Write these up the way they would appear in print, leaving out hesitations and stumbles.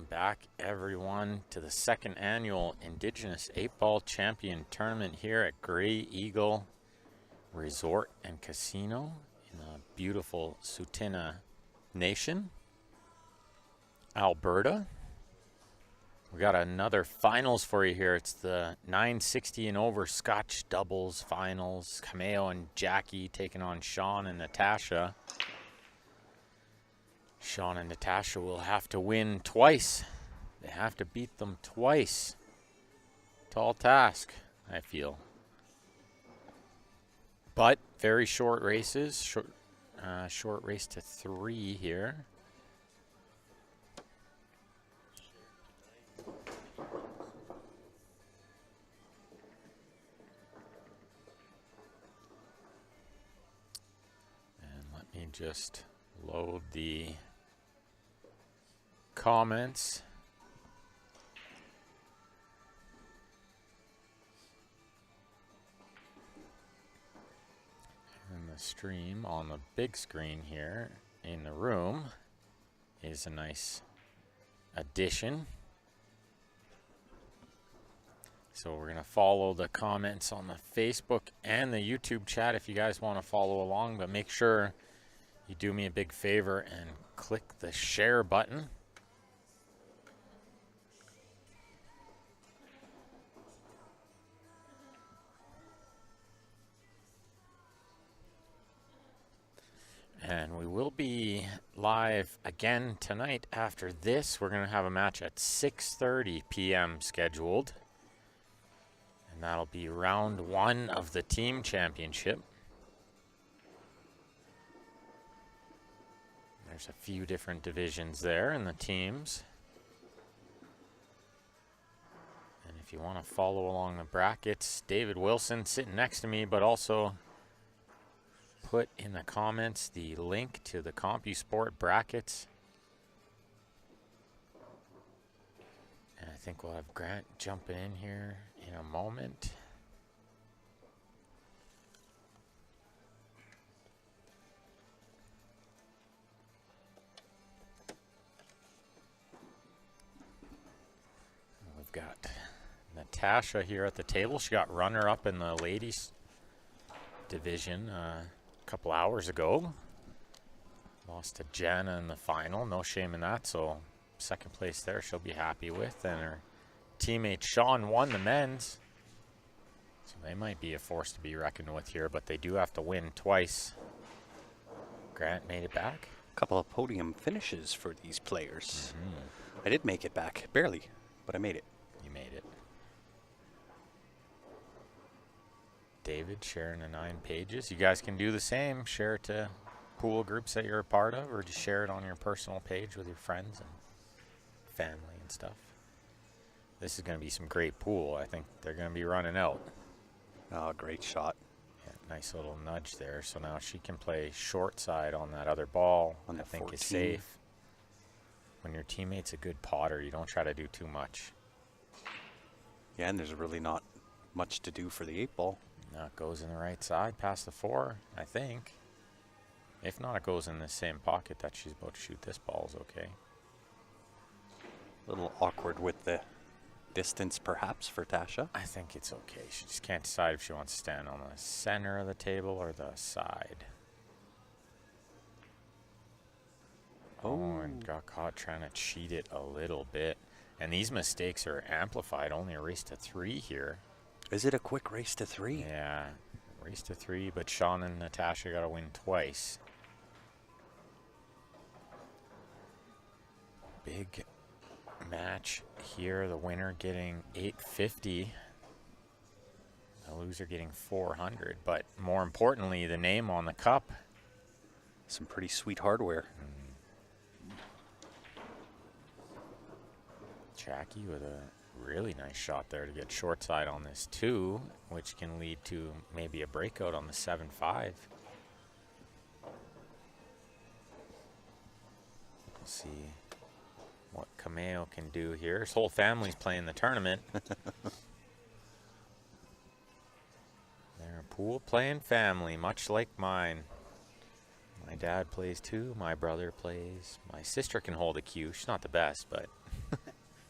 back, everyone, to the second annual Indigenous 8-Ball Champion Tournament here at Grey Eagle Resort and Casino in the beautiful Tsuut'ina Nation, Alberta. We got another finals for you here. It's the 960 and over Scotch doubles finals. Cameo and Jackie taking on Sean and Natasha. Sean and Natasha will have to win twice. They have to beat them twice. Tall task, I feel. But very short races. Short race to 3 here. And let me just load the comments. And the stream on the big screen here in the room is a nice addition. So we're going to follow the comments on the Facebook and the YouTube chat if you guys want to follow along, but make sure you do me a big favor and click the share button. And we will be live again tonight after this. We're going to have a match at 6:30 p.m. scheduled. And that'll be round 1 of the team championship. There's a few different divisions there in the teams. And if you want to follow along the brackets, David Wilson sitting next to me, but also put in the comments the link to the CompuSport brackets. And I think we'll have Grant jumping in here in a moment. We've got Natasha here at the table. She got runner-up in the ladies division couple hours ago. Lost to Jana in the final. No shame in that. So second place there she'll be happy with. And her teammate Sean won the men's. So they might be a force to be reckoned with here, but they do have to win twice. Grant made it back. A couple of podium finishes for these players. I did make it back. Barely, but I made it. You made it. David sharing the 9 pages. You guys can do the same. Share it to pool groups that you're a part of, or just share it on your personal page with your friends and family and stuff. This is going to be some great pool. I think they're going to be running out. Oh, great shot. Yeah, nice little nudge there. So now she can play short side on that other ball. On I think 14. is safe. When your teammate's a good potter, you don't try to do too much. Yeah, and there's really not much to do for the 8-ball. Now it goes in the right side past the 4, I think. If not, it goes in the same pocket that she's about to shoot this ball is okay. A little awkward with the distance, perhaps, for Tasha. I think it's okay. She just can't decide if she wants to stand on the center of the table or the side. Oh, and got caught trying to cheat it a little bit. And these mistakes are amplified. Only a race to 3 here. Is it a quick race to 3? Yeah, race to 3, but Sean and Natasha got to win twice. Big match here. The winner getting $850. The loser getting $400. But more importantly, the name on the cup. Some pretty sweet hardware. Jackie with a really nice shot there to get short side on this 2, which can lead to maybe a breakout on the 7-5. We'll see what Cameo can do here. His whole family's playing the tournament. They're a pool playing family, much like mine. My dad plays too. My brother plays. My sister can hold a cue. She's not the best, but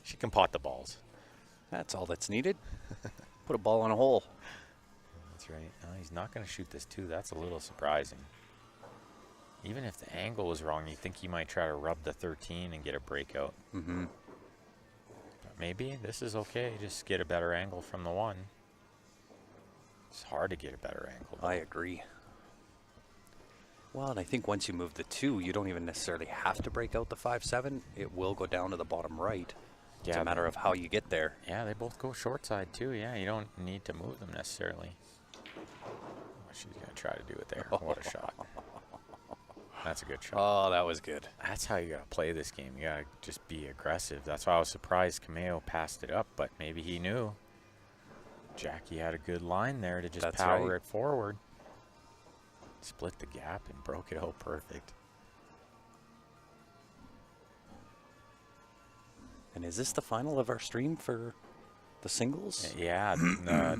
She can pot the balls. That's all that's needed. Put a ball in a hole. That's right. No, he's not going to shoot this two. That's a little surprising. Even if the angle was wrong, you think he might try to rub the 13 and get a breakout. Mm-hmm. But maybe this is okay. Just get a better angle from the 1. It's hard to get a better angle. I agree. Well, and I think once you move the 2, you don't even necessarily have to break out the 5-7. It will go down to the bottom right. It's a matter of how you get there. Yeah, they both go short side too. Yeah, you don't need to move them necessarily. Oh, she's going to try to do it there. What a shot. That's a good shot. Oh, that was good. That's how you got to play this game. You got to just be aggressive. That's why I was surprised Cameo passed it up, but maybe he knew. Jackie had a good line there to just power it forward. Split the gap and broke it out perfect. And is this the final of our stream for the singles? Yeah,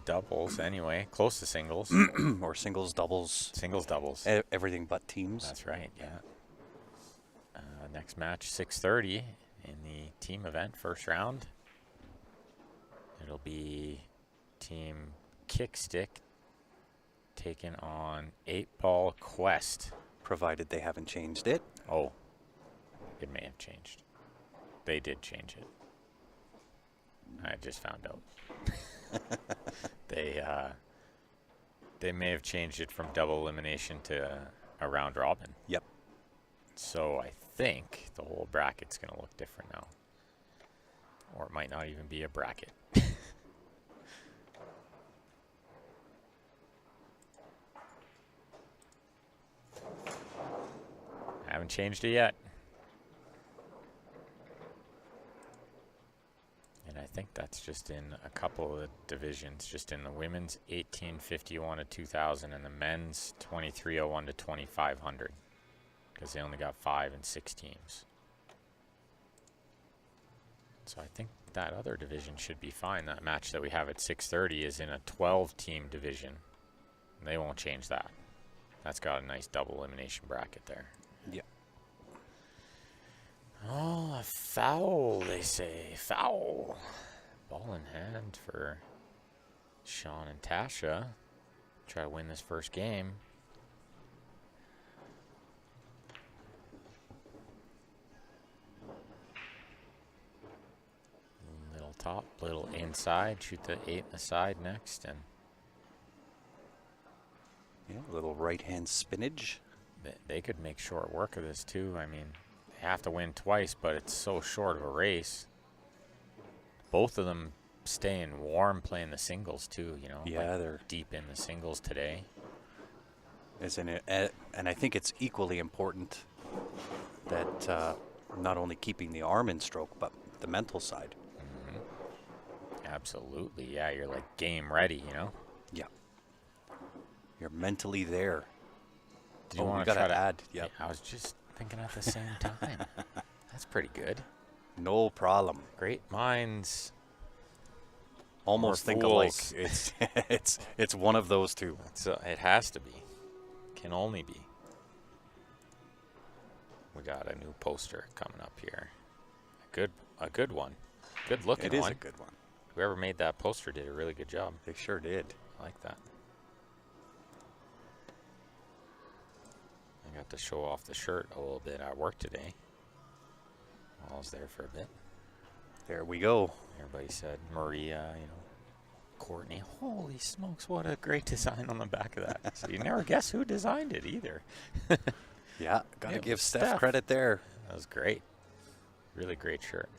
doubles anyway. Close to singles. Or singles, doubles. Singles, doubles. Everything but teams. That's right, yeah. Next match, 6:30 in the team event, first round. It'll be Team Kickstick taking on 8-Ball Quest. Provided they haven't changed it. Oh, it may have changed. They did change it. I just found out. They may have changed it from double elimination to a round robin. Yep. So I think the whole bracket's going to look different now. Or it might not even be a bracket. I haven't changed it yet. And I think that's just in a couple of divisions, just in the women's 1851 to 2000 and the men's 2301 to 2500, because they only got 5 and 6 teams. So I think that other division should be fine. That match that we have at 6:30 is in a 12-team division. They won't change that. That's got a nice double elimination bracket there. Yep. Oh, a foul, they say. Foul. Ball in hand for Sean and Tasha. Try to win this first game. Little top, little inside. Shoot the 8 in the side next. And yeah, a little right-hand spinach. they could make short work of this, too. I mean, they have to win twice, but it's so short of a race. Both of them staying warm playing the singles, too, you know. Yeah, like they're deep in the singles today. Isn't it? And I think it's equally important that not only keeping the arm in stroke, but the mental side. Mm-hmm. Absolutely, yeah. You're like game ready, you know. Yeah. You're mentally there. Do you want to try try to add? Yeah. I was just thinking at the same time. That's pretty good. No problem. Great minds. Almost think alike. It's one of those two. It has to be. Can only be. We got a new poster coming up here. A good one. Good looking one. It is a good one. Whoever made that poster did a really good job. They sure did. I like that. I got to show off the shirt a little bit at work today. I was there for a bit. There we go. Everybody said Maria, you know, Courtney. Holy smokes, what a great design on the back of that. So you never guess who designed it either. Yeah, got to give Steph credit there. That was great. Really great shirt.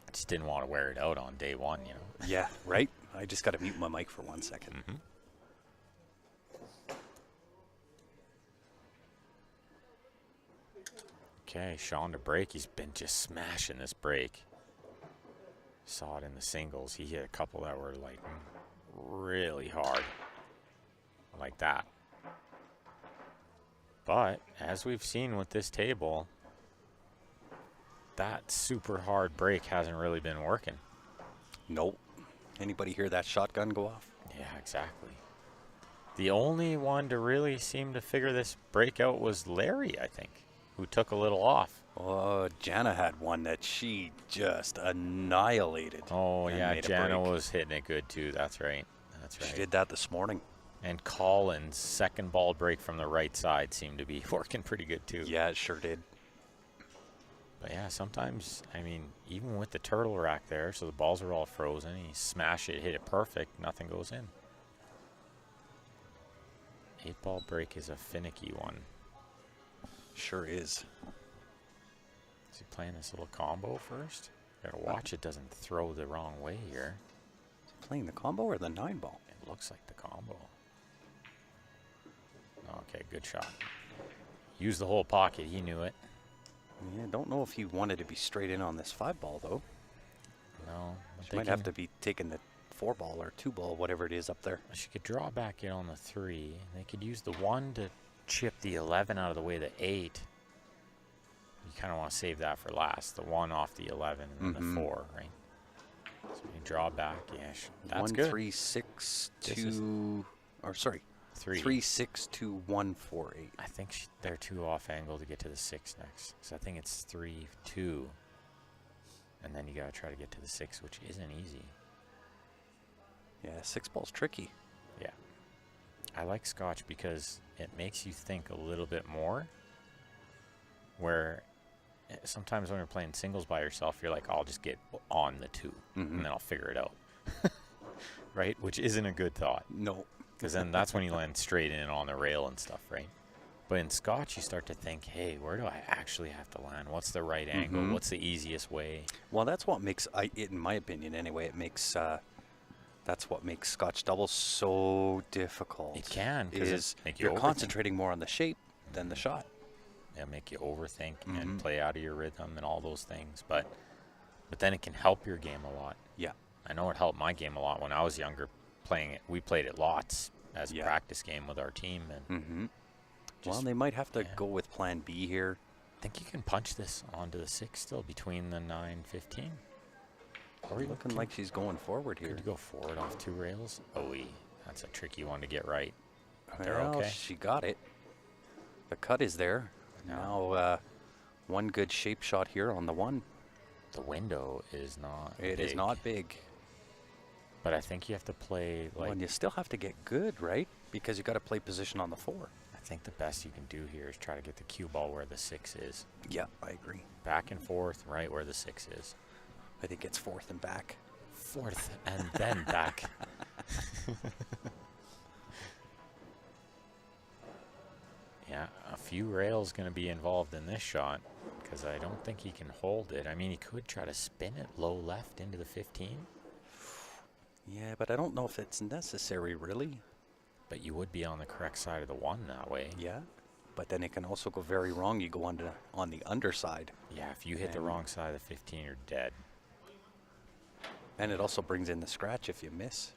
I just didn't want to wear it out on day one, you know. Yeah, right? I just got to mute my mic for 1 second. Mm-hmm. Okay, Sean to break. He's been just smashing this break. Saw it in the singles. He hit a couple that were like really hard. Like that. But as we've seen with this table, that super hard break hasn't really been working. Nope. Anybody hear that shotgun go off? Yeah, exactly. The only one to really seem to figure this break out was Larry, I think, who took a little off. Oh, Jana had one that she just annihilated. Oh, and yeah, made a Jana break. was hitting it good too. That's right. That's right. She did that this morning. And Collins' second ball break from the right side seemed to be working pretty good too. Yeah, it sure did. But yeah, sometimes, I mean, even with the turtle rack there, so the balls are all frozen, you smash it, hit it perfect, nothing goes in. 8-ball break is a finicky one. Sure is. Is he playing this little combo first? Gotta watch it doesn't throw the wrong way here. Is he playing the combo or the 9-ball? It looks like the combo. Okay, good shot. Use the whole pocket, he knew it. Yeah, don't know if he wanted to be straight in on this 5-ball though. No. She might have to be taking the 4-ball or 2-ball, whatever it is up there. She could draw back in on the 3. They could use the 1 to chip the 11 out of the way, the 8. You kind of want to save that for last. The 1 off the 11 and then the 4, right? So you draw back. Yeah, that's 1, good. 3, 6, 2, or sorry, 3. 3, 6, 2, 1, 4, 8. I think they're 2 off angle to get to the 6 next. So I think it's 3, 2. And then you got to try to get to the 6, which isn't easy. Yeah, 6-ball's tricky. Yeah. I like Scotch because it makes you think a little bit more. Where sometimes when you're playing singles by yourself, you're like, I'll just get on the 2 and then I'll figure it out. Right? Which isn't a good thought. No. Because then that's when you land straight in on the rail and stuff, right? But in Scotch, you start to think, hey, where do I actually have to land? What's the right angle? What's the easiest way? Well, that's what makes, in my opinion anyway, it makes, that's what makes Scotch doubles so difficult. It can, because you're concentrating more on the shape than the shot. Yeah, make you overthink and play out of your rhythm and all those things. But then it can help your game a lot. Yeah. I know it helped my game a lot when I was younger playing it. We played it lots as a practice game with our team. And well, they might have to go with plan B here. I think you can punch this onto the 6 still between the 9, 15. Or Looking like she's going forward here. Could you go forward off 2 rails? Oh, that's a tricky one to get right. They're Well, okay. she got it. The cut is there. Now, one good shape shot here on the 1. The window is not It is not big. But I think you have to play like... Well, and you still have to get good, right? Because you got to play position on the 4. I think the best you can do here is try to get the cue ball where the 6 is. Yeah, I agree. Back and forth, right where the 6 is. I think it's 4th and back. 4th and then back. Yeah, a few rails going to be involved in this shot because I don't think he can hold it. I mean, he could try to spin it low left into the 15. Yeah, but I don't know if it's necessary, really. But you would be on the correct side of the 1 that way. Yeah, but then it can also go very wrong. You go on the underside. Yeah, if you hit the wrong side of the 15, you're dead. And it also brings in the scratch if you miss.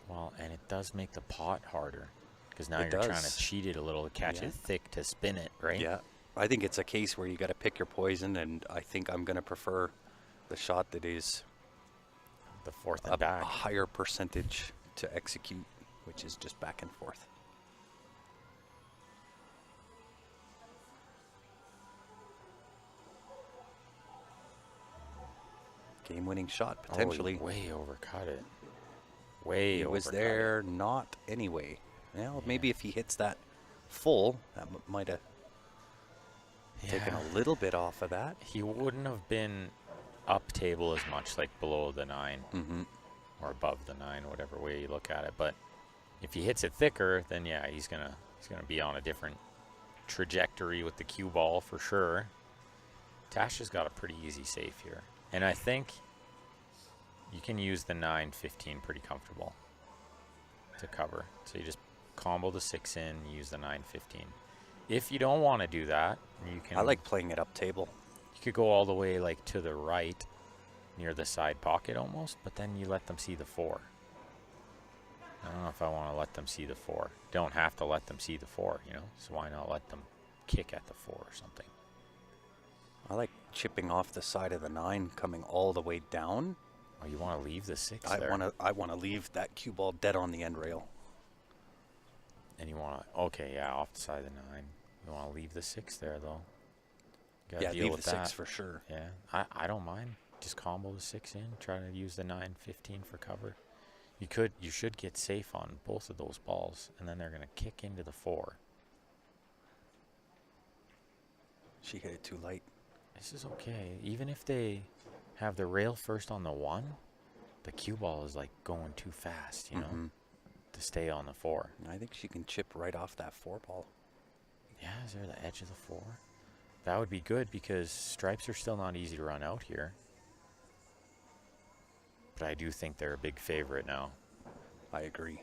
Well, and it does make the pot harder. Because now It you're trying does. to cheat it a little to catch it thick to spin it, right? Yeah, I think it's a case where you got to pick your poison, and I think I'm going to prefer the shot that is The 4th and a back. higher percentage to execute, which is just back and forth. Game-winning shot, potentially. Oh, he way overcut it. Way It was overcut there, not anyway. Well, maybe if he hits that full, that might have taken Yeah. a little bit off of that. He wouldn't have been up table as much, like below the 9 or above the 9, whatever way you look at it. But if he hits it thicker, then yeah, he's gonna be on a different trajectory with the cue ball for sure. Tasha's got a pretty easy save here, and I think you can use the 9-15 pretty comfortable to cover. So you just combo the 6 in, use the 9-15. If you don't want to do that, you can. I like playing it up table. You could go all the way like to the right, near the side pocket almost, but then you let them see the 4. I don't know if I want to let them see the 4. Don't have to let them see the 4, you know. So why not let them kick at the 4 or something? I like chipping off the side of the 9, coming all the way down. Oh, you want to leave the 6 I there? want to leave that cue ball dead on the end rail. And you want to, okay, yeah, off the side of the 9. You want to leave the 6 there, though. Gotta Yeah, deal leave with the 6 that. for sure. Yeah, I don't mind. Just combo the 6 in, try to use the 9-15 for cover. You should get safe on both of those balls, and then they're gonna kick into the 4. She hit it too light. This is okay. Even if they have the rail first on the 1, the cue ball is like going too fast, you know, to stay on the 4. I think she can chip right off that 4 ball. Yeah, is there the edge of the 4? That would be good because stripes are still not easy to run out here. But I do think they're a big favorite now. I agree.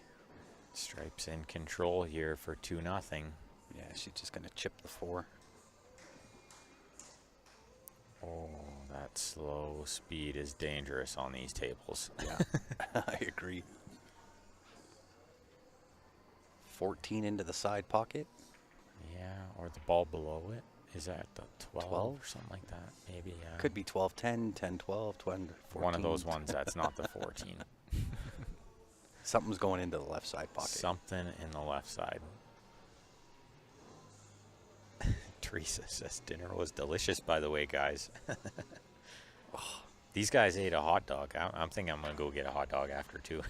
Stripes in control here for 2-0. Yeah, she's just going to chip the 4. Oh, that slow speed is dangerous on these tables. Yeah, I agree. 14 into the side pocket. Yeah, or the ball below it. Is that the 12, 12? or something like that? Maybe, yeah. Could be 12, 10, 10, 12, 20, 14. One of those ones that's not the 14. Something's going into the left side pocket. Something in the left side. Teresa says dinner was delicious, by the way, guys. These guys ate a hot dog. I'm thinking I'm going to go get a hot dog after, too.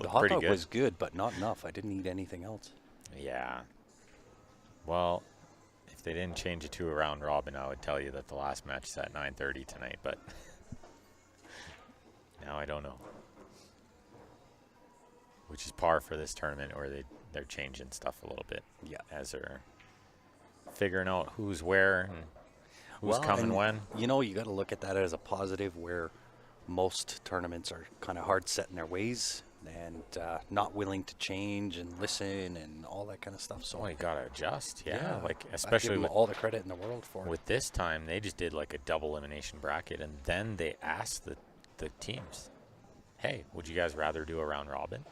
The hot dog was good, but not enough. I didn't eat anything else. Yeah. Well, if they didn't change it to a round robin, I would tell you that the last match is at 9:30 tonight, but now I don't know. Which is par for this tournament, or they're changing stuff a little bit. Yeah. As they're figuring out who's where and who's coming and when. You know, you got to look at that as a positive, where most tournaments are kind of hard set in their ways and not willing to change and listen and all that kind of stuff. So Oh, you gotta adjust, yeah. Like I especially give them with, all the credit in the world for it. with this time, they just did like a double elimination bracket, and then they asked the teams, "Hey, would you guys rather do a round robin?"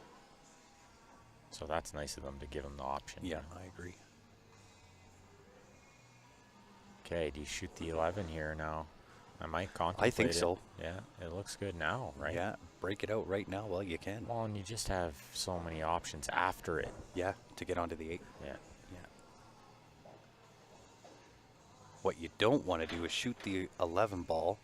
So that's nice of them to give them the option. Yeah, I agree. Okay, do you shoot the 11 here now? I might contemplate I think it. so. Yeah, it looks good now, right? Yeah, break it out right now while you can. Well, and you just have so many options after it. Yeah, to get onto the 8. Yeah. Yeah. What you don't want to do is shoot the 11 ball,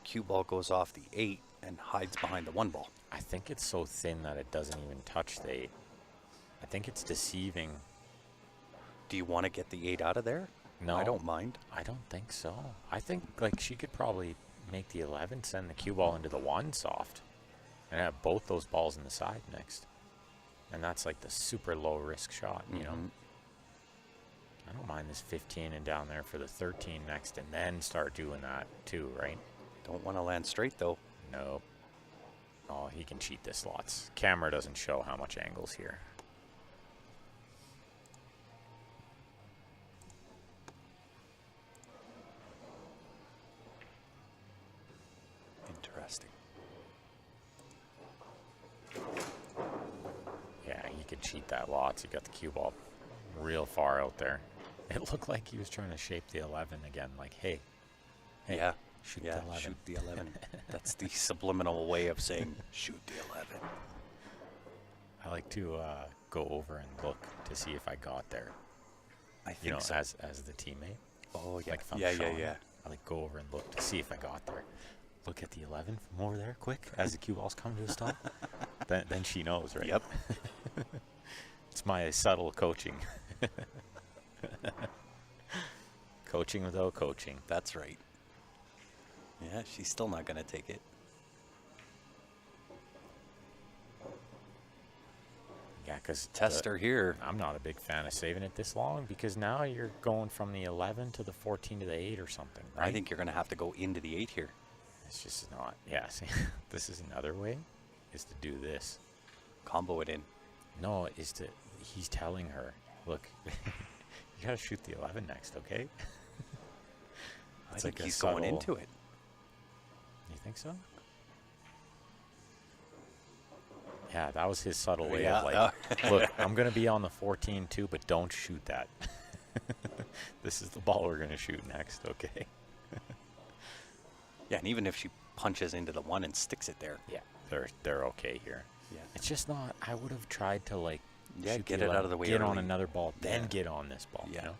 cue ball goes off the 8 and hides behind the 1 ball. I think it's so thin that it doesn't even touch the 8. I think it's deceiving. Do you want to get the 8 out of there? No. I don't mind. I don't think so. I think like she could probably make the 11, send the cue ball into the 1 soft, and have both those balls in the side next. And that's like the super low risk shot, you know. I don't mind this 15 and down there for the 13 next, and then start doing that too, right? Don't want to land straight though. Nope. Oh, he can cheat this lots. Camera doesn't show how much angles here. Interesting. Yeah, he could cheat that lots. He got the cue ball real far out there. It looked like he was trying to shape the 11 again. Like, hey, Yeah. shoot Yeah, the 11. shoot the 11. That's the subliminal way of saying shoot the 11. I like to go over and look to see if I got there. I think You know, so. as the teammate. Oh, yeah. Like if I'm Yeah. showing, I like go over and look to see if I got there. Look at the 11 from over there, quick, as the cue balls come to a stop. then she knows, right? Yep. It's my subtle coaching. Coaching without coaching. That's right. Yeah, she's still not going to take it. Yeah, because Tester here. I'm not a big fan of saving it this long because now you're going from the 11 to the 14 to the 8 or something, right? I think you're going to have to go into the 8 here. It's just not. Yeah, see, this is another way, is to do this. Combo it in. No, is to, he's telling her, look, you got to shoot the 11 next, okay? I It's think like a he's going subtle- into it. You think so? Yeah, that was his subtle way Yeah, of like, look, I'm going to be on the 14 too, but don't shoot that. This is the ball we're going to shoot next, okay? Yeah, and even if she punches into the 1 and sticks it there. Yeah, they're okay here. Yeah. It's just not, I would have tried to like, Yeah, shoot get the it out 11, of the way get on early. another ball, then Yeah. get on this ball, Yeah. you know?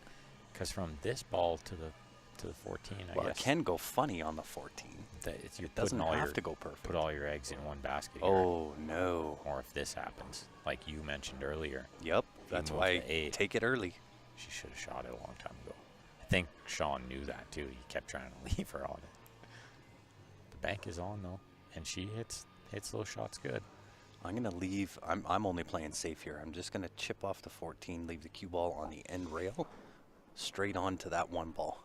Because from this ball to the to the 14, I Well, guess. it can go funny on the 14. You're It doesn't putting all have your, to go perfect. put all your eggs in one basket here. Oh, no. Or if this happens, like you mentioned earlier. Yep, you that's move why to 8. take it early. She should have shot it a long time ago. I think Sean knew that too. He kept trying to leave her on it. The bank is on though, and she hits those shots good. I'm going to leave. I'm only playing safe here. I'm just going to chip off the 14, leave the cue ball on the end rail, straight onto that one ball.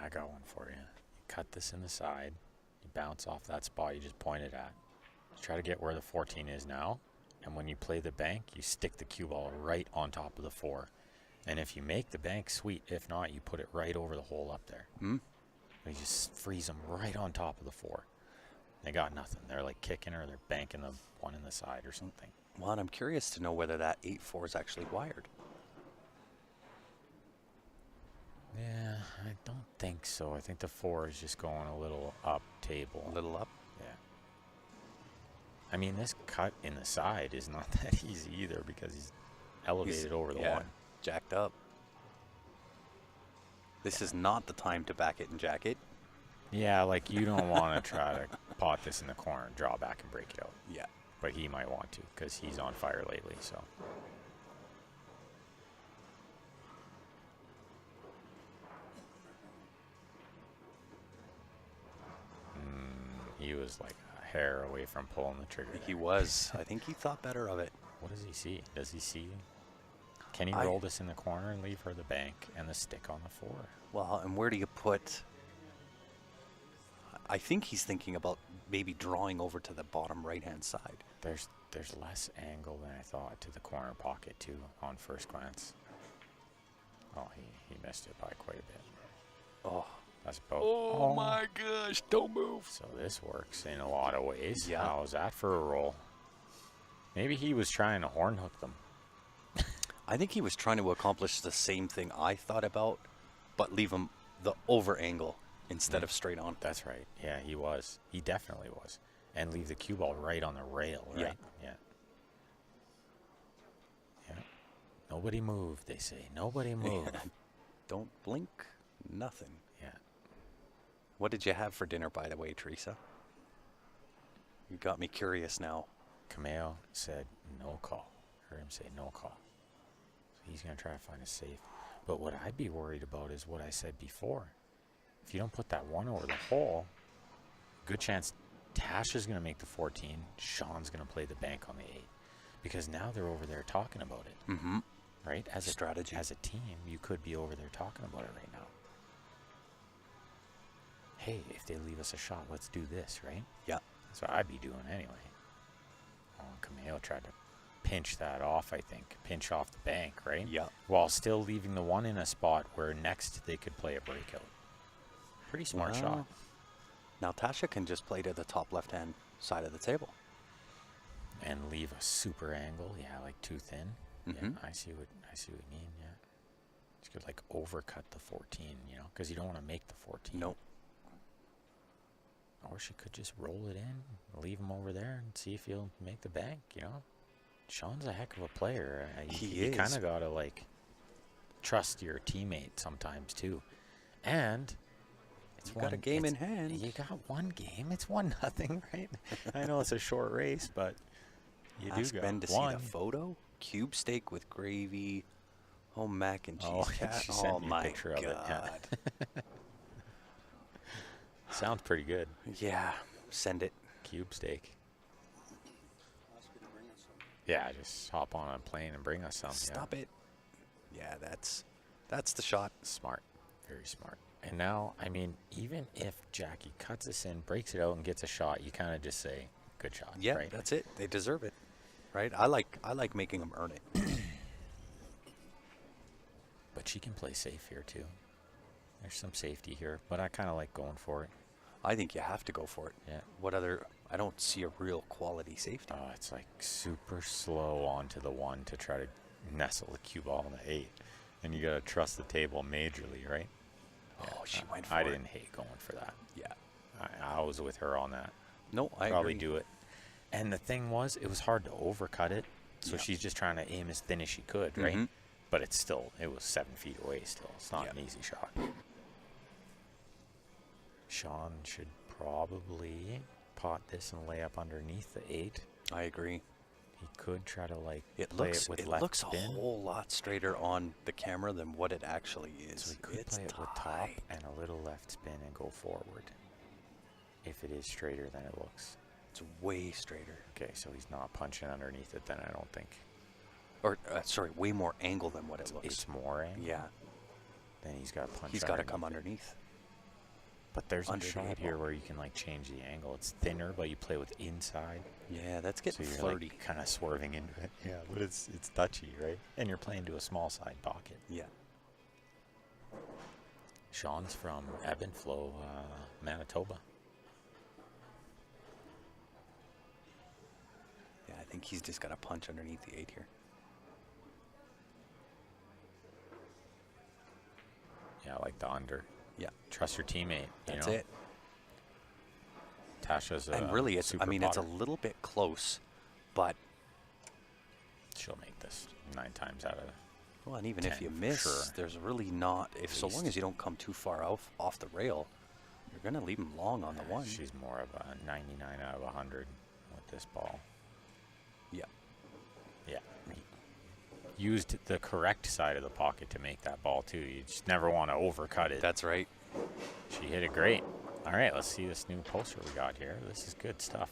I got one for you. You cut this in the side. You bounce off that spot you just pointed at. You try to get where the 14 is now. And when you play the bank, you stick the cue ball right on top of the 4. And if you make the bank, sweet. If not, you put it right over the hole up there. Hmm? You just freeze them right on top of the 4. They got nothing. They're like kicking or they're banking the one in the side or something. Well, and I'm curious to know whether that 8-4 is actually wired. Yeah, I don't think so. I think the 4 is just going a little up table. A little up. Yeah. I mean, this cut in the side is not that easy either because he's elevated over the 1. Jacked up. This is not the time to back it and jack it. Yeah, like you don't want to try to pot this in the corner, draw back and break it out. Yeah. But he might want to because he's on fire lately, so. He was like a hair away from pulling the trigger. He there. was. I think he thought better of it. What does he see? Does he see? Can he roll this in the corner and leave her the bank and the stick on the 4? Well, and where do you put... I think he's thinking about maybe drawing over to the bottom right-hand side. There's less angle than I thought to the corner pocket too on first glance. Oh, he missed it by quite a bit. Oh. That's about. Oh my gosh! Don't move. So this works in a lot of ways. Yeah. How's that for a roll? Maybe he was trying to horn hook them. I think he was trying to accomplish the same thing I thought about, but leave him the over angle instead of straight on. That's right. Yeah, he was. He definitely was. And leave the cue ball right on the rail, right? Yeah. Yeah. Nobody move, they say. Nobody move. Don't blink. Nothing. Yeah. What did you have for dinner, by the way, Teresa? You got me curious now. Kameo said no call. Heard him say no call. So he's going to try to find a safe. But what I'd be worried about is what I said before. If you don't put that 1 over the hole, good chance Tasha's going to make the 14. Sean's going to play the bank on the 8. Because now they're over there talking about it. Mm-hmm. Right? As strategy. As a team, you could be over there talking about it right now. Hey, if they leave us a shot, let's do this, right? Yeah. That's what I'd be doing anyway. Oh, Kameo tried to pinch that off, I think. Pinch off the bank, right? Yeah. While still leaving the 1 in a spot where next they could play a breakout. Pretty smart shot. Now Tasha can just play to the top left-hand side of the table. And leave a super angle, yeah, like too thin. Mm-hmm. Yeah, I see what you mean, yeah. You could like overcut the 14, you know, because you don't want to make the 14. Nope. Or she could just roll it in, leave him over there, and see if he'll make the bank, you know. Sean's a heck of a player. He you is. kind of got to, like, trust your teammate sometimes, too. And it's got a game in hand. You got one game. It's 1-0, right? I know it's a short race, but you Ask do got Ben to one. see the photo. Cube steak with gravy. Oh, mac and cheese. Oh, cat. she sent Oh me a my picture of it, yeah. God. Sounds pretty good. Yeah, send it. Cube steak. Yeah, just hop on a plane and bring us some. Stop it. Yeah, that's the shot. Smart. Very smart. And now, I mean, even if Jackie cuts us in, breaks it out, and gets a shot, you kind of just say, good shot. Yeah, right? that's it. They deserve it. Right? I like making them earn it. But she can play safe here, too. There's some safety here, but I kind of like going for it. I think you have to go for it. Yeah. I don't see a real quality safety. It's like super slow onto the 1 to try to nestle the cue ball on the 8. And you got to trust the table majorly, right? Oh, she went for I it. didn't hate going for that. Yeah. I was with her on that. No, I Probably agree. do it. And the thing was, it was hard to overcut it. So Yeah. she's just trying to aim as thin as she could, right? Mhm. But it was 7 feet away still. It's not Yeah. an easy shot. Sean should probably pot this and lay up underneath the 8. I agree. He could try to like It play looks it with it left looks spin. a whole lot straighter on the camera than what it actually is. So he could It's play it with top tight. and a little left spin and go forward. If it is straighter than it looks. It's way straighter. Okay, so he's not punching underneath it then, I don't think. Or sorry, way more angle than what it looks. It's more angle? Yeah, Then he's got to punch he's got to underneath come it. underneath. But there's under a the shot eight here ball. where you can like change the angle. It's thinner, but you play with inside. Yeah, that's So getting you're flirty. like kind of swerving into it. Yeah, but it's touchy, right? And you're playing to a small side pocket. Yeah. Sean's from Ebb and Flow, Manitoba. Yeah, I think he's just got to punch underneath the 8 here. Yeah, I like the under. Yeah, Trust your teammate. that's you know? it. Tasha's a And really, it's super it's a potter. little bit close, but She'll make this 9 times out of well, and even 10 if you for miss, sure. there's really not. If so long least. as you don't come too far off the rail, you're gonna leave him long on the one. She's more of a 99 out of 100 with this ball. Yeah. Yeah. He used the correct side of the pocket to make that ball, too. You just never want to overcut it. That's right. She hit it great. All right, let's see this new poster we got here. This is good stuff.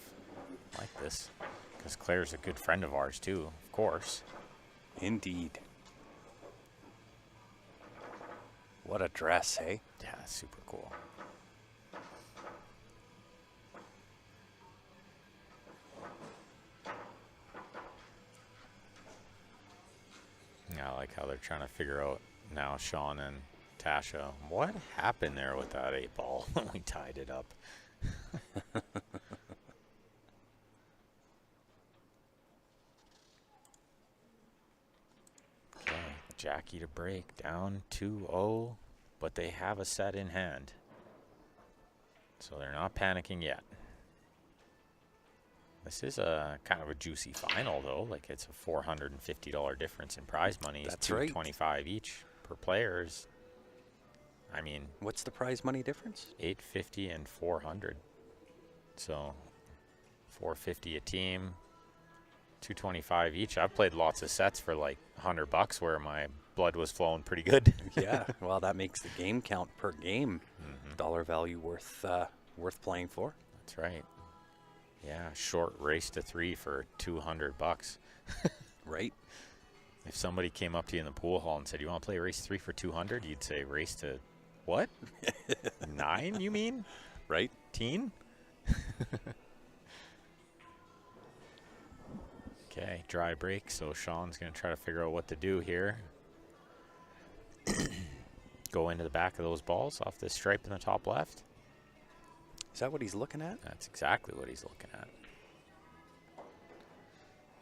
I like this. Because Claire's a good friend of ours, too, of course. Indeed. What a dress, hey? Yeah, super cool. Yeah, I like how they're trying to figure out now, Sean and Tasha, what happened there with that 8 ball when we tied it up? Okay, Jackie to break, down 2-0, but they have a set in hand. So they're not panicking yet. This is a kind of a juicy final, though. Like, it's a $450 difference in prize money. That's It's right. $225 each per players. I mean, What's the prize money difference? $850 and $400. So $450 a team, $225 each. I've played lots of sets for like $100 where my blood was flowing pretty good. Yeah, well, that makes the game count per game dollar value worth playing for. That's right. Yeah, short race to 3 for $200. Right? If somebody came up to you in the pool hall and said, "You want to play race 3 for 200?" You'd say, "Race to what? 9? You mean? Right? Teen?" Okay, dry break. So Sean's going to try to figure out what to do here. Go into the back of those balls off this stripe in the top left. Is that what he's looking at? That's exactly what he's looking at.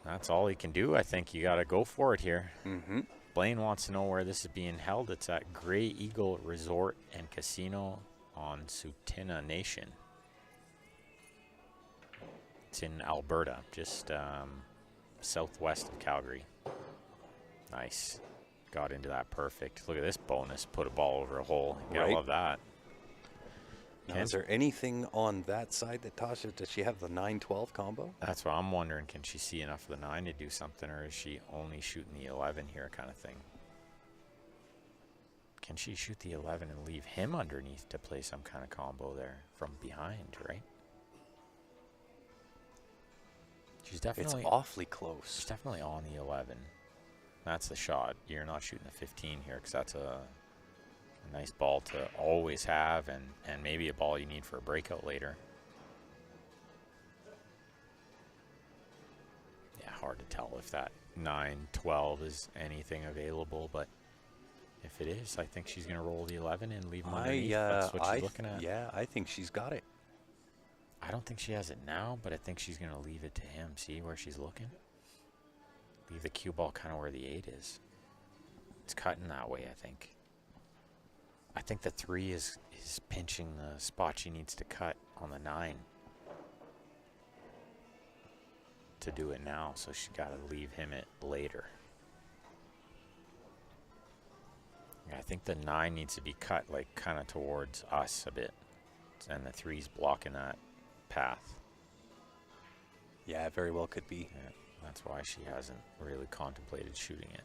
That's all he can do. I think you got to go for it here. Mm-hmm. Blaine wants to know where this is being held. It's at Grey Eagle Resort and Casino on Tsuut'ina Nation. It's in Alberta, just southwest of Calgary. Nice. Got into that perfect. Look at this bonus. Put a ball over a hole. You gotta Right. love that. Now, Can- is there anything on that side that Tasha, does she have the 9-12 combo? That's what I'm wondering. Can she see enough of the 9 to do something, or is she only shooting the 11 here kind of thing? Can she shoot the 11 and leave him underneath to play some kind of combo there from behind, right? She's It's definitely awfully close. she's definitely on the 11. That's the shot. You're not shooting the 15 here because that's a nice ball to always have, and maybe a ball you need for a breakout later. Yeah, hard to tell if that 9-12 is anything available, but if it is, I think she's going to roll the 11 and leave him underneath. That's what she's looking at. Yeah, I think she's got it. I don't think she has it now, but I think she's going to leave it to him. See where she's looking? Leave the cue ball kind of where the 8 is. It's cutting that way, I think. I think the 3 is pinching the spot she needs to cut on the 9 to do it now, so she's got to leave him it later. Yeah, I think the 9 needs to be cut like kind of towards us a bit. and the 3's blocking that path. Yeah, it very well could be. Yeah, that's why she hasn't really contemplated shooting it.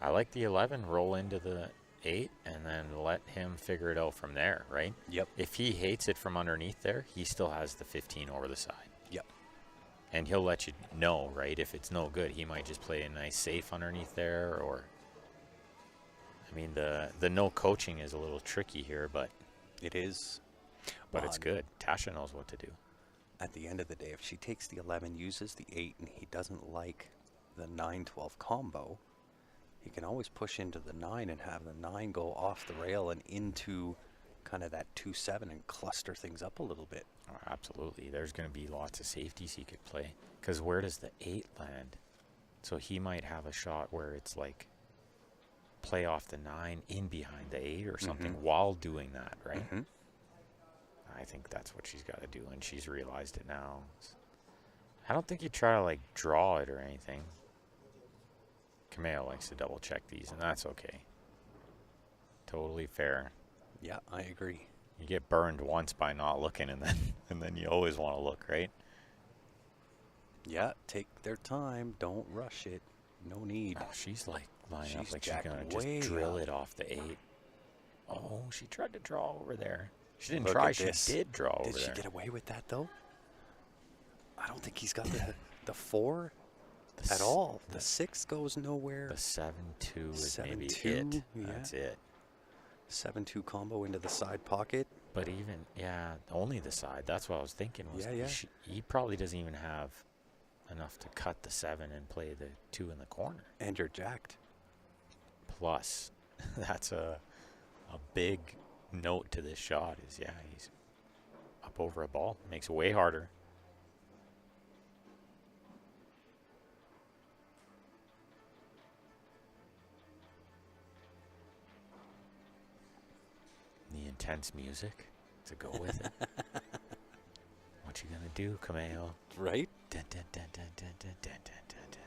I like the 11, roll into the 8, and then let him figure it out from there, right? Yep. If he hates it from underneath there, he still has the 15 over the side. Yep. And he'll let you know, right? If it's no good, he might just play a nice safe underneath there, or... I mean, the no coaching is a little tricky here, but... It is. But it's good. Tasha knows what to do. At the end of the day, if she takes the 11, uses the 8, and he doesn't like the 9-12 combo, he can always push into the 9 and have the 9 go off the rail and into kind of that 2-7 and cluster things up a little bit. Oh, absolutely. There's going to be lots of safeties he could play. Because where does the 8 land? So he might have a shot where it's like play off the 9 in behind the 8 or something while doing that, right? I think that's what she's got to do, and she's realized it now. I don't think you try to like draw it or anything. Kameo likes to double check these, and that's okay. Totally fair. Yeah, I agree. You get burned once by not looking, and then you always want to look, right? Yeah, take their time. Don't rush it. No need. Oh, she's like lining up She's like she's gonna jacking just way drill up. it off the 8. Oh, she tried to draw over there. She didn't Look try. at She this. did draw over Did she there. get away with that though? I don't think he's got the 4 The at all. The 6 goes nowhere. The 7-2 is maybe 7-2, it. yeah. That's it. 7-2 combo into the side pocket. But even, yeah, only the side. That's what I was thinking. Was Yeah, yeah. He probably doesn't even have enough to cut the 7 and play the 2 in the corner. And you're jacked. Plus, that's a big note to this shot is, yeah, he's up over a ball. Makes it way harder. The intense music to go with it. What you gonna do, Kameo? Right? Dun, dun, dun, dun, dun, dun, dun, dun, dun.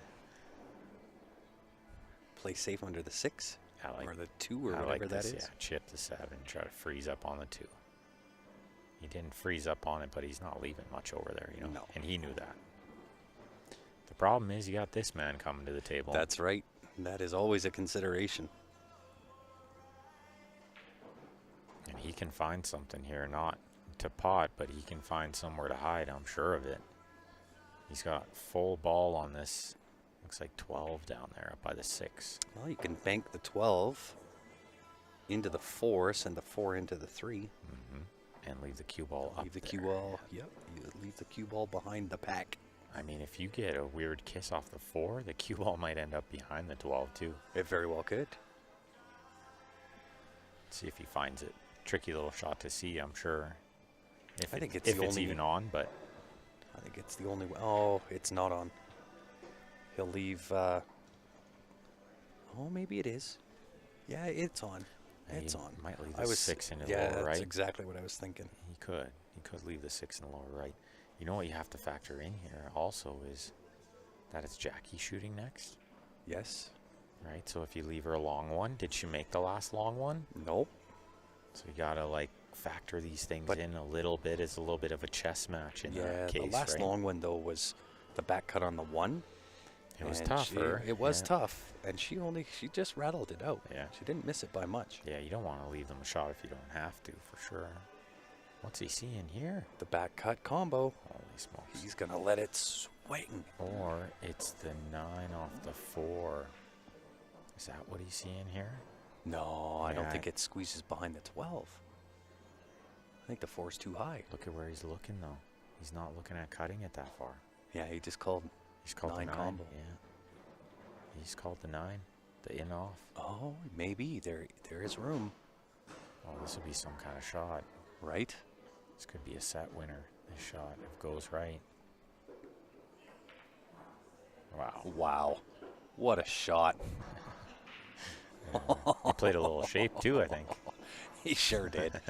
Play safe under the 6 I like, or the 2 or I whatever like that this, is. yeah. Chip the 7, try to freeze up on the 2. He didn't freeze up on it, but he's not leaving much over there, you know. No. And he knew that. The problem is you got this man coming to the table. That's right. That is always a consideration. And he can find something here, not to pot, but he can find somewhere to hide, I'm sure of it. He's got full ball on this. Looks like 12 down there up by the 6. Well, you can bank the 12 into the 4, send the 4 into the 3. And leave the cue ball up Leave the there. cue ball. Yep. You leave the cue ball behind the pack. I mean, if you get a weird kiss off the 4, the cue ball might end up behind the 12 too. It very well could. See if he finds it. Tricky little shot to see, I'm sure. If I think if it's the it's only- even on, but I think it's the only way. Oh, it's not on. He'll leave. Oh, maybe it is. Yeah, it's on. It's he on. might leave I the was 6 in the yeah, lower that's right. exactly what I was thinking. He could leave the 6 in the lower right. You know what you have to factor in here also is that it's Jackie shooting next, Yes. right? So if you leave her a long one, did she make the last long one? Nope. So you gotta like factor these things But- in a little bit. It's a little bit of a chess match in Yeah, that case, the last right? long one though was the back cut on the 1. It was and tougher. It was yeah. tough, and she just rattled it out. Yeah. She didn't miss it by much. Yeah, you don't want to leave them a shot if you don't have to, for sure. What's he seeing here? The back cut combo. Holy smokes. He's gonna let it swing. Or it's the 9 off the 4. Is that what he's seeing here? No, I don't Yeah. think it squeezes behind the 12. I think the 4's too high. Look at where he's looking, though. He's not looking at cutting it that far. Yeah, he just called. He's called the 9 9. combo. Yeah. He's called the 9. The in off. Oh, maybe there is room, Oh, this would be some kind of shot. right? This could be a set winner, this shot, if it goes right. Wow. Wow, what a shot! He played a little shape, too, I think. He sure did.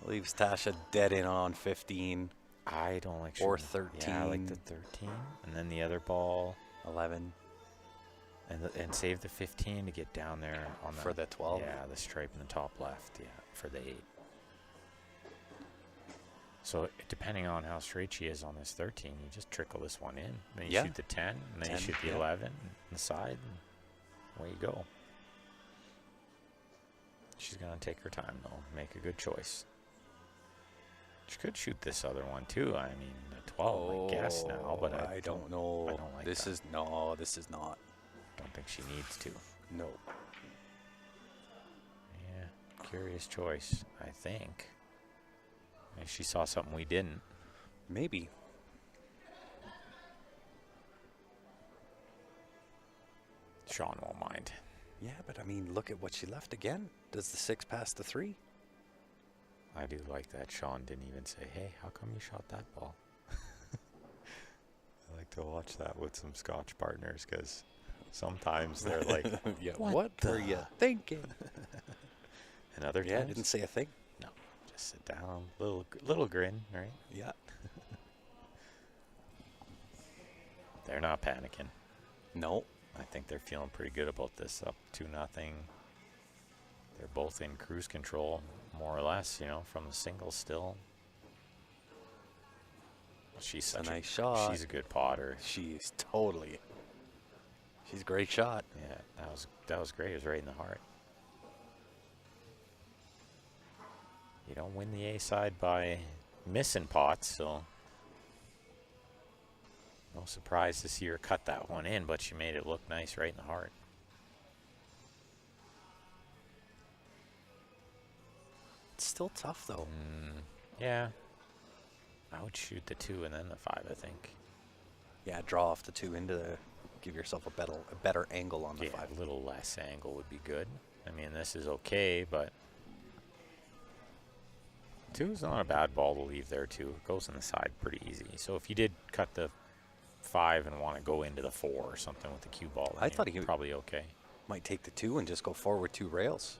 Leaves Tasha dead in on 15, I don't like Or shooting- Yeah, I like the 13. 13. And then the other ball. 11 And save the 15 to get down there on for the 12. Yeah, the stripe in the top left. Yeah, for the 8. So depending on how straight she is on this 13, you just trickle this one in. Then you Yeah. shoot the 10, and then 10, you shoot the yeah. 11 on the side, and away you go. She's going to take her time, though. Make a good choice. She could shoot this other one, too. I mean, the 12, I guess, now, but I don't know. I don't like this that. is not. Don't think she needs to. No. Yeah, curious choice, I think. Maybe she saw something we didn't. Maybe. Sean won't mind. Yeah, but I mean, look at what she left again. Does the 6 pass the 3? I do like that Sean didn't even say, hey, how come you shot that ball? I like to watch that with some Scotch partners because sometimes they're like, Yeah, what were you thinking? and other Yeah, times, didn't say a thing. no, just sit down, little grin, right? Yeah. They're not panicking. No. I think they're feeling pretty good about this, up 2-0. They're both in cruise control, more or less, from the singles still. She's It's a such nice shot. She's a good potter. She's totally. She's a great shot. Yeah, that was great. It was right in the heart. You don't win the A side by missing pots, so no surprise to see her cut that one in, but she made it look nice right in the heart. It's still tough though. Yeah. I would shoot the 2 and then the 5, I think. Yeah, draw off the 2 into the. Give yourself a better angle on the Yeah, 5. a little less angle would be good. I mean, this is okay, but 2 is not a bad ball to leave there, too. It goes on the side pretty easy. So if you did cut the 5 and want to go into the 4 or something with the cue ball, then I thought you're he probably okay. Might take the 2 and just go forward 2 rails.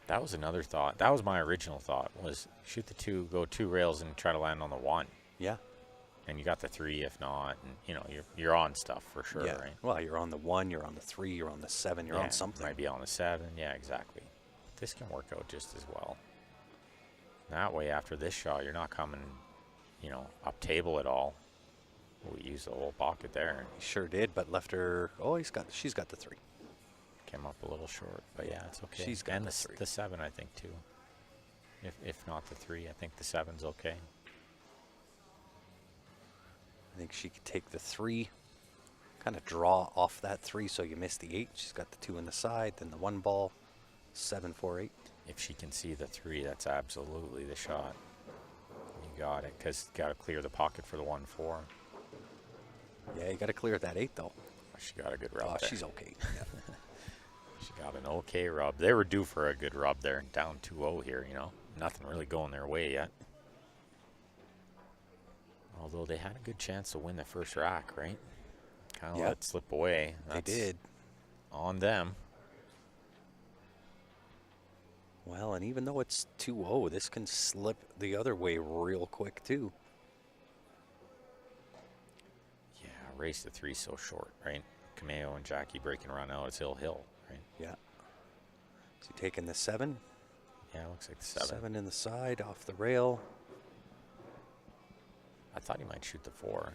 That was another thought. That was my original thought, was shoot the 2, go 2 rails, and try to land on the 1. Yeah. And you got the 3 if not, and you're on stuff for sure, Yeah. right? Well, you're on the 1, you're on the 3, you're on the 7, you're on something. Might be on the 7. Yeah, exactly. This can work out just as well. That way, after this shot, you're not coming, up table at all. We used the whole pocket there. He sure did, but left her. Oh, she's got the 3. Came up a little short, but yeah, it's okay. She's got and the 3. the 7, I think, too. If not the 3, I think the 7's okay. I think she could take the 3, kind of draw off that 3 so you miss the 8. She's got the 2 in the side, then the 1 ball, 7, 4, 8. If she can see the 3, that's absolutely the shot. You got it, because you got to clear the pocket for the 1-4. Yeah, you got to clear that 8 though. She got a good rub Oh, there. she's okay. Yeah. She got an okay rub. They were due for a good rub there. Down 2-0 here, Nothing really going their way yet. Although they had a good chance to win the first rack, right? Kind of let it slip away. They did. On them. Well, and even though it's 2-0, this can slip the other way real quick too. Yeah, race to 3 so short, right? Cameo and Jackie breaking run out. It's hill, right? Yeah. So taking the 7. Yeah, looks like the 7. 7 in the side, off the rail. I thought he might shoot the 4.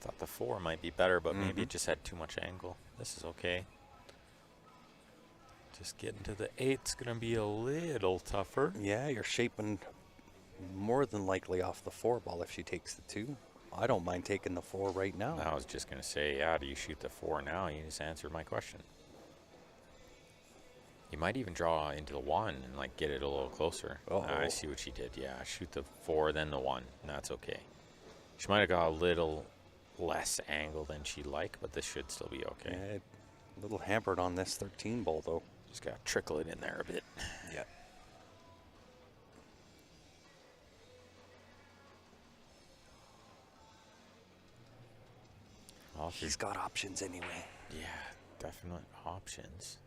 Thought the 4 might be better, but maybe it just had too much angle. This is okay. Just getting to the 8's going to be a little tougher. Yeah, you're shaping more than likely off the 4 ball if she takes the 2. I don't mind taking the 4 right now. I was just going to say, yeah, do you shoot the 4 now? You just answered my question. You might even draw into the 1 and get it a little closer. I see what she did. Yeah, shoot the 4, then the 1. And that's okay. She might have got a little less angle than she'd like, but this should still be okay. Yeah, a little hampered on this 13 ball though. Just got to trickle it in there a bit. Yeah. Well, He's got options anyway. yeah, definite options.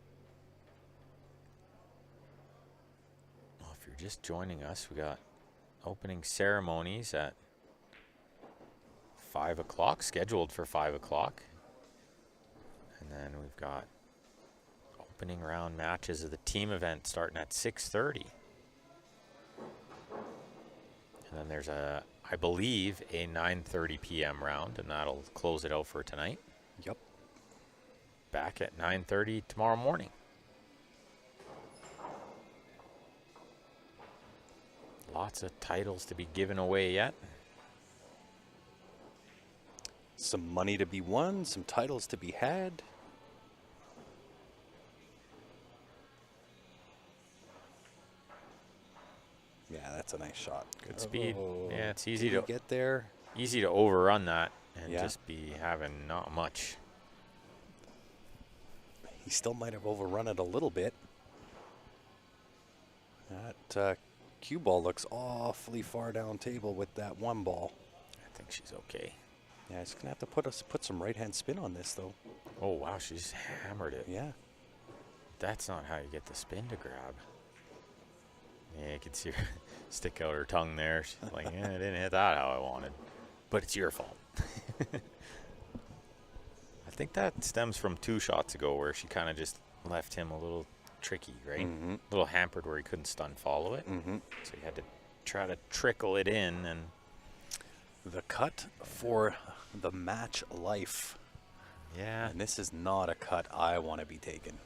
Well, if you're just joining us, we got opening ceremonies at 5 o'clock, scheduled for 5 o'clock. And then we've got opening round matches of the team event starting at 6:30. And then there's I believe, a 9:30 p.m. round, and that'll close it out for tonight. Yep. Back at 9:30 tomorrow morning. Lots of titles to be given away yet. Some money to be won, some titles to be had. Yeah, that's a nice shot. Good speed. Oh, Yeah, it's did easy he to get there. Easy to overrun that and Yeah. just be having not much. He still might have overrun it a little bit. That cue ball looks awfully far down table with that one ball. I think she's okay. Yeah, he's gonna have to put some right hand spin on this though. Oh wow, she's hammered it. Yeah. That's not how you get the spin to grab. Yeah, you can see her stick out her tongue there. She's like, yeah, I didn't hit that how I wanted. But it's your fault. I think that stems from 2 shots ago where she kind of just left him a little tricky, right? Mm-hmm. A little hampered where he couldn't stun follow it. Mm-hmm. So he had to try to trickle it in. And The cut for the match life. yeah, And this is not a cut I want to be taking.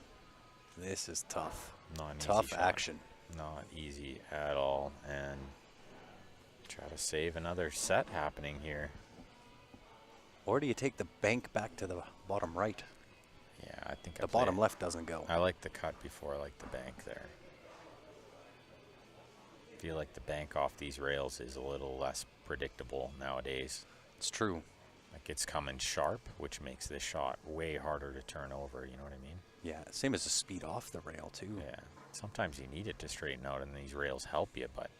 This is tough. not an Tough easy shot. action. Not easy at all. And try to save another set happening here. Or do you take the bank back to the bottom right? Yeah, I think The bottom left doesn't go. I like the cut before I like the bank there. I feel like the bank off these rails is a little less predictable nowadays. It's true. Like it's coming sharp, which makes this shot way harder to turn over, you know what I mean? Yeah, same as the speed off the rail too. Yeah. Sometimes you need it to straighten out and these rails help you, but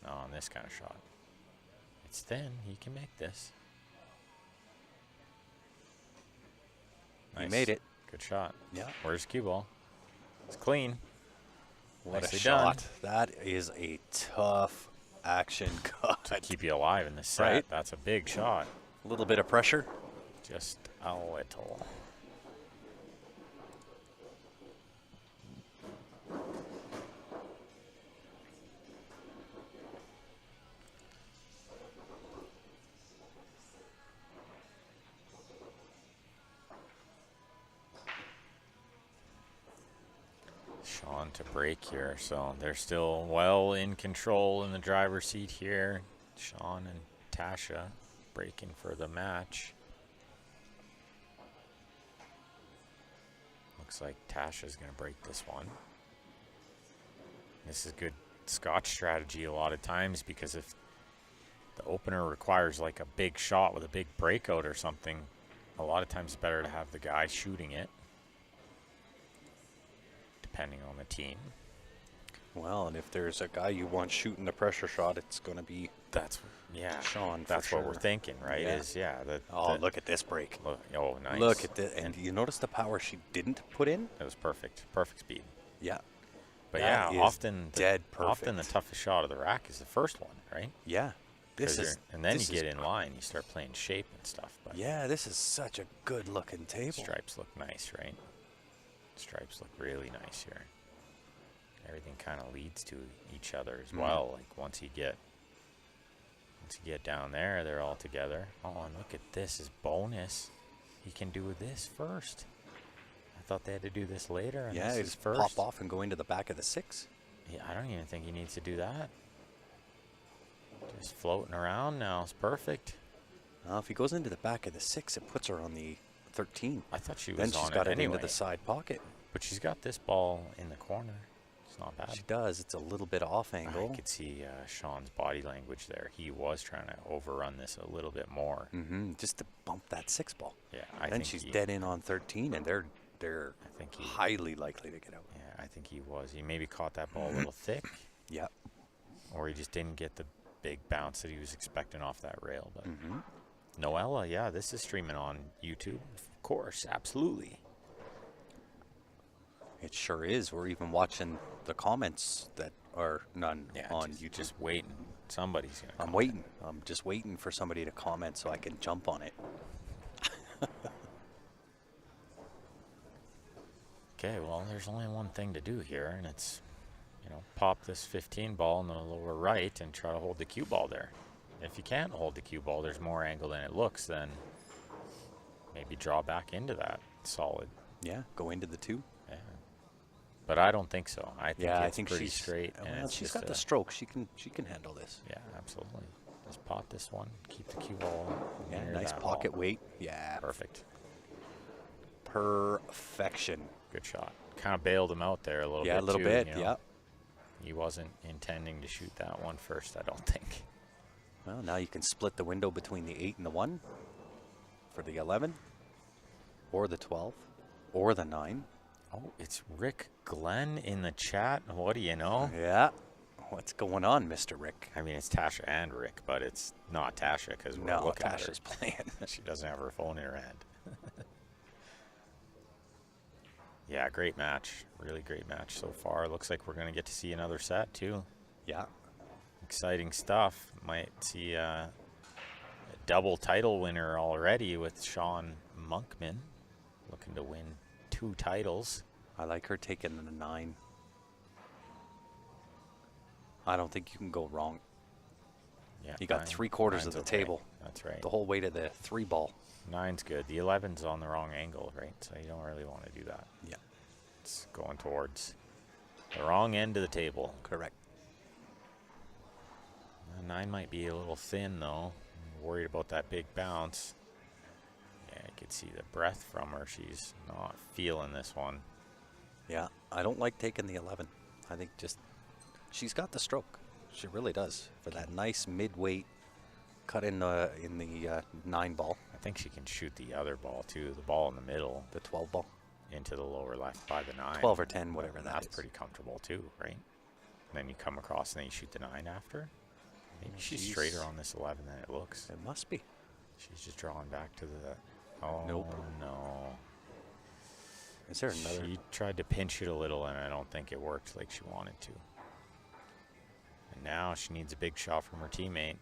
not on this kind of shot. It's thin, he can make this. He made it. Good shot. Yeah. Where's the cue ball? It's clean. What Nicely a done. shot. That is a tough action cut. To keep you alive in the set. Right. That's a big shot. A little bit of pressure. Just a little. Sean to break here, so they're still well in control in the driver's seat here. Sean and Tasha breaking for the match. Looks like Tasha's going to break this one. This is good Scotch strategy a lot of times, because if the opener requires like a big shot with a big breakout or something, a lot of times it's better to have the guy shooting it, depending on the team. Well, and if there's a guy you want shooting the pressure shot, it's going to be That's, yeah, Sean. that's for what we're sure. thinking, right? Yeah. Is, yeah. Oh, look at this break. Look, oh, nice. Look at this. And you notice the power she didn't put in? It was perfect. Perfect speed. Yeah. But That yeah, is often dead often the perfect. toughest shot of the rack is the first one, right? Yeah. This 'Cause is. and then you this get is in line, you start playing shape and stuff. But Yeah, this is such a good looking table. stripes look nice, right? Stripes look really nice here. Everything kind of leads to each other as well. Like once you get down there, they're all together. Oh, and look at this as bonus. He can do this first. I thought they had to do this later. And Yeah, this they is just first. pop off and go into the back of the 6. Yeah, I don't even think he needs to do that. Just floating around now. It's perfect. If he goes into the back of the 6, it puts her on the 13. I thought she was Then she's on got it it anyway. into the side pocket. But she's got this ball in the corner. It's not bad. She does. It's a little bit off angle. I could see Sean's body language there. He was trying to overrun this a little bit more. Just to bump that 6 ball. Yeah, Then think she's he, dead in on 13, and they're I think he, highly likely to get out. yeah, I think he was. He maybe caught that ball a little thick, Yeah. or he just didn't get the big bounce that he was expecting off that rail. But Mm-hmm. Noella, yeah, this is streaming on YouTube, of course, absolutely. It sure is. We're even watching the comments that are none Yeah, on just, YouTube. just waiting. Somebody's gonna. I'm waiting. I'm just waiting for somebody to comment so I can jump on it. Okay, well, there's only one thing to do here, and it's, pop this 15 ball in the lower right and try to hold the cue ball there. If you can't hold the cue ball, there's more angle than it looks, then maybe draw back into that solid. Yeah, go into the 2. Yeah. But I don't think so. I think Yeah, it's I think pretty she's straight. And Well, it's she's just got the stroke. She can handle this. Yeah, absolutely. Just pot this one. Keep the cue ball Yeah, near nice that pocket ball. weight. Yeah, Perfect. perfection. Good shot. Kind of bailed him out there a little bit. Yeah, a little too, bit. you know. Yeah. He wasn't intending to shoot that one first, I don't think. Well, now you can split the window between the 8 and the 1 for the 11, or the 12, or the 9. Oh, it's Rick Glenn in the chat. What do you know? Yeah. What's going on, Mr. Rick? I mean, it's Tasha and Rick, but it's not Tasha because we're No, looking Tasha's at her. playing. She doesn't have her phone in her hand. Yeah, great match. Really great match so far. Looks like we're going to get to see another set, too. Yeah. Exciting stuff. Might see a double title winner already with Sean Monkman looking to win 2 titles. I like her taking the 9. I don't think you can go wrong. Yeah, You got 3/4 of nine's the okay. table. That's right. The whole weight of the 3 ball. 9's good. The 11's on the wrong angle, right? So you don't really want to do that. Yeah. It's going towards the wrong end of the table. Correct. 9 might be a little thin, though. I'm worried about that big bounce. Yeah, you could see the breath from her. She's not feeling this one. Yeah. I don't like taking the 11. I think just she's got the stroke. She really does. For that nice mid-weight cut in the 9 ball. I think she can shoot the other ball, too. The ball in the middle The 12 ball. into the lower left by the 9. 12 or 10, whatever And that that's is. pretty comfortable, too, right? And then you come across and then you shoot the 9 after. Maybe she's She's- straighter on this 11 than it looks. It must be. She's just drawing back to the... Oh, Nope. no. Is there another? She tried to pinch it a little, and I don't think it worked like she wanted to. And now she needs a big shot from her teammate.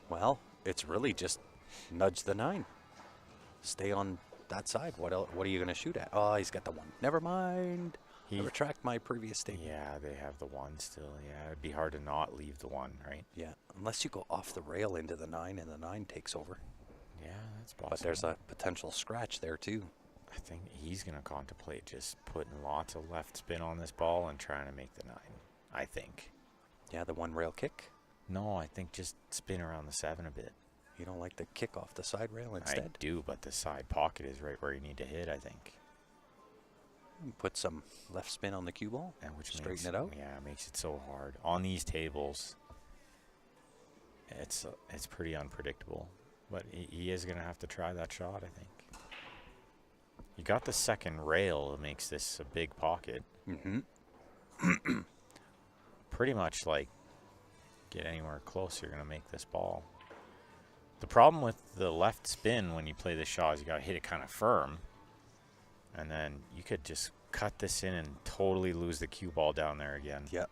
Well, it's really just nudge the 9. Stay on that side. What else? What are you going to shoot at? Oh, he's got the 1. Never mind. I retract my previous statement. Yeah, they have the 1 still. Yeah, it'd be hard to not leave the 1, right? Yeah, unless you go off the rail into the 9 and the 9 takes over. Yeah, that's possible. But there's a potential scratch there too. I think he's going to contemplate just putting lots of left spin on this ball and trying to make the 9, I think. Yeah, the 1 rail kick. No, I think just spin around the 7 a bit. You don't like the kick off the side rail instead? I do, but the side pocket is right where you need to hit, I think. And put some left spin on the cue ball. And which straighten makes, it out. Yeah, it makes it so hard. On these tables, it's pretty unpredictable. But he is going to have to try that shot, I think. You got the second rail that makes this a big pocket. Mm-hmm. Pretty much like get anywhere close, you're going to make this ball. The problem with the left spin when you play this shot is you got to hit it kind of firm. And then you could just cut this in and totally lose the cue ball down there again. Yep.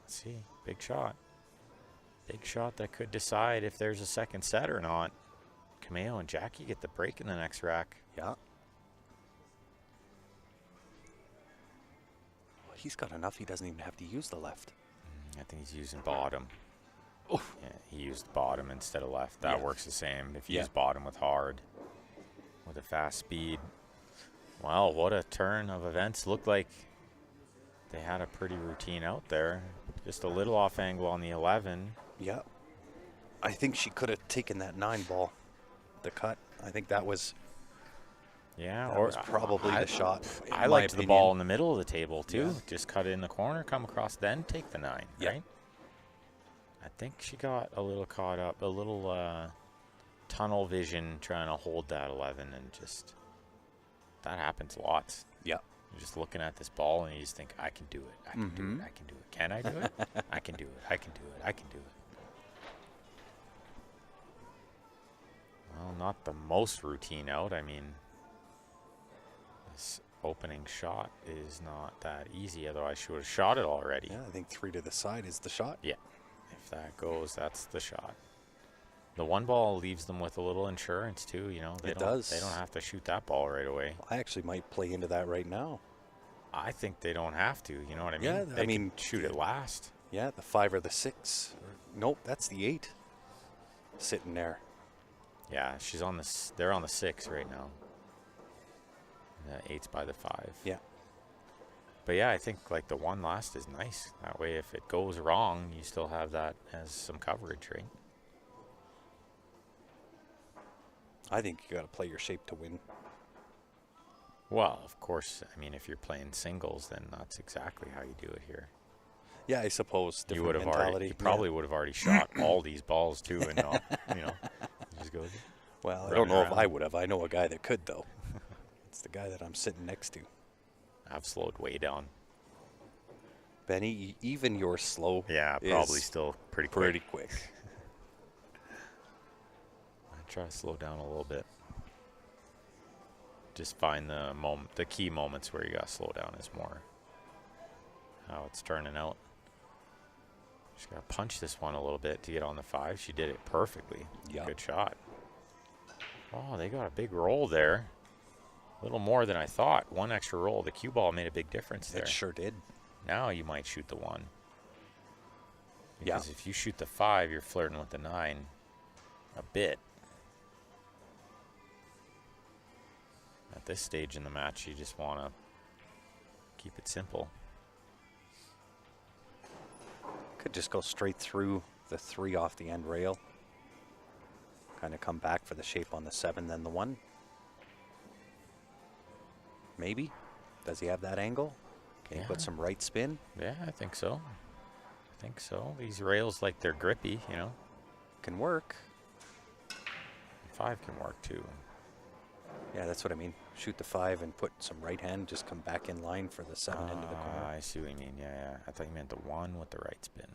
Let's see. Big shot. Big shot that could decide if there's a second set or not. Cameo and Jackie get the break in the next rack. Yeah. He's got enough. He doesn't even have to use the left. I think he's using bottom. Oof. Yeah, he used bottom instead of left. That Yeah. works the same if you Yeah. use bottom with hard, with a fast speed. Wow, what a turn of events. Looked like they had a pretty routine out there. Just a little off angle on the 11. Yeah. I think she could have taken that 9 ball, the cut. I think that was Yeah, that or was probably the shot. in I my liked the opinion. ball in the middle of the table too. Yeah. Just cut it in the corner, come across, then take the 9. Yeah. Right. I think she got a little caught up, a little tunnel vision trying to hold that 11, and just that happens lots. Yeah. You're just looking at this ball and you just think, I can do it. I can do Mhm. it. I can do it. Can I do it? I can do it. I can do it. I can do it. Well, not the most routine out. I mean, this opening shot is not that easy. Otherwise, she would have shot it already. Yeah, I think 3 to the side is the shot. Yeah. If that goes, that's the shot. The 1 ball leaves them with a little insurance too. You know, It does. They don't have to shoot that ball right away. I actually might play into that right now. I think they don't have to. You know what I mean? Yeah, They can shoot it last. Yeah, the 5 or the 6. Nope, that's the 8 sitting there. Yeah, she's on the. They're on the 6 right now. The 8's by the 5. Yeah. But yeah, I think like the 1 last is nice. That way, if it goes wrong, you still have that as some coverage, right? I think you got to play your shape to win. Well, of course. I mean, if you're playing singles, then that's exactly how you do it here. Yeah, I suppose. You Different would have mentality. already. You probably would have already shot all these balls too, and not, you know, just go. Well, I run don't know if around. I would have. I know a guy that could, though. It's the guy that I'm sitting next to. I've slowed way down. Benny, even your slow Yeah, probably still pretty quick. pretty quick. I try to slow down a little bit. Just find the key moments where you got to slow down is more how it's turning out. Just got to punch this one a little bit to get on the 5. She did it perfectly. Yeah. Good shot. Oh, they got a big roll there. A little more than I thought. One extra roll. The cue ball made a big difference there. It sure did. Now you might shoot the 1. Yeah. Because if you shoot the 5, you're flirting with the 9 a bit. At this stage in the match, you just want to keep it simple. Could just go straight through the 3 off the end rail. Kind of come back for the shape on the 7, then the 1. Maybe. Does he have that angle? Can he put some right spin? Yeah, I think so. These rails, like, they're grippy, you know. Can work. 5 can work too. Yeah, that's what I mean. Shoot the 5 and put some right hand. Just come back in line for the 7 into the corner. I see what you mean. Yeah. I thought you meant the 1 with the right spin.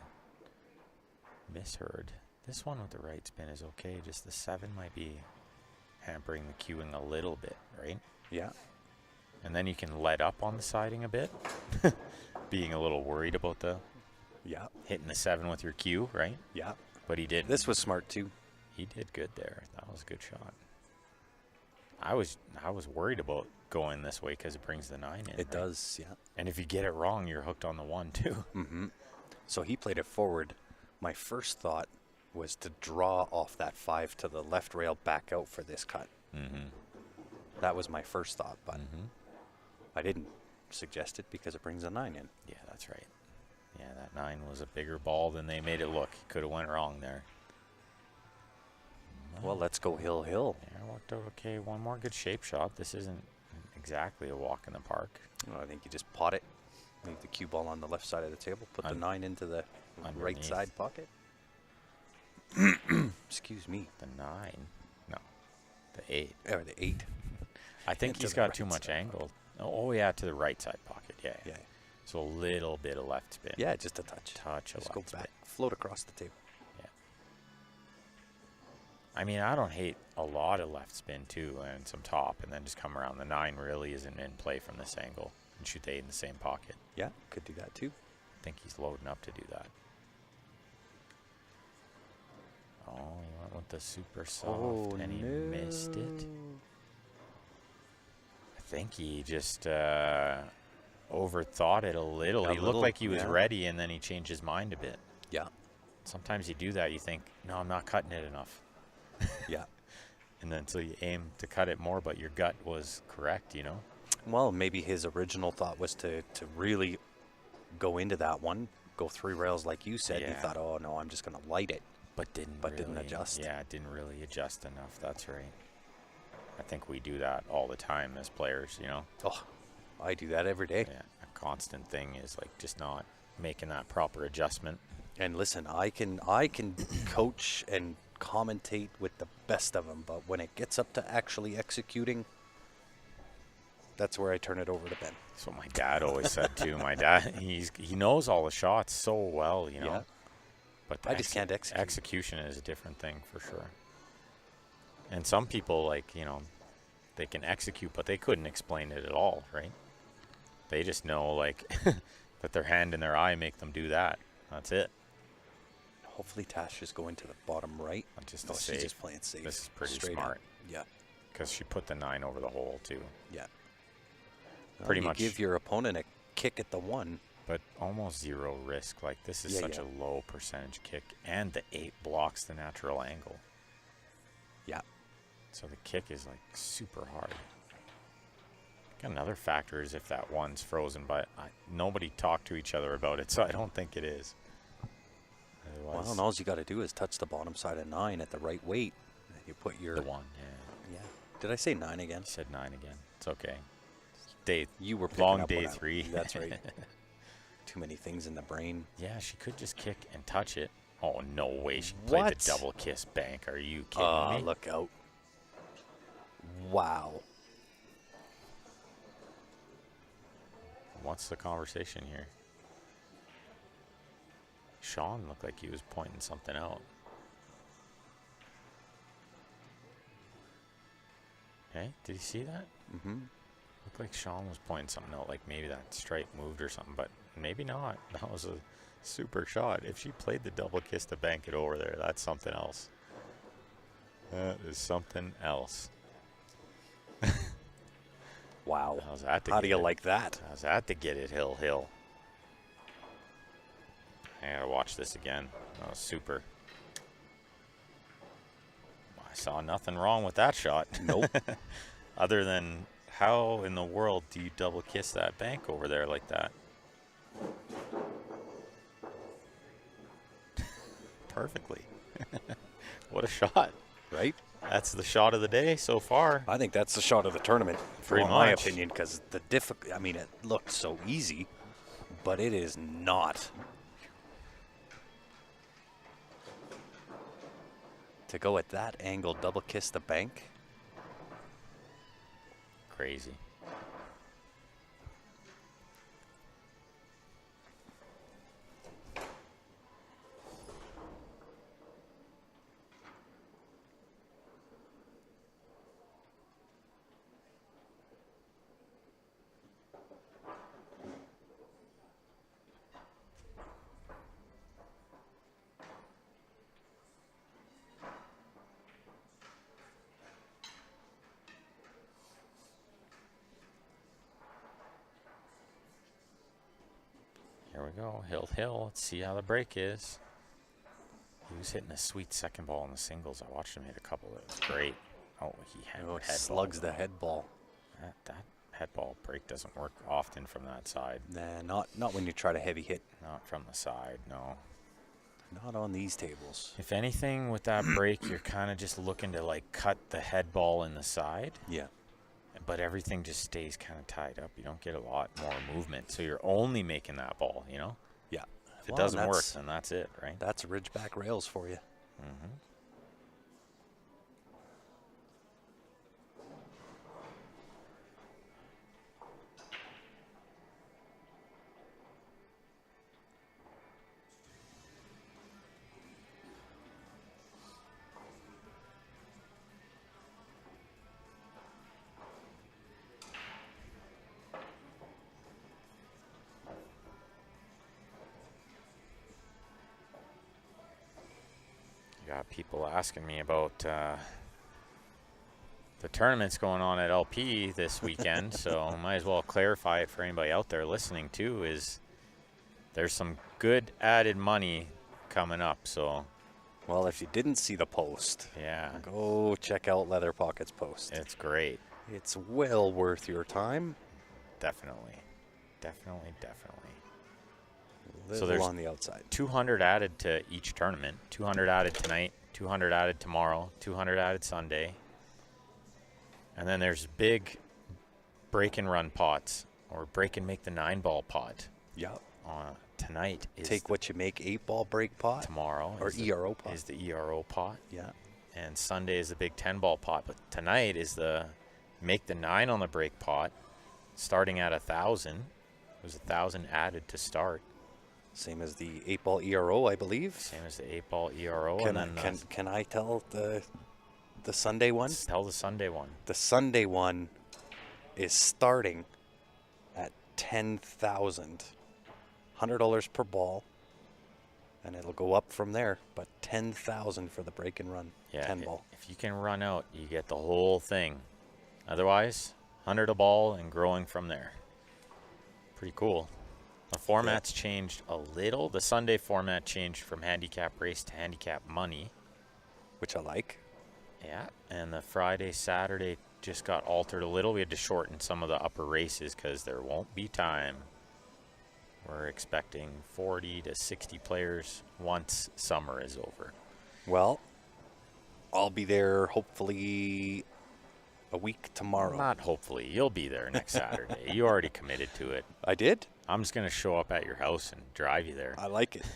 Misheard. This one with the right spin is okay. Just the 7 might be hampering the cueing a little bit, right? Yeah. And then you can let up on the siding a bit. Being a little worried about Yeah. hitting the 7 with your cue, right? Yeah. But he did. This was smart too. He did good there. That was a good shot. I was worried about going this way because it brings the 9 in. It right? does, yeah. And if you get it wrong, you're hooked on the 1 too. Mm-hmm. So he played it forward. My first thought was to draw off that 5 to the left rail back out for this cut. Mm-hmm. That was my first thought, but Mm-hmm. I didn't suggest it because it brings a 9 in. Yeah, that's right. Yeah, that 9 was a bigger ball than they made it look. Could have went wrong there. Well, let's go hill, hill. Yeah, worked out okay. One more good shape shot. This isn't exactly a walk in the park. Well, I think you just pot it. Leave the cue ball on the left side of the table. Put the 9 into the right Underneath. side pocket. Excuse me. The 9? No. The 8. Or the 8. I think Into he's the got right too much side. angle. Oh, yeah, to the right side pocket. Yeah. Yeah. So a little bit of left spin. Yeah, just a touch. Touch of Just go left back. spin. Float across the table. Yeah. I mean, I don't hate a lot of left spin, too, and some top, and then just come around. The 9 really isn't in play from this angle. And shoot the 8 in the same pocket. Yeah, could do that too. I think he's loading up to do that. Oh, he went with the super soft, and he missed it. I think he just overthought it a little. He looked like he was ready, and then he changed his mind a bit. Yeah. Sometimes you do that. You think, no, I'm not cutting it enough. Yeah. And then so you aim to cut it more, but your gut was correct, you know? Well, maybe his original thought was to really go into that one, go 3 rails like you said. Yeah. He thought, oh, no, I'm just going to light it. But didn't didn't adjust. Yeah, it didn't really adjust enough. That's right. I think we do that all the time as players, you know? Oh, I do that every day. Yeah, a constant thing is like just not making that proper adjustment. And listen, I can coach and commentate with the best of them, but when it gets up to actually executing, that's where I turn it over to Ben. That's what my dad always said too. My dad, he knows all the shots so well, you know. Yeah. But I just can't execute. Execution is a different thing for sure. And some people, like, you know, they can execute, but they couldn't explain it at all, right? They just know, like, that their hand and their eye make them do that. That's it. Hopefully Tash is going to the bottom right. Just Oh, to she's save. just playing safe. This is pretty Straight smart. up. Yeah. Because she put the 9 over the hole, too. Yeah. pretty you much. give your opponent a kick at the 1. But almost zero risk. Like, this is such a low percentage kick. And the 8 blocks the natural angle. Yeah. So the kick is, like, super hard. Another factor is if that 1's frozen, but nobody talked to each other about it, so I don't think it is. Otherwise, Well, and all you got to do is touch the bottom side of 9 at the right weight. And you put your... the 1, yeah. Yeah. Did I say 9 again? You said 9 again. It's okay. Day, You were picking long up day on 3. That's right. Too many things in the brain. Yeah, she could just kick and touch it. Oh, no way. She played the double kiss bank. Are you kidding me? Look out. Wow. What's the conversation here? Sean looked like he was pointing something out. Hey, did you see that? Mm-hmm. Looked like Sean was pointing something out, like maybe that strike moved or something, but maybe not. That was a super shot. If she played the double kiss to bank it over there, that's something else. That is something else. Wow. How's that to How get do you it? like that? How's that to get it hill? I gotta watch this again. That was super. I saw nothing wrong with that shot. Nope. Other than, how in the world do you double kiss that bank over there like that? Perfectly. What a shot. Right? That's the shot of the day so far. I think that's the shot of the tournament, Pretty in my much. opinion, because I mean, it looked so easy, but it is not. To go at that angle, double kiss the bank. Crazy. Here we go. Hill. Let's see how the break is. He was hitting a sweet second ball in the singles. I watched him hit a couple. It was great. Oh, he had Oh, head slugs ball. the head ball. That head ball break doesn't work often from that side. Nah, not when you try to heavy hit. Not from the side, no. Not on these tables. If anything, with that break, you're kind of just looking to, like, cut the head ball in the side. Yeah. But everything just stays kind of tied up. You don't get a lot more movement. So you're only making that ball, you know? Yeah. If it doesn't work, then that's it, right? That's ridgeback rails for you. Mm-hmm. Got people asking me about the tournaments going on at LP this weekend, so might as well clarify it for anybody out there listening too. Is there's some good added money coming up, so Well, if you didn't see the post, yeah, go check out Leather Pocket's post. it's great. It's well worth your time. Definitely. Live So there's along the outside. 200 added to each tournament. 200 added tonight, 200 added tomorrow, 200 added Sunday. And then there's big break and run pots, or break and make the 9-ball pot. Yeah. Tonight is Take what you make 8-ball break pot. tomorrow Or is the, ERO pot. is the ERO pot. Yeah. And Sunday is the big 10-ball pot. But tonight is the make the 9 on the break pot, starting at 1,000. There's 1,000 added to start. Same as the 8-ball ERO, I believe. Same as the 8-ball ERO. Can, and then can I tell the Sunday one? tell the Sunday one. The Sunday one is starting at 10,000. $100 per ball, and it'll go up from there. But 10,000 for the break and run. Yeah, 10 ball. If you can run out, you get the whole thing. Otherwise, 100 a ball and growing from there. pretty cool. The format's changed a little. The Sunday format changed from handicap race to handicap money. Which I like. Yeah, and the Friday, Saturday just got altered a little. We had to shorten some of the upper races because there won't be time. We're expecting 40 to 60 players once summer is over. Well, I'll be there hopefully a week tomorrow. Not hopefully. You'll be there next Saturday. You already committed to it. I did? I'm just going to show up at your house and drive you there. I like it.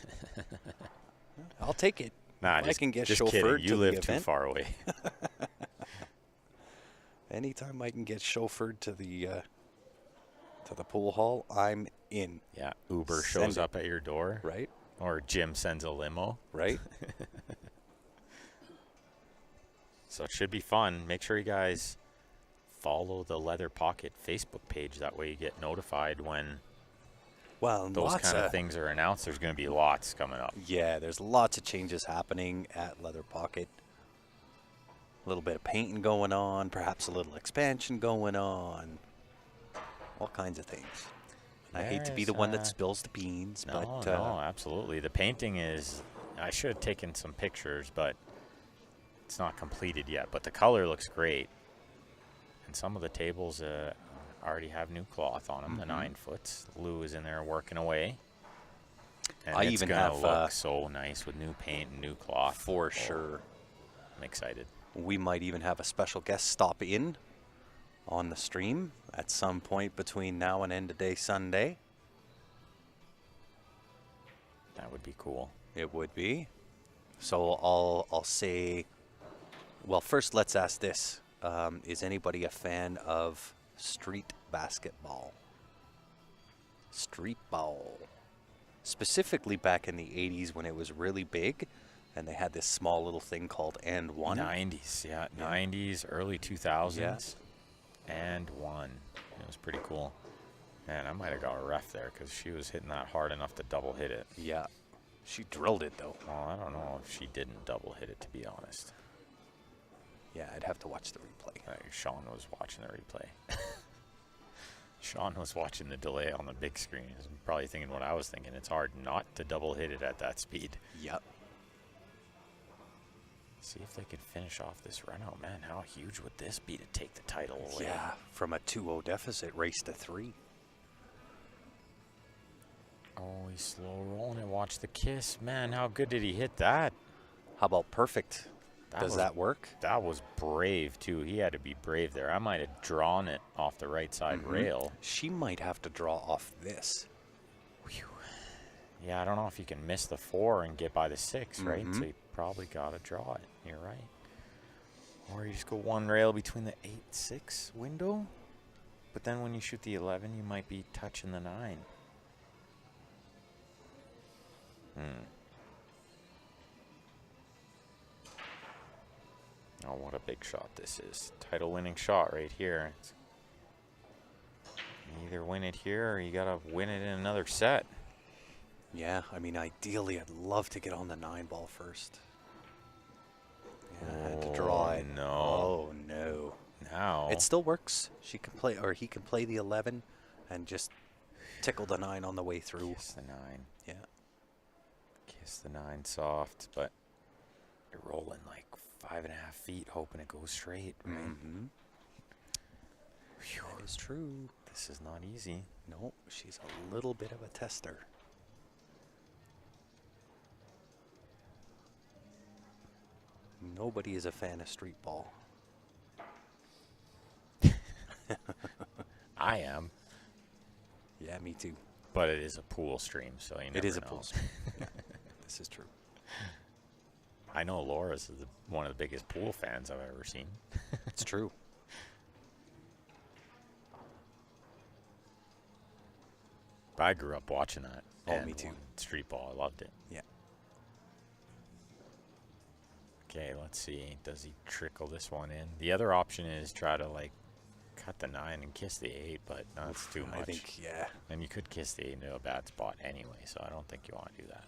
I'll take it. Nah, I can get just chauffeured kidding. You to live the too event. far away. Anytime I can get chauffeured to the pool hall, I'm in. Yeah, Uber Send shows it. up at your door. Right? Or Jim sends a limo. Right? So it should be fun. Make sure you guys follow the Leather Pocket Facebook page. That way you get notified when Well, those lots kind of things are announced. There's going to be lots coming up. Yeah, there's lots of changes happening at Leather Pocket. A little bit of painting going on, perhaps a little expansion going on. All kinds of things. I hate to be the one that spills the beans, No, but no, absolutely. The painting is, I should have taken some pictures, but it's not completed yet. But the color looks great. And some of the tables already have new cloth on them, the 9-foots. Lou is in there working away. And I it's even gonna have, look so nice with new paint and new cloth. for sure. I'm excited. We might even have a special guest stop in on the stream at some point between now and end of day Sunday. That would be cool. It would be. So I'll say, well, first let's ask this. Is anybody a fan of street basketball? Street ball. Specifically back in the 80s when it was really big and they had this small little thing called And One. 90s, yeah. 90s, early 2000s. Yeah. And one. It was pretty cool. Man, I might have got a ref there because she was hitting that hard enough to double hit it. Yeah. She drilled it though. Well, I don't know if she didn't double hit it, to be honest. Yeah, I'd have to watch the replay. Sean was watching the replay. Sean was watching the delay on the big screen. He's probably thinking what I was thinking. It's hard not to double hit it at that speed. Yep. See if they could finish off this run out. Man, how huge would this be to take the title away? Yeah, from a 2-0 deficit, race to 3. Oh, he's slow rolling it. Watch the kiss. Man, how good did he hit that? How about perfect? Does that work? That was brave, too. He had to be brave there. I might have drawn it off the right side rail. She might have to draw off this. Whew. Yeah, I don't know if you can miss the 4 and get by the 6, right? So you probably got to draw it. You're right. Or you just go one rail between the 8-6 window. But then when you shoot the 11, you might be touching the 9. Oh, what a big shot this is. Title winning shot right here. You either win it here or you got to win it in another set. Yeah, I mean, ideally, I'd love to get on the 9 ball first. Yeah, I had to draw it. No. Oh, no. Now. It still works. She can play, or he can play the 11 and just tickle the 9 on the way through. Kiss the 9. Yeah. Kiss the 9 soft, but you're rolling like 5.5 feet, hoping it goes straight. Right? That is true. This is not easy. No, she's a little bit of a tester. Nobody is a fan of street ball. I am, Yeah, me too. but it is a pool stream, so you never It is a know. pool stream. Yeah, this is true. I know Laura's is one of the biggest pool fans I've ever seen. It's true. But I grew up watching that. Oh, and me too. Street ball, I loved it. Yeah. Okay, let's see. Does he trickle this one in? The other option is try to like cut the 9 and kiss the 8, but that's too much. I think, yeah. And you could kiss the 8 into a bad spot anyway, so I don't think you want to do that.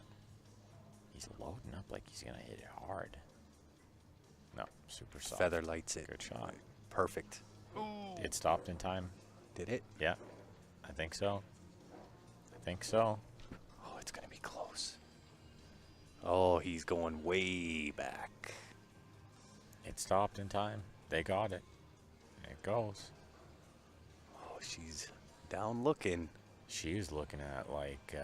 He's loading up like he's going to hit it hard. No, super soft. Feather lights it. Good shot. Perfect. It stopped in time. Did it? Yeah, I think so. think so. Oh, it's going to be close. Oh, he's going way back. It stopped in time. They got it. It goes. Oh, she's down looking. She's looking at like,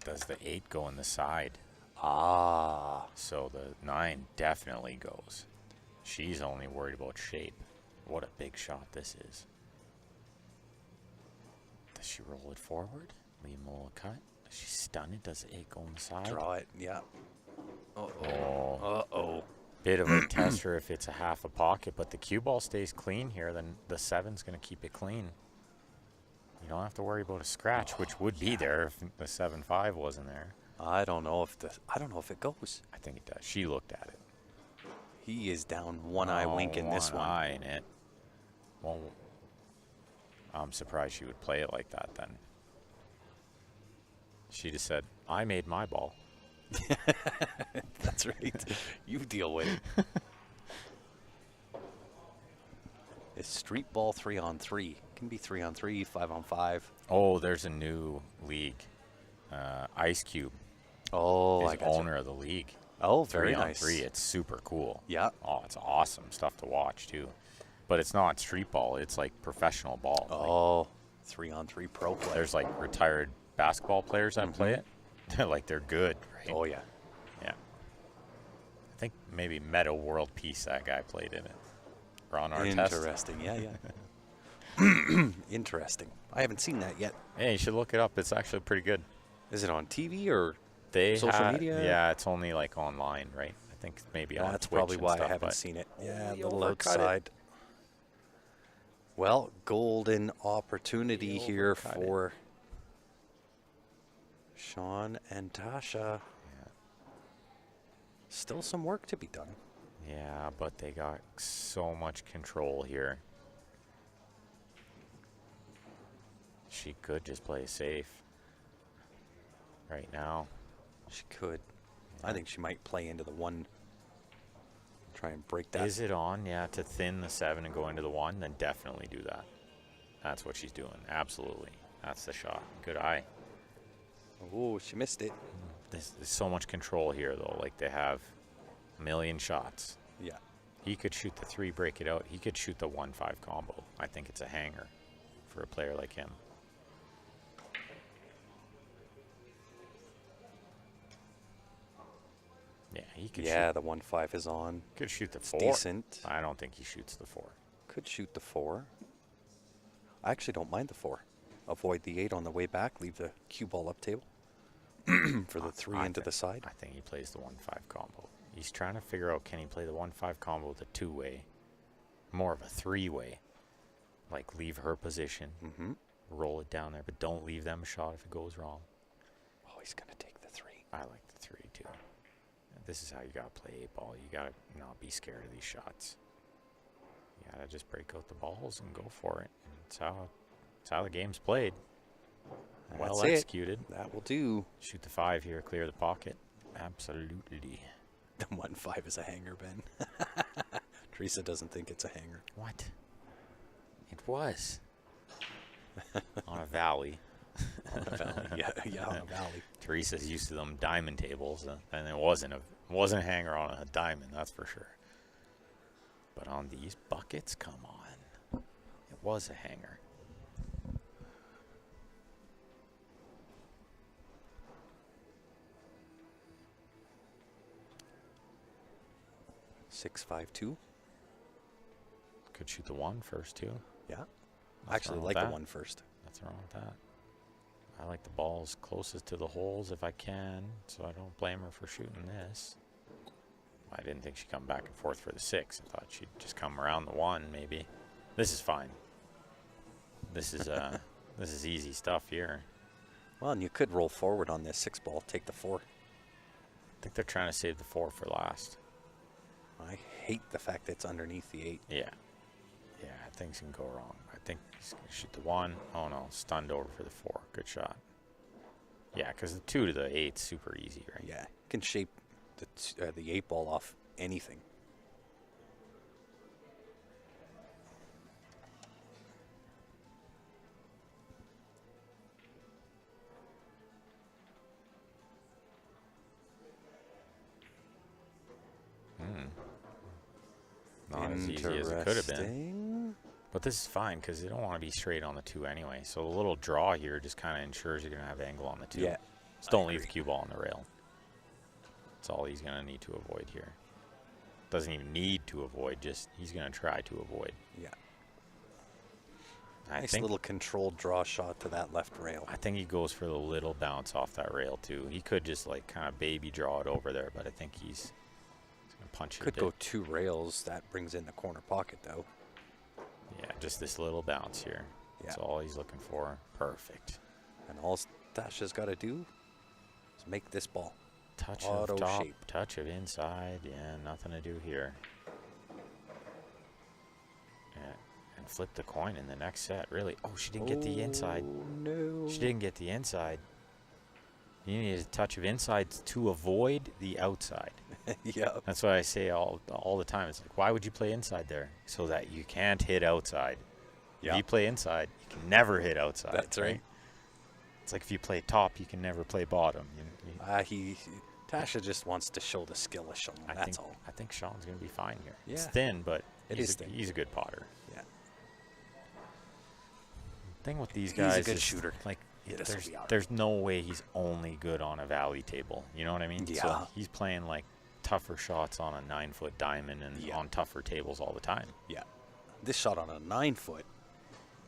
does the 8 go in the side? Ah. So the 9 definitely goes. She's only worried about shape. What a big shot this is. Does she roll it forward? Leave him a little cut? Does she stun it? Does the 8 go on the side? Draw it, yeah. Oh. Uh-oh. Bit of a tester if it's a half a pocket, but the cue ball stays clean here, then the 7's going to keep it clean. You don't have to worry about a scratch, which would be there if the 7-5 wasn't there. I don't know if it goes. I think it does. She looked at it. He is down one eye wink in this one. Eye in it. Well, I'm surprised she would play it like that then. She just said, I made my ball. That's right. You deal with it. It's street ball 3-on-3. Can be 3-on-3, 5-on-5. Oh, there's a new league. Ice Cube Oh, is I got owner of the league. Oh, very 3-on-3. nice. It's super cool. Yeah. Oh, it's awesome stuff to watch too. But it's not street ball. It's like professional ball. Oh, 3-on-3 pro play. There's like retired basketball players that play it. They're good, right? Oh, yeah. Yeah. I think maybe Meta World Peace, that guy played in it. Ron Artest. Interesting. Yeah, yeah. Interesting. I haven't seen that yet. Hey, you should look it up. It's actually pretty good. Is it on TV or They social media? Yeah, it's only like online, right? I think maybe on That's Twitch probably and why stuff, I haven't but seen it. Oh, Yeah, he a little overcut it. outside. Well, golden opportunity He here overcut for Sean and Tasha. Yeah. Still some work to be done. Yeah, but they got so much control here. She could just play safe right now. She could. Yeah. I think she might play into the 1. Try and break that. Is it on? Yeah, to thin the 7 and go into the 1, then definitely do that. That's what she's doing. Absolutely. That's the shot. Good eye. Oh, she missed it. There's so much control here, though. Like, they have a million shots. Yeah. He could shoot the 3, break it out. He could shoot the 1-5 combo. I think it's a hanger for a player like him. Yeah, he could Yeah, the 1-5 is on. could shoot the It's 4. decent. I don't think he shoots the 4. Could shoot the 4. I actually don't mind the 4. Avoid the 8 on the way back. Leave the cue ball up table for the 3 I into think- the side. I think he plays the 1-5 combo. He's trying to figure out, can he play the 1-5 combo with a 2-way? More of a 3-way. Like, leave her position, Mm-hmm. roll it down there, but don't leave them a shot if it goes wrong. Oh, he's going to take the 3. I like the 3 too. This is how you gotta play 8-ball. You gotta not be scared of these shots. You gotta just break out the balls and go for it. And it's how the game's played. Well That's it. executed. That will do. Shoot the 5 here, clear the pocket. Absolutely. The 1-5 is a hanger, Ben. Teresa doesn't think it's a hanger. What? It was. On a valley. On a valley. Yeah, on a valley. Teresa's used to them diamond tables, and it wasn't a hanger on a diamond, that's for sure. But on these buckets, come on. It was a hanger. Six, 5-2. Could shoot the 1 first, too. Yeah. Nothing I actually wrong with like the that. 1 first. Nothing wrong with that. I like the balls closest to the holes if I can, so I don't blame her for shooting this. I didn't think she'd come back and forth for the 6. I thought she'd just come around the 1, maybe. This is fine. This is this is easy stuff here. Well, and you could roll forward on this 6 ball, take the 4. I think they're trying to save the 4 for last. I hate the fact that it's underneath the 8. Yeah. Yeah, things can go wrong. I think he's going to shoot the 1. Oh, no. Stunned over for the 4. Good shot. Yeah, because the 2 to the 8's super easy, right? Yeah, you can shape the 8 ball off anything. as easy as it could have been. Interesting. But this is fine because they don't want to be straight on the 2 anyway. So a little draw here just kind of ensures you're going to have angle on the 2. Yeah. Just don't leave the cue ball on the rail. That's all he's going to need to avoid here. Doesn't even need to avoid, just he's going to try to avoid. Yeah. I Nice think, little controlled draw shot to that left rail. I think he goes for the little bounce off that rail too. He could just like kind of baby draw it over there, but I think he's going to punch it Could a bit. go 2 rails. That brings in the corner pocket, though. Yeah, just this little bounce here. That's Yeah. all he's looking for. Perfect. And all Tasha's got to do is make this ball. Touch Auto of top, shape. touch of inside. Yeah, nothing to do here. Yeah, and flip the coin in the next set. Really? Oh, she didn't get the inside. No. She didn't get the inside. You need a touch of inside to avoid the outside. Yeah. That's what I say all the time. It's like, why would you play inside there? So that you can't hit outside. Yeah. If you play inside, you can never hit outside. That's right. It's like if you play top, you can never play bottom. Tasha just wants to show the skill of Sean. That's all. I think Sean's going to be fine here. Yeah. It's thin, but It he's is thin. He's a good potter. Yeah. Thing with these He's guys a good is shooter. like This will be all right. there's no way he's only good on a valley table. You know what I mean? Yeah. So he's playing like tougher shots on a 9-foot diamond and Yeah. on tougher tables all the time. Yeah. This shot on a 9-foot,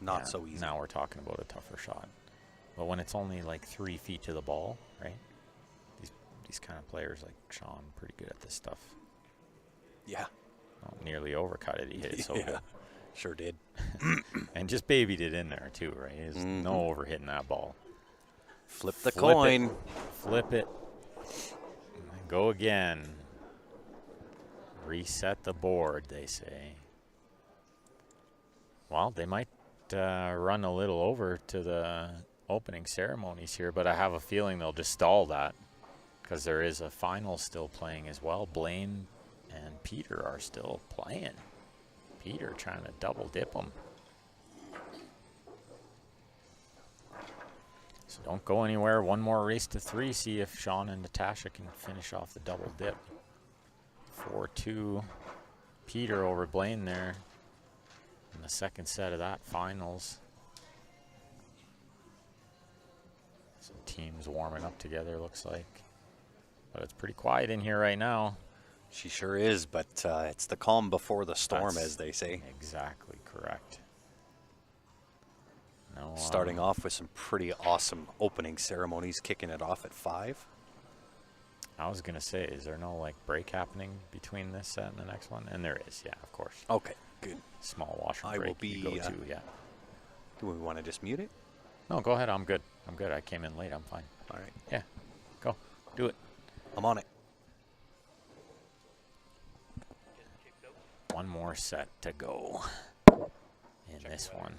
not Yeah, so easy. Now we're talking about a tougher shot. But when it's only like 3 feet to the ball, right? These kind of players like Sean, pretty good at this stuff. Yeah. Well, nearly overcut it. He hit it so Yeah. good. Sure did. And just babied it in there too, right? There's no overhitting that ball. Flip the Flip it. coin. Flip it. And go again. Reset the board, they say. Well, they might run a little over to the opening ceremonies here, but I have a feeling they'll just stall that because there is a final still playing as well. Blaine and Peter are still playing. Peter trying to double dip them. So don't go anywhere. One more race to 3. See if Sean and Natasha can finish off the double dip. 4-2. Peter over Blaine there in the second set of that finals. Some teams warming up together, looks like. But it's pretty quiet in here right now. She sure is, but it's the calm before the storm, That's as they say. Exactly correct. No, Starting off with some pretty awesome opening ceremonies, kicking it off at 5. I was going to say, is there no like break happening between this set and the next one? And there is, yeah, of course. Okay, good. Small washer I break will be, you go to, yeah. Do we want to just mute it? No, go ahead. I'm good. I'm good. I came in late. I'm fine. All right, Yeah, go. Do it. I'm on it. One more set to go in this one.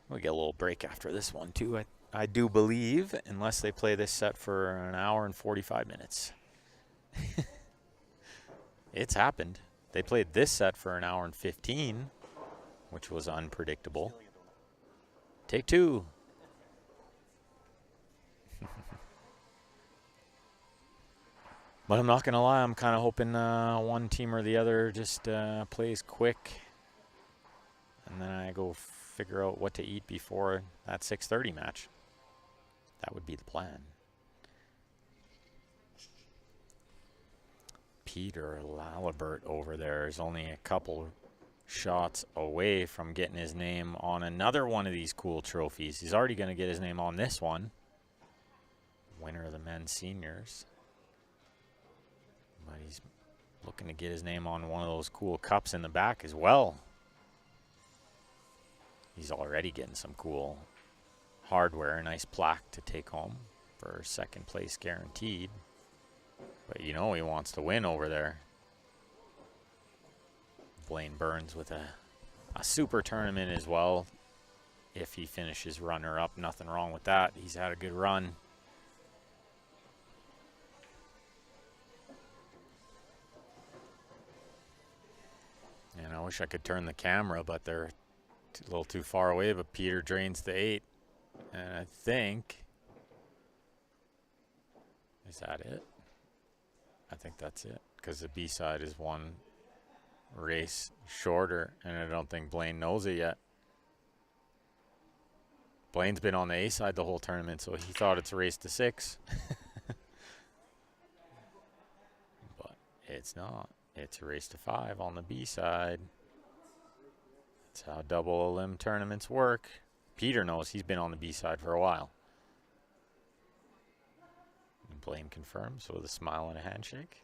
We get a little break after this one, too. I do believe, unless they play this set for an hour and 45 minutes. It's happened. They played this set for an hour and 15, which was unpredictable. Take 2. But I'm not going to lie, I'm kind of hoping one team or the other just plays quick. And then I go figure out what to eat before that 6:30 match. That would be the plan. Peter Lalibert over there is only a couple shots away from getting his name on another one of these cool trophies. He's already going to get his name on this one. Winner of the men's seniors. But he's looking to get his name on one of those cool cups in the back as well. He's already getting some cool hardware, a nice plaque to take home for second place guaranteed. But you know he wants to win over there. Blaine Burns with a super tournament as well. If he finishes runner-up, nothing wrong with that. He's had a good run. And I wish I could turn the camera, but they're a little too far away. But Peter drains the 8. And I think, is that it? I think that's it. Because the B-side is one race shorter, and I don't think Blaine knows it yet. Blaine's been on the A side the whole tournament, so he thought it's a race to 6. But it's not. It's a race to 5 on the B side. That's how double elim tournaments work. Peter knows, he's been on the B side for a while. And Blaine confirms with a smile and a handshake.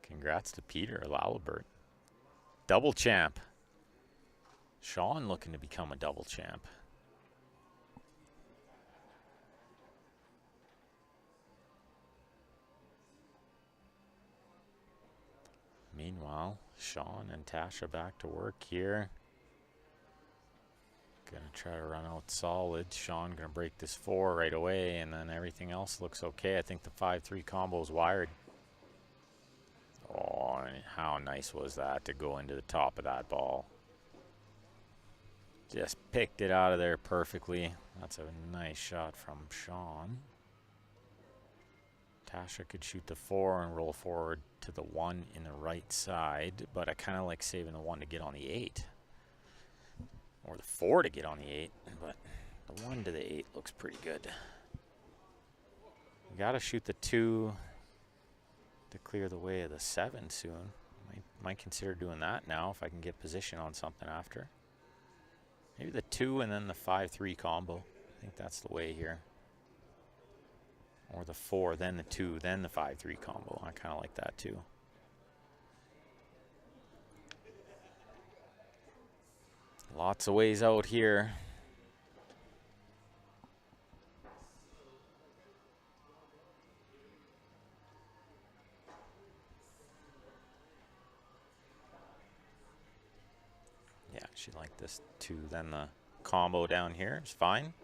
Congrats to Peter Lalibert. Double champ. Sean looking to become a double champ. Meanwhile, Sean and Tasha back to work here. Gonna try to run out solid. Sean gonna break this 4 right away, and then everything else looks okay. I think the 5-3 combo is wired. Oh, how nice was that to go into the top of that ball. Just picked it out of there perfectly. That's a nice shot from Sean. Tasha could shoot the 4 and roll forward to the 1 in the right side, but I kind of like saving the 1 to get on the 8. Or the 4 to get on the 8, but the 1 to the 8 looks pretty good. You gotta shoot the 2 to clear the way of the 7 soon. Might consider doing that now if I can get position on something after. Maybe the 2 and then the 5-3 combo. I think that's the way here. Or the 4, then the 2, then the 5-3 combo. I kind of like that too. Lots of ways out here. Yeah, she liked this 2, then the combo down here is fine.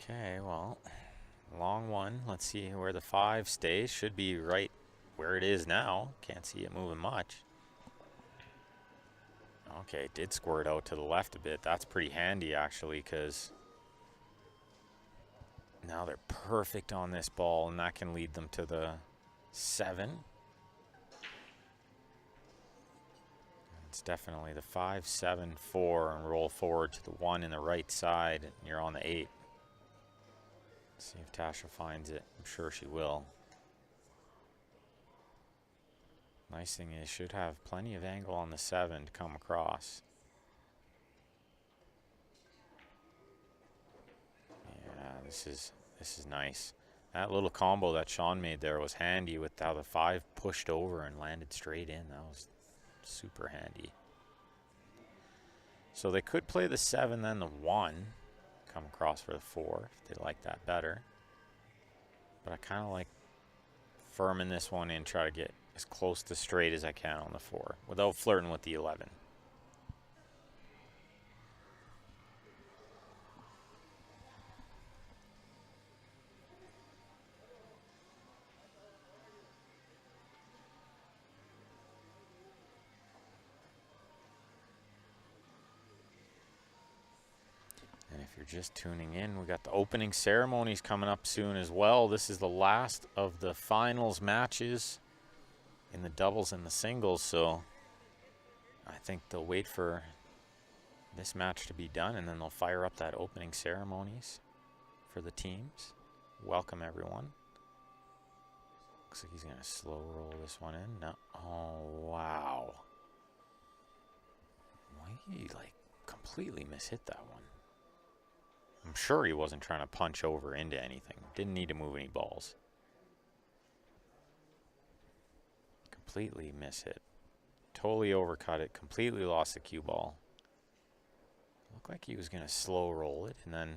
Okay, well, long one. Let's see where the 5 stays. Should be right where it is now. Can't see it moving much. Okay, it did squirt out to the left a bit. That's pretty handy, actually, because now they're perfect on this ball, and that can lead them to the 7. It's definitely the 5, 7, 4, and roll forward to the 1 in the right side, and you're on the 8. See if Tasha finds it. I'm sure she will. Nice thing is, should have plenty of angle on the 7 to come across. Yeah, this is nice. That little combo that Sean made there was handy with how the 5 pushed over and landed straight in. That was super handy. So they could play the 7, then the 1. Come across for the 4 if they like that better. But I kind of like firming this one in, try to get as close to straight as I can on the 4 without flirting with the 11. And if you're just tuning in, we got the opening ceremonies coming up soon as well. This is the last of the finals matches in the doubles and the singles, so I think they'll wait for this match to be done, and then they'll fire up that opening ceremonies for the teams. Welcome everyone. Looks like he's gonna slow roll this one in. No. Oh wow. Why did he like completely mishit that one? I'm sure he wasn't trying to punch over into anything. Didn't need to move any balls. Completely mishit. Totally overcut it. Completely lost the cue ball. Looked like he was going to slow roll it, and then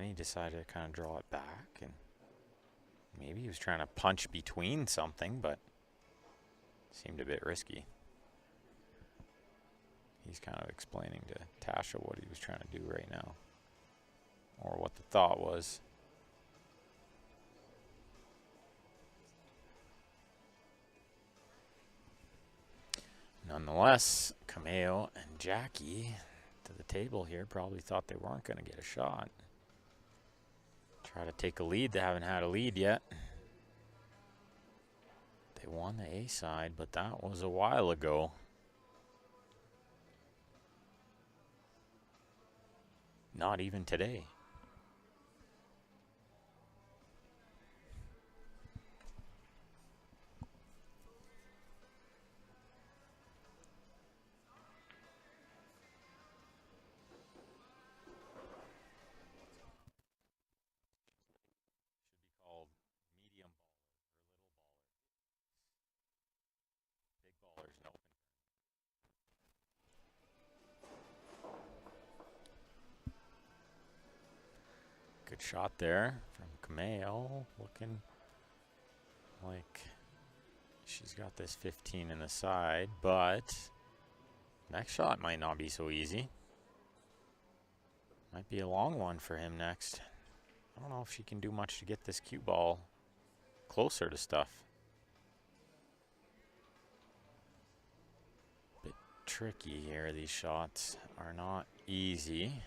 he decided to kind of draw it back, and maybe he was trying to punch between something, but seemed a bit risky. He's kind of explaining to Tasha what he was trying to do right now, or what the thought was. Nonetheless, Cameo and Jackie to the table here probably thought they weren't going to get a shot. Try to take a lead. They haven't had a lead yet. They won the A side, but that was a while ago. Not even today. Should be called medium baller or little baller. Big ballers no. Good shot there from Cameo, looking like she's got this 15 in the side, but next shot might not be so easy. Might be a long one for him next. I don't know if she can do much to get this cue ball closer to stuff. Bit tricky here. These shots are not easy.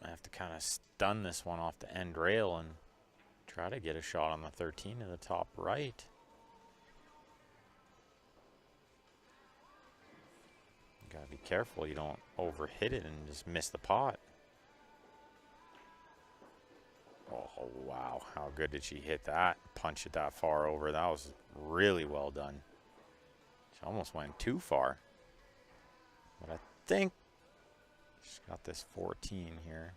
I have to kind of stun this one off the end rail and try to get a shot on the 13 in the top right. You gotta be careful you don't overhit it and just miss the pot. Oh, wow. How good did she hit that? Punch it that far over. That was really well done. She almost went too far. But I think she's got this 14 here.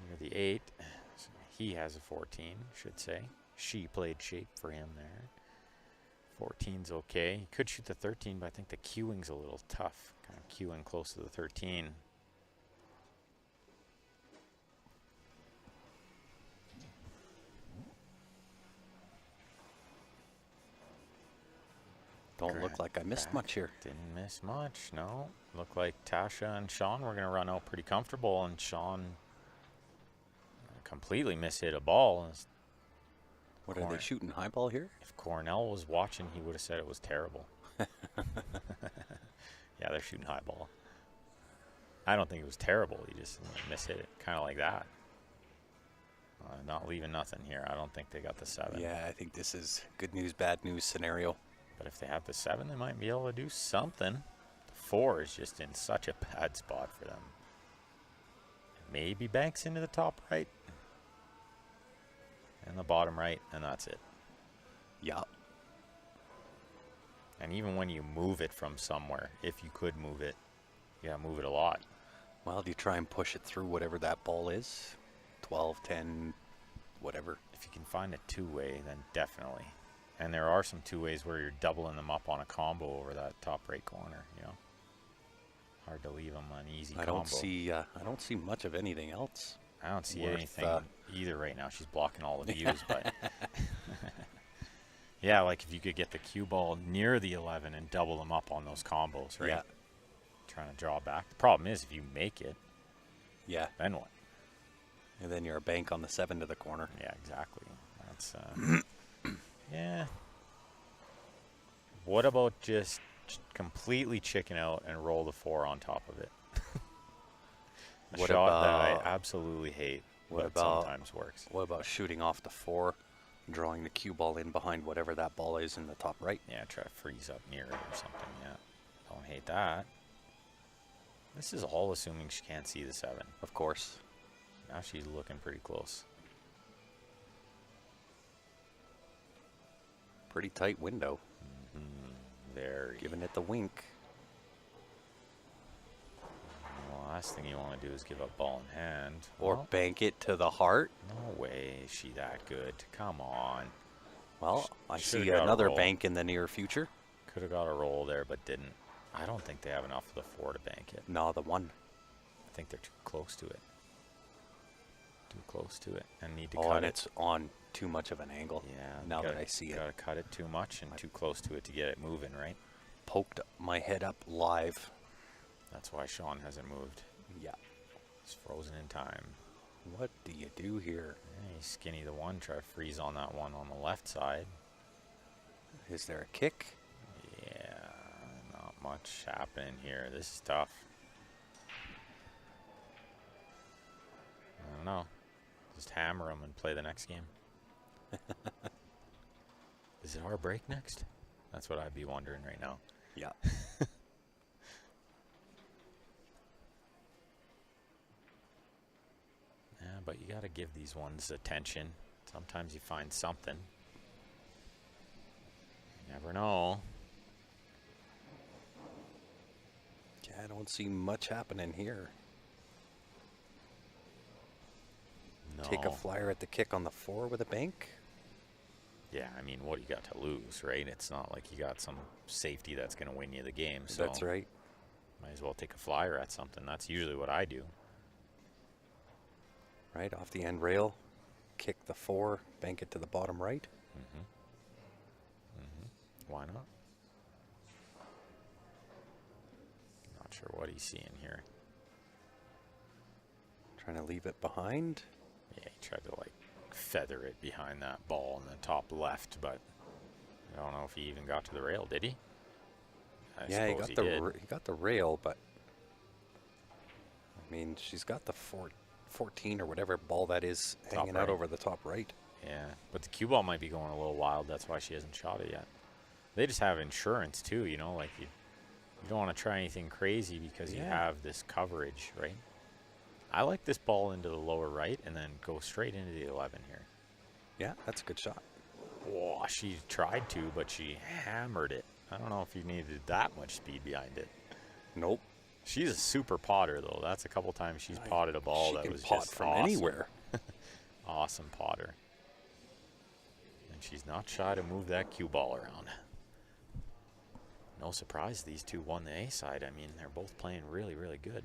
Near the 8. So he has a 14, should say. She played shape for him there. 14's okay. He could shoot the 13, but I think the cueing's a little tough. Kind of cueing close to the 13. Don't look like I missed much here. Didn't miss much, no. Looked like Tasha and Sean were going to run out pretty comfortable, and Sean completely mishit a ball. What are they shooting, high ball here? If Cornell was watching, he would have said it was terrible. Yeah, they're shooting high ball. I don't think it was terrible. He just mishit it, kind of like that. Not leaving nothing here. I don't think they got the 7. Yeah, I think this is good news, bad news scenario. But if they have the 7, they might be able to do something. The 4 is just in such a bad spot for them. Maybe banks into the top right. And the bottom right, and that's it. Yeah. And even when you move it from somewhere, if you could move it, you gotta move it a lot. Well, do you try and push it through whatever that ball is? 12, 10, whatever. If you can find a two-way, then definitely. And there are some two-ways where you're doubling them up on a combo over that top right corner, you know. Hard to leave them an easy combo. I don't see much of anything else. I don't see anything either right now. She's blocking all the views, but yeah, like if you could get the cue ball near the 11 and double them up on those combos, right? Yeah. Trying to draw back. The problem is if you make it, yeah, then what? And then you're a bank on the 7 to the corner. Yeah, exactly. That's yeah. What about just completely chicken out and roll the 4 on top of it? A shot that I absolutely hate, but sometimes works. What about shooting off the 4, drawing the cue ball in behind whatever that ball is in the top right? Yeah, try to freeze up near it or something. Yeah, don't hate that. This is all assuming she can't see the 7. Of course. Now she's looking pretty close. Pretty tight window. Very. Giving it the wink. The last thing you want to do is give up ball in hand. Or bank it to the heart. No way is she that good. Come on. Well, I see another bank in the near future. Could have got a roll there, but didn't. I don't think they have enough of the 4 to bank it. No, the 1. I think they're too close to it. Too close to it. And need to cut cut it. it. It's on too much of an angle. Yeah. Now that I see it. Gotta cut it too much and too close to it to get it moving, right? Poked my head up live That's why Sean hasn't moved. Yeah. He's frozen in time. What do you do here? Yeah, he's skinny the one. Try to freeze on that one on the left side. Is there a kick? Yeah, not much happening here. This is tough. I don't know. Just hammer him and play the next game. Is it our break next? That's what I'd be wondering right now. Yeah. Yeah, but you got to give these ones attention. Sometimes you find something. You never know. Yeah, I don't see much happening here. No. Take a flyer at the kick on the 4 with a bank? Yeah, I mean, what do you got to lose, right? It's not like you got some safety that's going to win you the game. So That's right. might as well take a flyer at something. That's usually what I do. Right, off the end rail, kick the 4, bank it to the bottom right. Why not? Not sure what he's seeing here. Trying to leave it behind. Yeah, he tried to like feather it behind that ball in the top left, but I don't know if he even got to the rail, did he? Yeah, he suppose got did. he got the rail, but I mean, she's got the 14 or whatever ball that is Top hanging out right. over the top right. Yeah, but the cue ball might be going a little wild. That's why she hasn't shot it yet. They just have insurance too, you know, like you don't want to try anything crazy because you have this coverage, right? I like this ball into the lower right and then go straight into the 11 here. Yeah, that's a good shot. Whoa, she tried to, but she hammered it. I don't know if you needed that much speed behind it. Nope. She's a super potter, though. That's a couple times she's potted a ball that was pot just from awesome. anywhere. Awesome potter. And she's not shy to move that cue ball around. No surprise these two won the A side. I mean, they're both playing really, really good.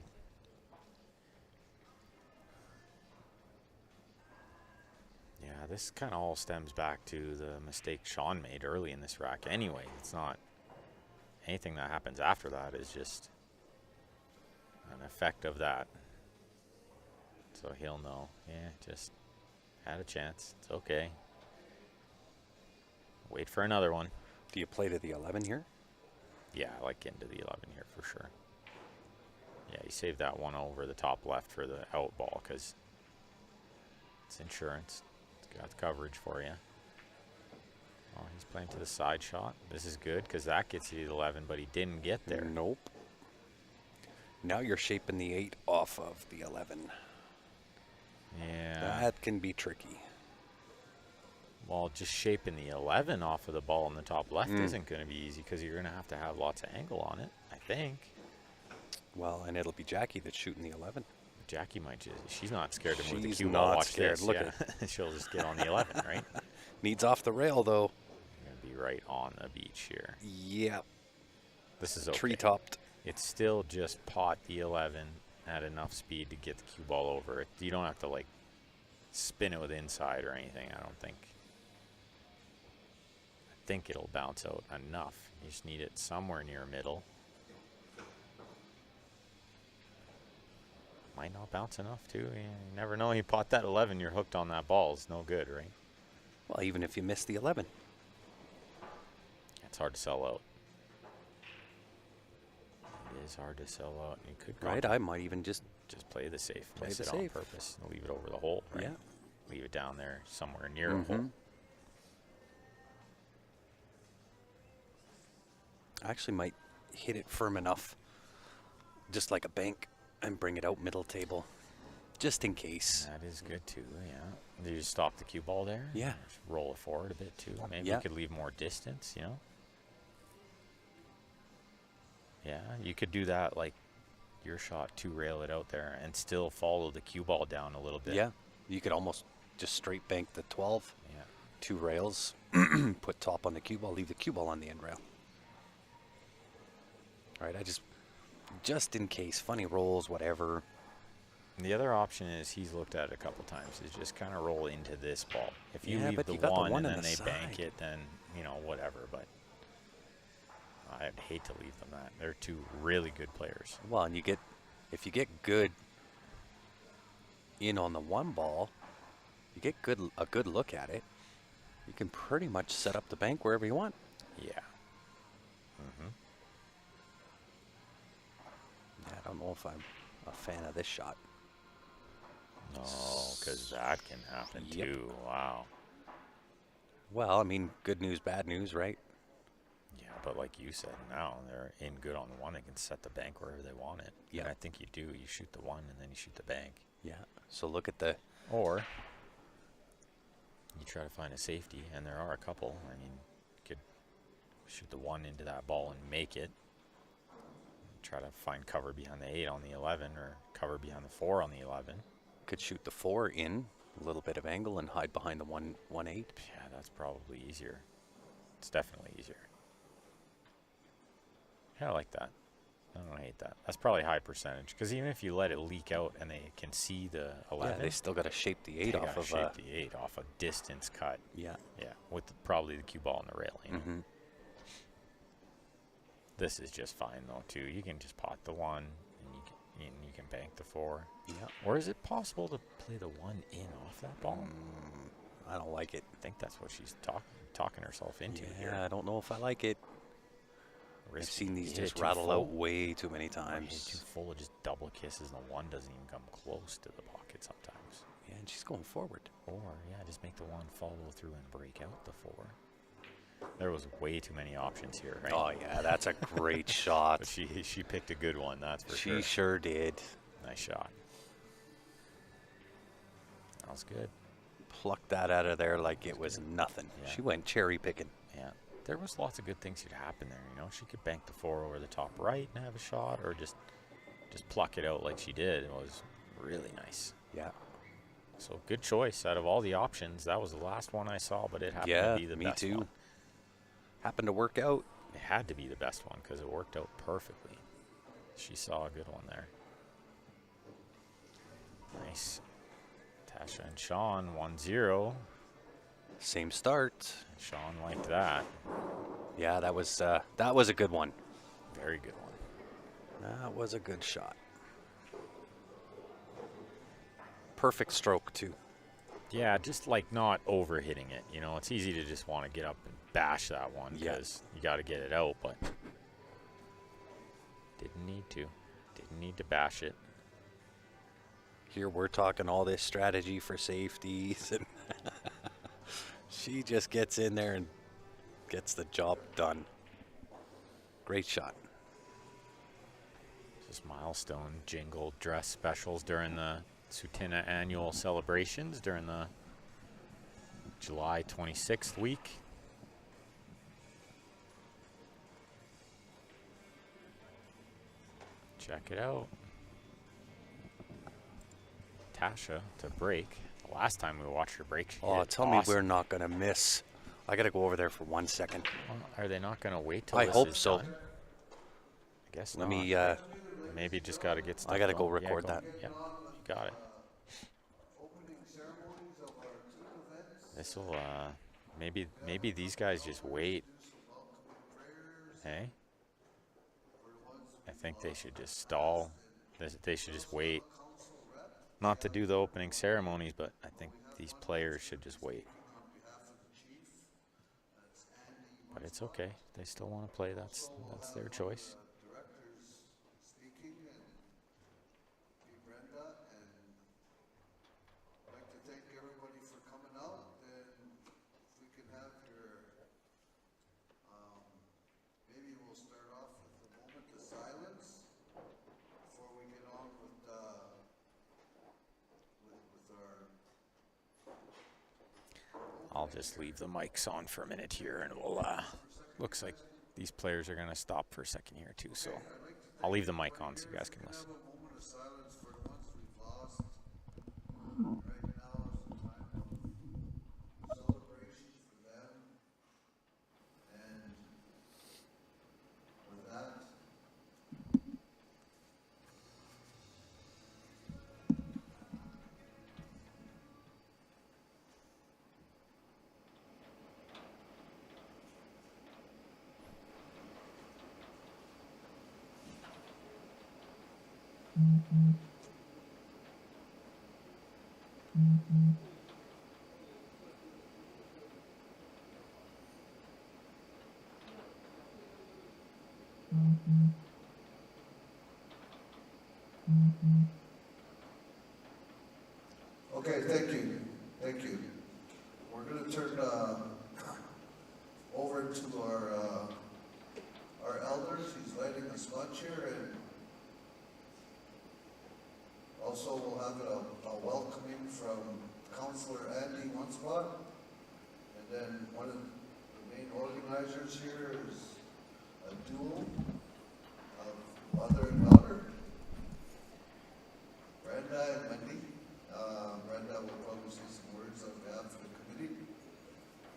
Yeah, this kind of all stems back to the mistake Sean made early in this rack anyway. It's not anything that happens after that is just an effect of that. So he'll know. Yeah, just had a chance. It's okay. Wait for another one. Do you play to the 11 here? Yeah, I like getting to the 11 here for sure. Yeah, you save that one over the top left for the out ball because it's insurance. It's got the coverage for you. Oh, he's playing to the side shot. This is good because that gets you to the 11, but he didn't get there. Nope. Now you're shaping the 8 off of the 11. Yeah. That can be tricky. Well, just shaping the 11 off of the ball in the top left isn't going to be easy because you're going to have lots of angle on it, I think. Well, and it'll be Jackie that's shooting the 11. Jackie might just, she's not scared to move the She's cue ball. not Watch scared. this. Look yeah. She'll just get on the 11, right? Needs off the rail, though. You're going to be right on the beach here. Yep. This is okay. Tree-topped. It's still just pot the 11 at enough speed to get the cue ball over it. You don't have to, like, spin it with inside or anything, I don't think. I think it'll bounce out enough. You just need it somewhere near middle. Might not bounce enough, too. You never know. You pot that 11, you're hooked on that ball. It's no good, right? Well, even if you miss the 11. It's hard to sell out. It is hard to sell out. You could go Right, I might even just play the safe. Play Miss the it on safe. purpose. Leave it over the hole, right? Yeah. Leave it down there somewhere near a hole. I actually might hit it firm enough, just like a bank, and bring it out middle table, just in case. That is good too, yeah. Do you just stop the cue ball there? Yeah. Just roll it forward a bit too. Maybe Yeah. you could leave more distance, you know? Yeah, you could do that like your shot to rail it out there and still follow the cue ball down a little bit. Yeah, you could almost just straight bank the 12, Yeah. 2 rails, put top on the cue ball, leave the cue ball on the end rail. All right, I just in case, funny rolls, whatever. And the other option is he's looked at it a couple times is just kind of roll into this ball. If you Yeah, leave but the you got the one one and on then the they bank side. it, then, you know, whatever. But I'd hate to leave them that. They're two really good players. Well, and if you get good in on the one ball, you get a good look at it, you can pretty much set up the bank wherever you want. Yeah. Yeah, I don't know if I'm a fan of this shot. No, because that can happen Yep. too. Wow. Well, I mean, good news, bad news, right? Yeah, but like you said, now they're in good on the one. They can set the bank wherever they want it. Yeah. And I think you do. You shoot the one and then you shoot the bank. Yeah. So look at the. Or you try to find a safety, and there are a couple. I mean, you could shoot the one into that ball and make it. Try to find cover behind the 8 on the 11, or cover behind the 4 on the 11. Could shoot the 4 in a little bit of angle and hide behind the 1-8. Yeah, that's probably easier. It's definitely easier. Yeah, I like that. I don't hate that. That's probably high percentage, because even if you let it leak out and they can see the 11, Yeah, they still got to shape the 8 they off gotta of shape the 8 off a distance cut. Yeah. Yeah, with probably the cue ball on the rail. You know? This is just fine though too. You can just pot the 1 and you can bank the 4. Yeah. Or is it possible to play the 1 in off that ball? I don't like it. I think that's what she's talking herself into here. Yeah, I don't know if I like it. I've Risky. seen these You hit just it too rattle full. out way too many Or you hit it too times. full, it just double kisses and the 1 doesn't even come close to the pocket sometimes. Yeah, and she's going forward. Or yeah, just make the 1 follow through and break out the 4. There was way too many options here, right? Oh yeah, that's a great shot. But she picked a good one, that's for She sure. sure did. Nice shot. That was good. Plucked that out of there like it was nothing. Yeah. She went cherry picking. Yeah, there was lots of good things could happen there. You know, she could bank the 4 over the top right and have a shot, or just pluck it out like she did. It was really nice. Yeah. So good choice out of all the options. That was the last one I saw, but it happened Yeah, to be the me best too. one. Happened to work out. It had to be the best one because it worked out perfectly. She saw a good one there. Nice. Tasha and Sean 1-0. Same start. And Sean liked that. Yeah, that was a good one. Very good one. That was a good shot. Perfect stroke too. Yeah, just like not over hitting it. You know, it's easy to just want to get up and bash that one Yeah. because you got to get it out, but didn't need to. Didn't need to bash it. Here we're talking all this strategy for safeties, and she just gets in there and gets the job done. Great shot. Just milestone jingle dress specials during the Sutina annual celebrations during the July 26th week. Check it out. Tasha to break. The last time we watched her break, she Oh, hit tell awesome. me we're not going to miss. I got to go over there for 1 second. Well, are they not going to wait till I this hope is so. done? I guess Let not. me, Maybe just got to get stuff I got to go going. Yeah, record that. Yeah, you got it. This will, maybe these guys just wait. Hey? I think they should just stall. They should just wait. Not to do the opening ceremonies, but I think these players should just wait. But it's okay. They still want to play. That's their choice. I'll just leave the mics on for a minute here, and we'll, looks like these players are going to stop for a second here too, so I'll leave the mic on so you guys can listen. Okay, thank you. Thank you. We're going to turn over to our elders. He's lighting a smudge here, and also we'll have a welcoming from Councillor Andy Onespot. And then one of the main organizers here is a duo of mother and daughter, Brenda and Wendy. Brenda will probably say some words on behalf of the committee,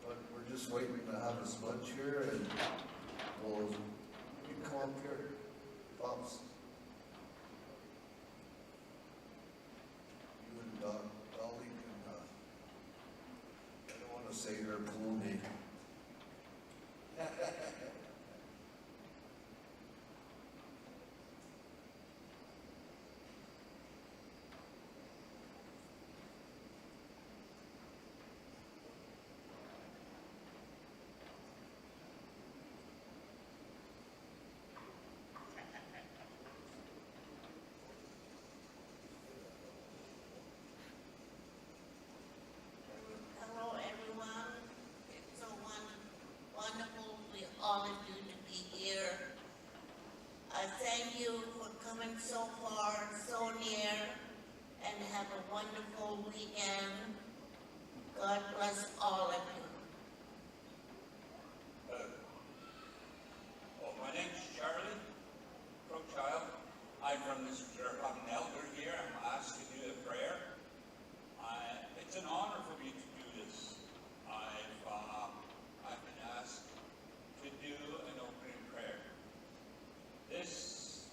but we're just waiting to have a smudge here, and we'll, you come up here, Pops. You and Dolly can, I don't want to say her cool name. Hello, everyone. It's so wonderful for all of you to be here. I thank you for coming so far, so near, and have a wonderful weekend. God bless all of you. My name's Charlie Crowchild. I'm from this church. I'm an elder here. I'm asked to do a prayer. It's an honor for me to do this. I've been asked to do an opening prayer. This,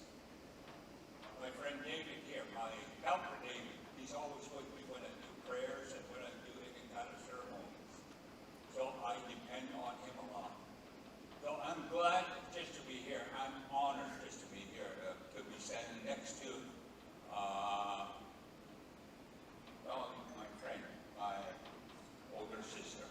my friend David here, my helper David, he's always with me when I do prayers and when I do any kind of ceremonies. So I depend on him a lot. So I'm glad just to be here. I'm honored just to be here, to be standing next to my friend, my older sister.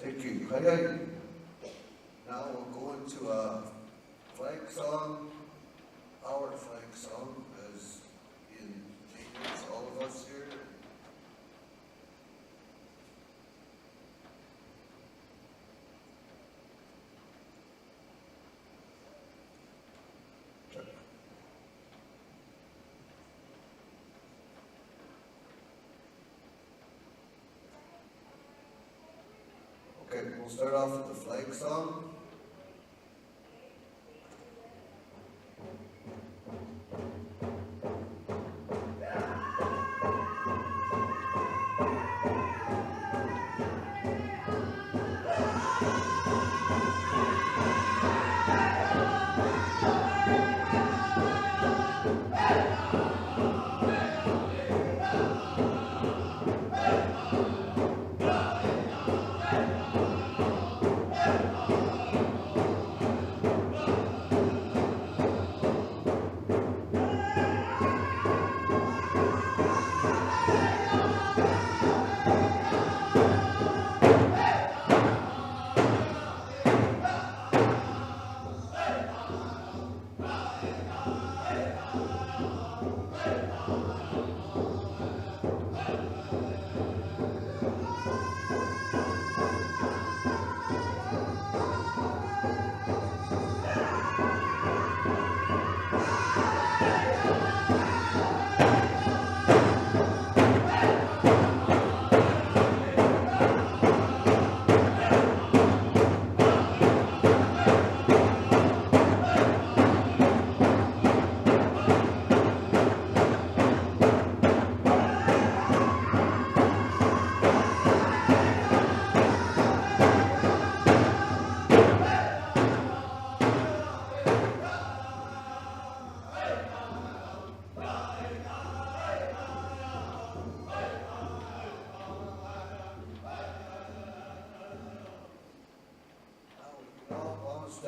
Thank you. Hi. Now we'll go into a flag song, our flag song, as Indigenous, all of us here. Okay, we'll start off with the flag song.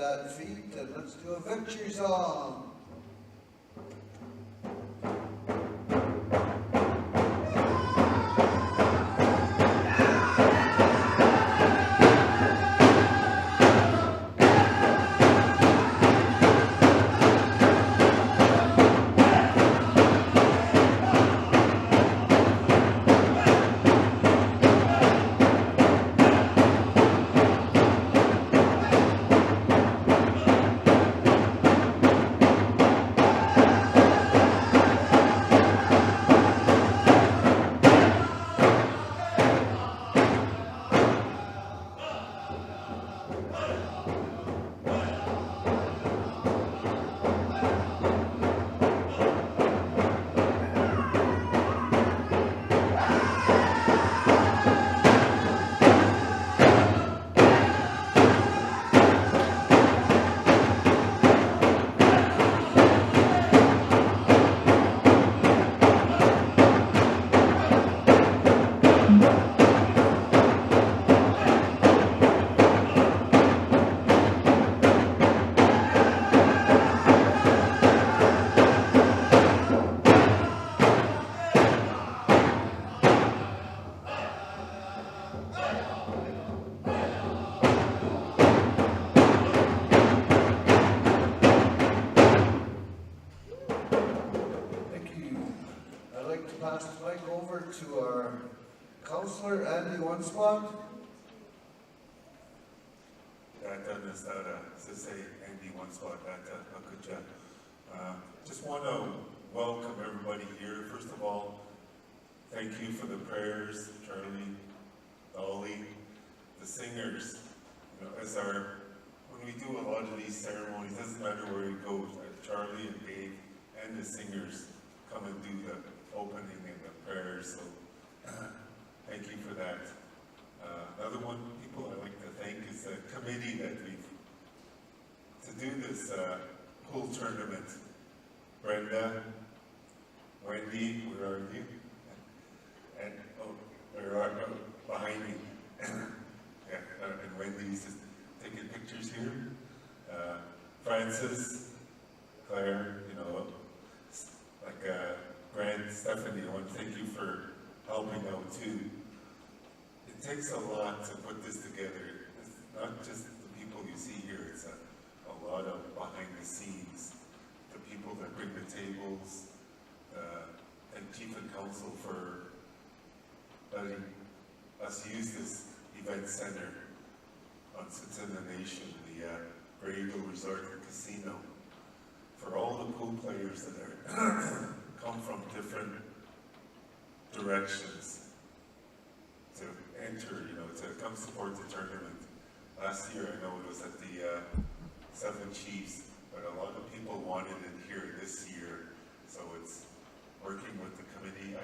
that feat and let's do a victory song. Pass the mic over to our councillor, Andy One Spot. Andy One Spot, just want to welcome everybody here. First of all, thank you for the prayers, Charlie, Dolly, the singers. You know, when we do a lot of these ceremonies, doesn't matter where we go, Charlie and Dave and the singers come and do the opening and the prayers, so thank you for that. Another one, people I like to thank is the committee that to do this pool tournament. Brenda, Wendy, where are you? And, where are you? Behind me. Yeah, and Wendy's just taking pictures here. Francis, Claire, you know, Grant, Stephanie, I want to thank you for helping out too. It takes a lot to put this together. It's not just the people you see here, it's a lot of behind the scenes. The people that bring the tables, and Chief and Council for letting us use this event center on Tsutsuna Nation, the Grado Resort and Casino. For all the pool players that are come from different directions to enter, you know, to come support the tournament. Last year, I know it was at the Seven Chiefs, but a lot of people wanted it here this year, so it's working with the committee.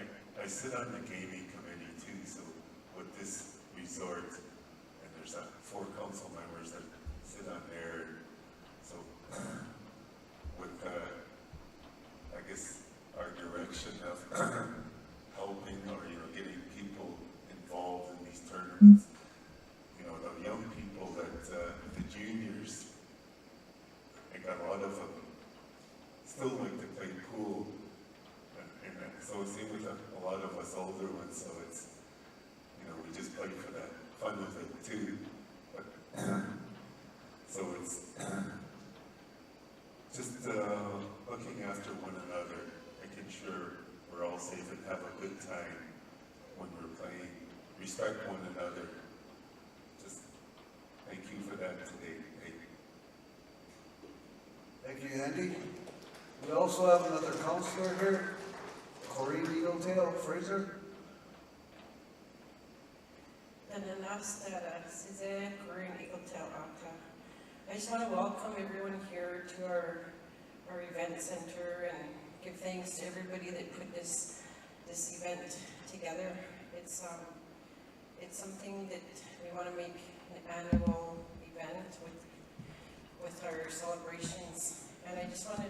I sit on the gaming committee too, so with this resort, and there's 4 council members that sit on there, so with I guess our direction of helping or, you know, getting people involved in these tournaments. You know, the young people that, the juniors, I got a lot of them still like to play pool. And so it seems like a lot of us older ones, so it's, you know, we just play for that fun of it too. But, so it's just looking after one another, making sure we're all safe and have a good time when we're playing, respect one another. Just thank you for that today. Thank you, Andy. We also have another councillor here, Corinne Eagletail Fraser. I just want to welcome everyone here to our event center and give thanks to everybody that put this event together. It's something that we want to make an annual event with our celebrations, and I just want to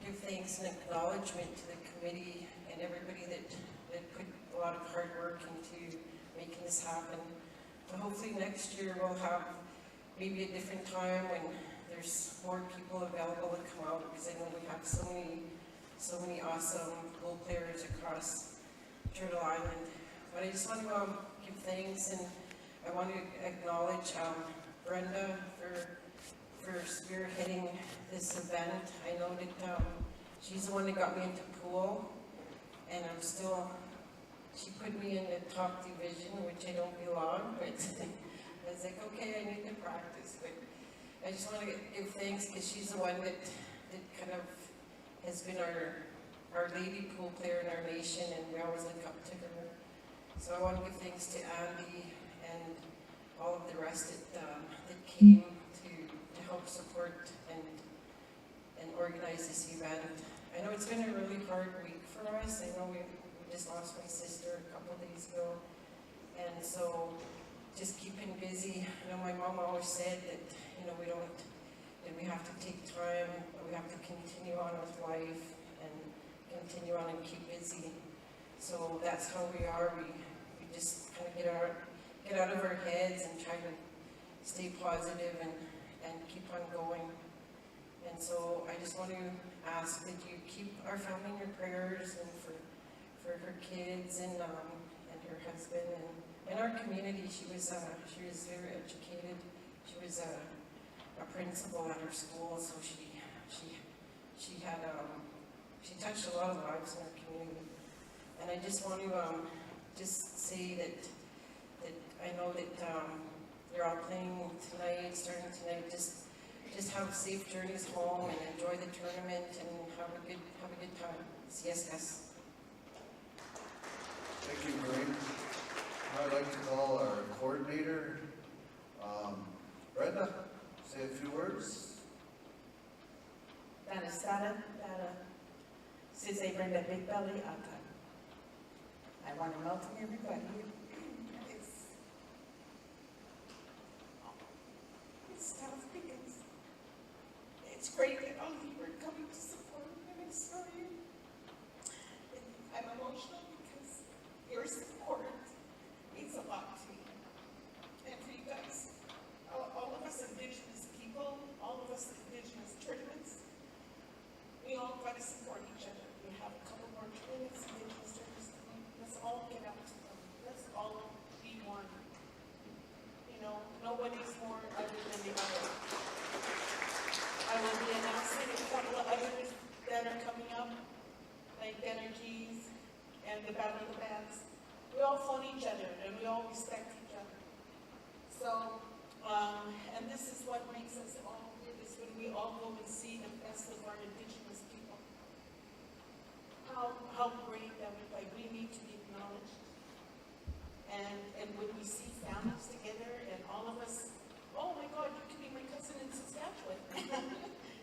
give thanks and acknowledgement to the committee and everybody that put a lot of hard work into making this happen. So hopefully next year we'll have maybe a different time when there's more people available to come out, because I know we have so many awesome pool players across Turtle Island. But I just want to give thanks, and I want to acknowledge Brenda for spearheading this event. I know that she's the one that got me into pool, and she put me in the top division, which I don't belong, but I was like, okay, I need to practice. But I just want to give thanks, because she's the one that kind of has been our lady pool player in our nation, and we always look up to her. So I want to give thanks to Andy and all of the rest that came to help support and organize this event. I know it's been a really hard week for us. I know we just lost my sister a couple of days ago, and so just keeping busy. You know, my mom always said that, you know, that we have to take time, we have to continue on with life and continue on and keep busy. So that's how we are. We just kind of get out of our heads and try to stay positive and keep on going. And so I just want to ask that you keep our family in your prayers, and for her kids and her husband and our community. She was very educated. She was a principal at her school, so she touched a lot of lives in our community. And I just want to just say that I know that you're all playing tonight, starting tonight. Just have safe journeys home and enjoy the tournament and have a good time. Yes. Thank you, Maureen. I'd like to call our coordinator, Brenda, say a few words. Dana Sada, Dana Sise Brenda Big Belly Ata. I want to welcome everybody. It's tough because it's great that all of you are coming to support me, and I'm sorry. I'm emotional because your support means a lot to me. And for you guys, all of us Indigenous people, all of us Indigenous tournaments, we all got to support each other. We have a couple more tournaments, Indigenous tournaments. Let's all get out to them. Let's all be one. You know, nobody's more other than the other. I will be announcing a couple of others that are coming up, like Energies and the Battle of the Bands. We all fought each other and we all respect each other. So, and this is what makes us all here, is when we all go and see the best of our Indigenous people. How great that we need to be acknowledged. And when we see families together and all of us, oh my God, you can be my cousin in Saskatchewan.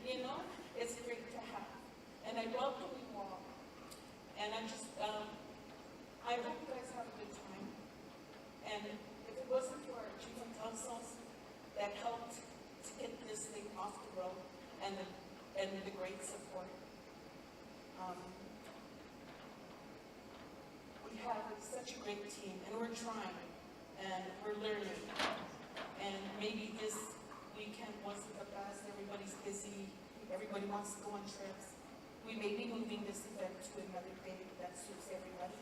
You know, it's great to have. And I welcome you all. And I just, I hope you guys have a good time. And if it wasn't for our chief and councils that helped to get this thing off the road, and the great support, we have such a great team, and we're trying, and we're learning. And maybe this weekend wasn't the best. Everybody's busy. Everybody wants to go on trips. We may be moving this event to another day that suits everybody.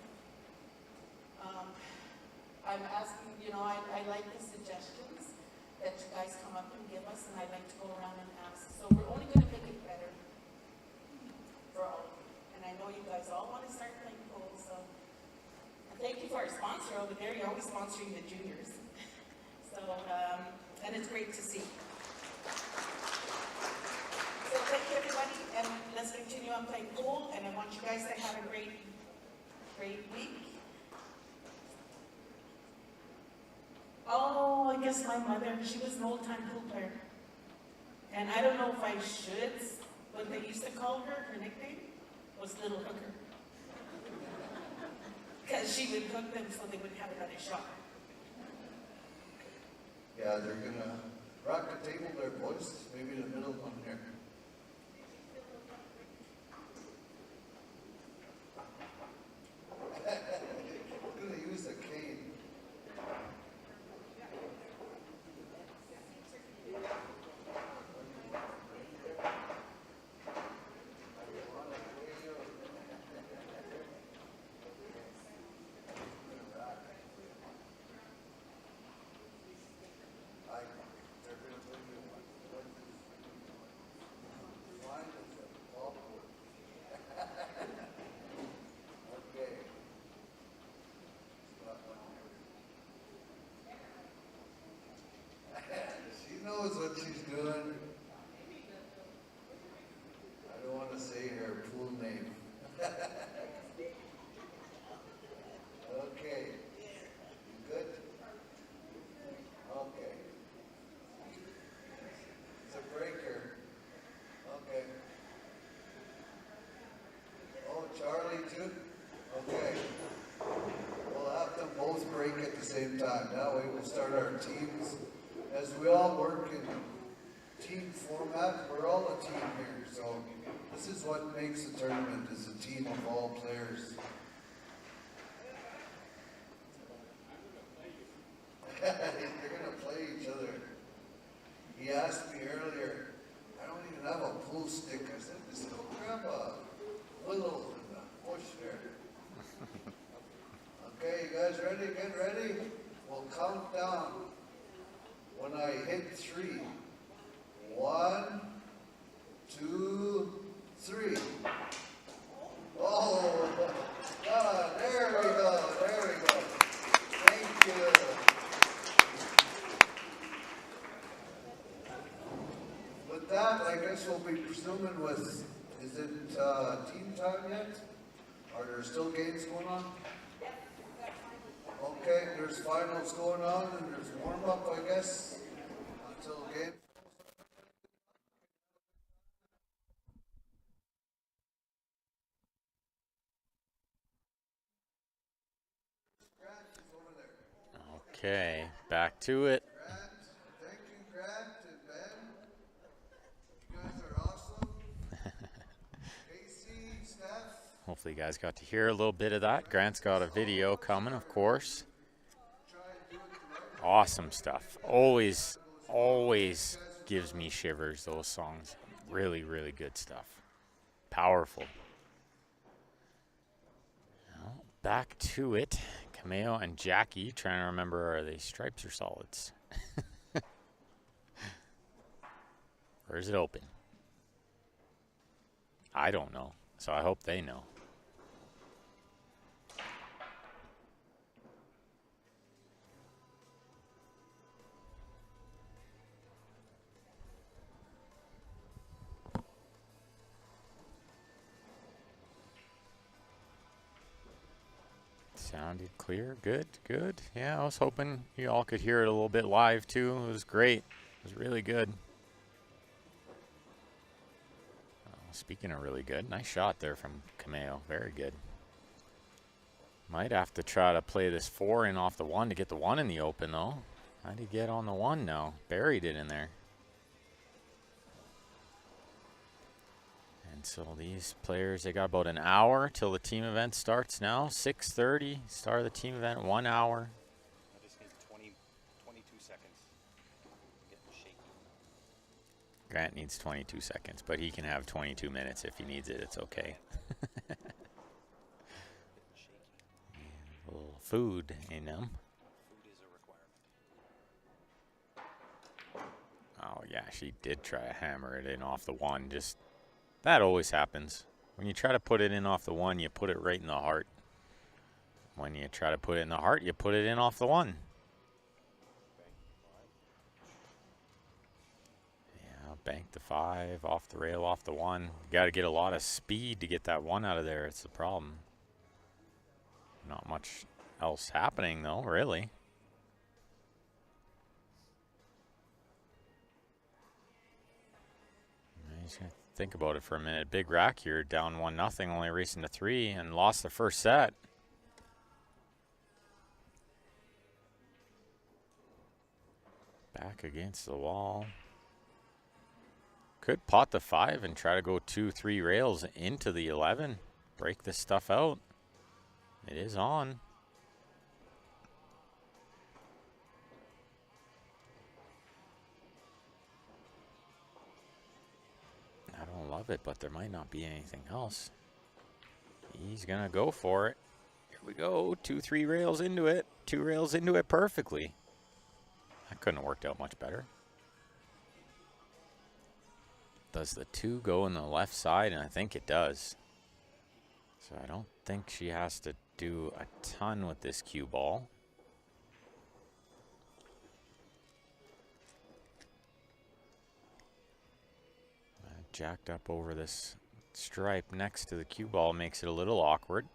I'm asking, you know, I like the suggestions that you guys come up and give us, and I like to go around and ask. So we're only going to make it better for all of you. And I know you guys all want to start playing pool, so thank you for our sponsor over there. You're always sponsoring the juniors. So, and it's great to see. So thank you, everybody, and let's continue on playing pool, and I want you guys to have a great week. Oh, I guess my mother, she was an old-time pool player. And I don't know if I should, but they used to call her nickname was Little Hooker. Because she would hook them so they would have another shot. Yeah, they're gonna rock the table there, boys. Maybe the middle one here. I'm gonna use a cane. we start our teams. As we all work in team format, we're all a team here. So this is what makes the tournament, is a team of all players. They're gonna play each other. He asked me earlier, I don't even have a pool stick. I said, just go grab a willow in the bush there. Okay, you guys ready? Get ready? We'll count down when I hit 3. 1, 2, 3. Oh, there we go, there we go. Thank you. With that, I guess we'll be presuming with, is it team time yet? Are there still games going on? Okay, there's finals going on and there's warm-up, I guess, until game. Okay, back to it. Grant, thank you, Grant and Ben. You guys are awesome. Casey, Steph. Hopefully you guys got to hear a little bit of that. Grant's got a video coming, of course. Awesome stuff. Always gives me shivers, those songs. Really, really good stuff. Powerful. Well, back to it. Cameo and Jackie, trying to remember, are they stripes or solids? Or is it open? I don't know, so I hope they know. Sounded clear. Good, good. Yeah, I was hoping you all could hear it a little bit live too. It was great. It was really good. Speaking of really good, nice shot there from Cameo. Very good. Might have to try to play this 4 in off the 1 to get the 1 in the open though. How do you get on the 1 now? Buried it in there. And so these players, they got about an hour till the team event starts now. 6:30, start of the team event, 1 hour. I just need 22 seconds. Getting shaky. Grant needs 22 seconds, but he can have 22 minutes if he needs it. It's okay. A little food in them. Food is a requirement. Oh, yeah, she did try to hammer it in off the 1. Just, that always happens. When you try to put it in off the 1, you put it right in the heart. When you try to put it in the heart, you put it in off the 1. Yeah, bank the 5, off the rail, off the 1. You got to get a lot of speed to get that 1 out of there. It's the problem. Not much else happening, though, really. You just gotta think about it for a minute. Big rack here, down 1-0, only racing to 3, and lost the first set. Back against the wall. Could pot the 5 and try to go 2-3 rails into the 11. Break this stuff out. It is on. I don't love it, but there might not be anything else. He's gonna go for it. Here we go. 2-3 rails into it. 2 rails into it perfectly. That couldn't have worked out much better. Does the 2 go in the left side? And I think it does. So I don't think she has to do a ton with this cue ball. Jacked up over this stripe next to the cue ball makes it a little awkward.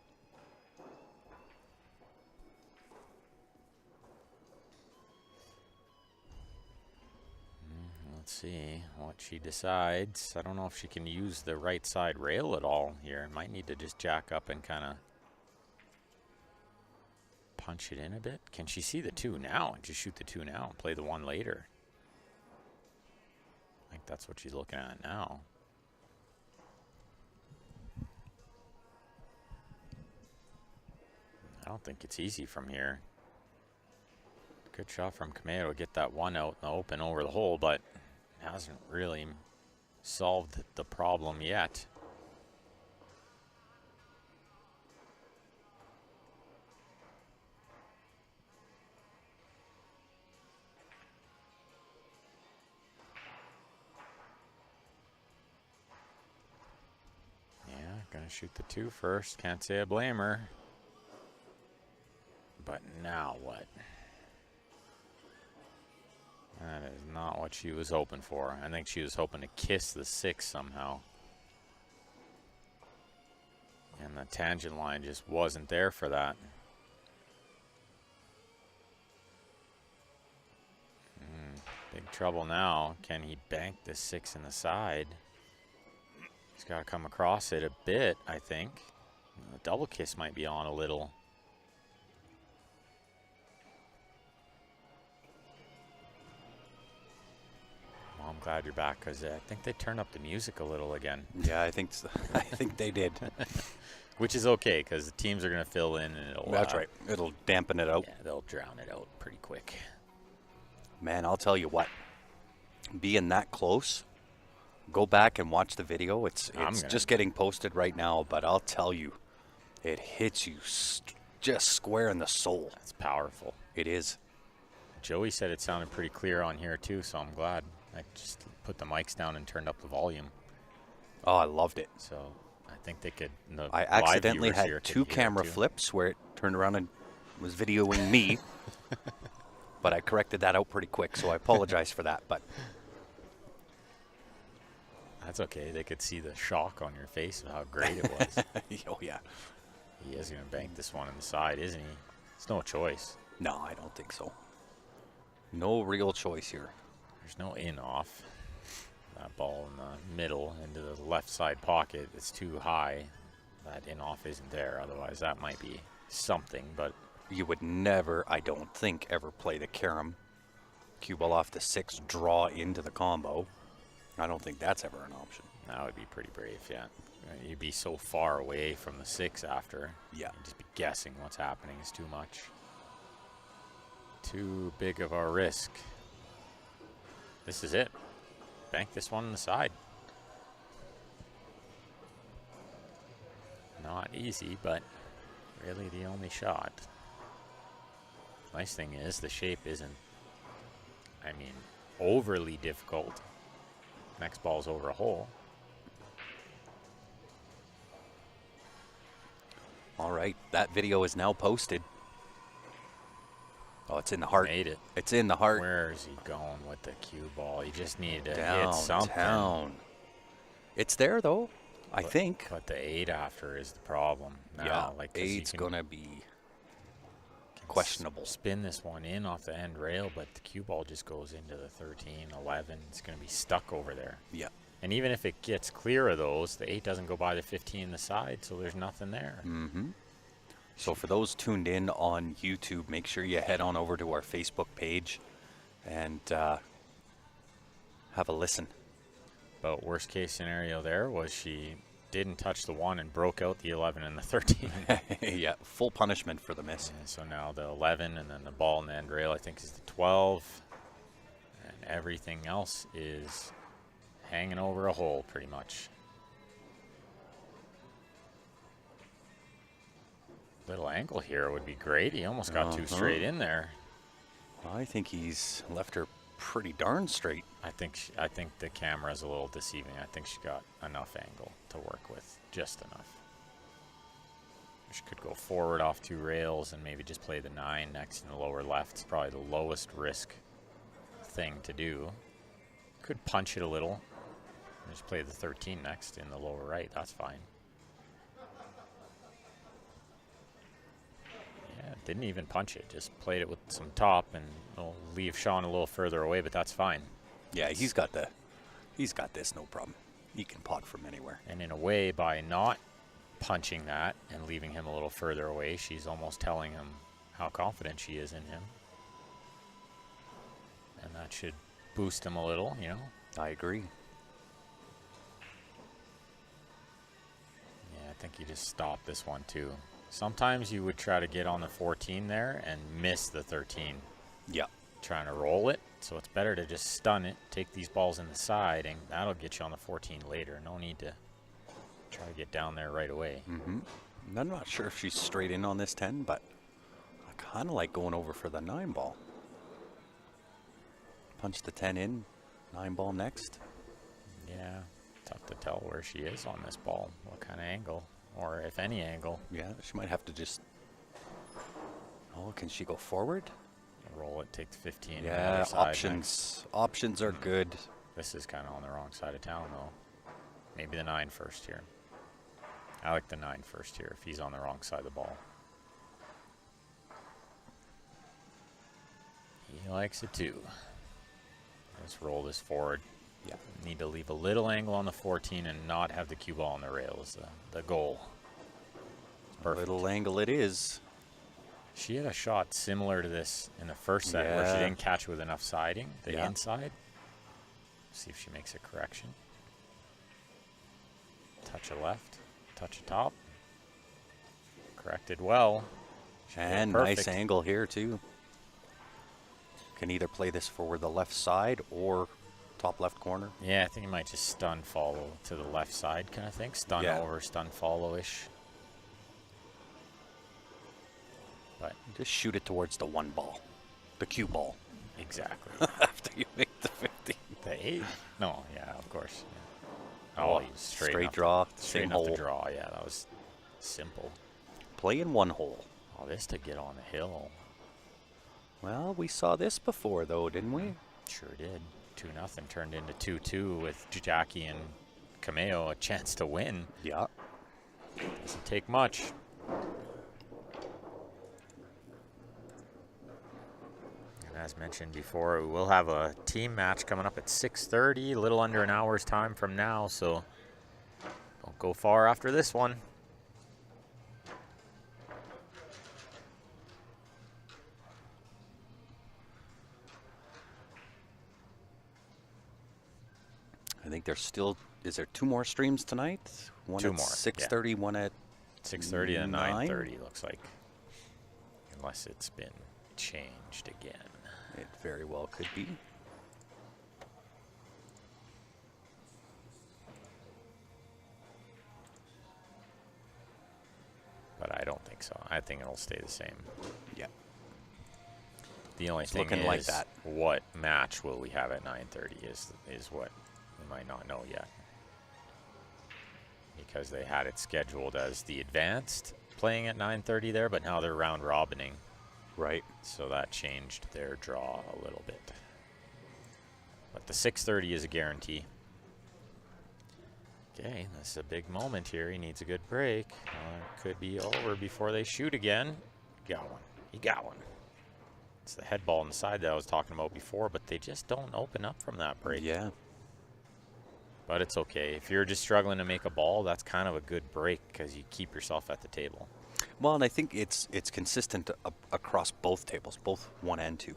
Let's see what she decides. I don't know if she can use the right side rail at all here. Might need to just jack up and kind of punch it in a bit. Can she see the 2 now and just shoot the 2 now and play the 1 later? I think that's what she's looking at now. I don't think it's easy from here. Good shot from Kameo to get that 1 out in the open over the hole, but hasn't really solved the problem yet. Yeah, gonna shoot the 2 first. Can't say I blame her. But now what? That is not what she was hoping for. I think she was hoping to kiss the 6 somehow. And the tangent line just wasn't there for that. Big trouble now. Can he bank the 6 in the side? He's got to come across it a bit, I think. The double kiss might be on a little. Well, I'm glad you're back because I think they turned up the music a little again. Yeah, I think so. I think they did. Which is okay because the teams are going to fill in and it'll. That's right. It'll dampen it out. Yeah, they'll drown it out pretty quick. Man, I'll tell you what. Being that close, go back and watch the video. It's just getting posted right now, but I'll tell you, it hits you just square in the soul. That's powerful. It is. Joey said it sounded pretty clear on here too, so I'm glad. I just put the mics down and turned up the volume. Oh, I loved it. So I think they could. I accidentally had 2 camera flips where it turned around and was videoing me. But I corrected that out pretty quick, so I apologize for that. But that's okay. They could see the shock on your face of how great it was. Oh, yeah. He is going to bank this one on the side, isn't he? It's no choice. No, I don't think so. No real choice here. There's no in-off. That ball in the middle into the left side pocket, it's too high. That in-off isn't there. Otherwise, that might be something, but you would never, I don't think, ever play the carom. Cue ball off the 6, draw into the combo. I don't think that's ever an option. That would be pretty brave, yeah. You'd be so far away from the 6 after. Yeah. You'd just be guessing what's happening is too much. Too big of a risk. This is it. Bank this one on the side. Not easy, but really the only shot. Nice thing is the shape isn't, I mean, overly difficult. Next ball's over a hole. All right, that video is now posted. Oh, it's in the heart. Made it. It's in the heart. Where is he going with the cue ball? He just needed to hit Downtown. something. It's there, though, I think. But the 8 after is the problem. Now, Yeah, like 'cause 8's going to be questionable. Spin this one in off the end rail, but the cue ball just goes into the 13, 11. It's going to be stuck over there. Yeah. And even if it gets clear of those, the 8 doesn't go by the 15 in the side, so there's nothing there. Mm-hmm. So for those tuned in on YouTube, make sure you head on over to our Facebook page and have a listen. But worst case scenario there was she didn't touch the 1 and broke out the 11 and the 13. Yeah, full punishment for the miss. And so now the 11 and then the ball in the end rail, I think, is the 12. And everything else is hanging over a hole pretty much. Little angle here would be great. He almost got 2 straight in there. I think he's left her pretty darn straight. I think the camera's a little deceiving. I think she got enough angle to work with, just enough. She could go forward off 2 rails and maybe just play the 9 next in the lower left. It's probably the lowest risk thing to do. Could punch it a little. And just play the 13 next in the lower right. That's fine. Yeah, didn't even punch it. Just played it with some top and it'll leave Sean a little further away, but that's fine. Yeah, he's got this, no problem. He can pot from anywhere. And in a way, by not punching that and leaving him a little further away, she's almost telling him how confident she is in him. And that should boost him a little, you know. I agree. Yeah, I think you just stop this one too. Sometimes you would try to get on the 14 there and miss the 13, Yeah. trying to roll it. So it's better to just stun it, take these balls in the side, and that'll get you on the 14 later. No need to try to get down there right away. I'm not sure if she's straight in on this 10, but I kind of like going over for the 9 ball. Punch the 10 in, 9 ball next. Yeah, tough to tell where she is on this ball, what kind of angle, or if any angle. Yeah, she might have to just. Oh, can she go forward? Roll it, take the 15. on the Yeah, other side options. next. Options are good. This is kind of on the wrong side of town, though. Maybe the 9 first here. I like the 9 first here if he's on the wrong side of the ball. He likes it too. Let's roll this forward. Yeah. Need to leave a little angle on the 14 and not have the cue ball on the rail is the goal. It's perfect. Little angle it is. She had a shot similar to this in the first set where she Yeah. didn't catch with enough siding, the Yeah. inside. See if she makes a correction. Touch of left, touch of top. Corrected well. She did And perfect. nice angle here too. Can either play this for the left side or top left corner. Yeah, I think you might just stun follow to the left side kind of thing. Stun Yeah. over, stun follow-ish. But Just shoot it towards the 1 ball, the cue ball. exactly. After you make the 15. The 8? No, yeah, of course. Yeah. Oh, he's straight enough draw, straight same enough to hole. draw. Yeah, that was simple. Play in 1 hole. Oh, this to get on the hill. Well, we saw this before though, didn't we? Sure did. 2-0 turned into 2-2 with Jackie and Cameo a chance to win. Yeah. Doesn't take much. And as mentioned before, we will have a team match coming up at 6:30, a little under an hour's time from now, so don't go far after this one. I think there's still. Is there 2 more streams tonight? One Two at more, 6:30, one at 6:30 and 9? 9:30 looks like. Unless it's been changed again. It very well could be. But I don't think so. I think it'll stay the same. Yeah. The only thing looking is, like that. what match will we have at 9:30 is what we might not know yet. Because they had it scheduled as the advanced playing at 9:30 there, but now they're round robining. Right. So that changed their draw a little bit. But the 6:30 is a guarantee. Okay, this is a big moment here. He needs a good break. Could be over before they shoot again. Got one. He got one. It's the head ball on the side that I was talking about before, but they just don't open up from that break. Yeah. But it's okay. If you're just struggling to make a ball, that's kind of a good break because you keep yourself at the table. Well, and I think it's consistent across both tables, both 1 and 2.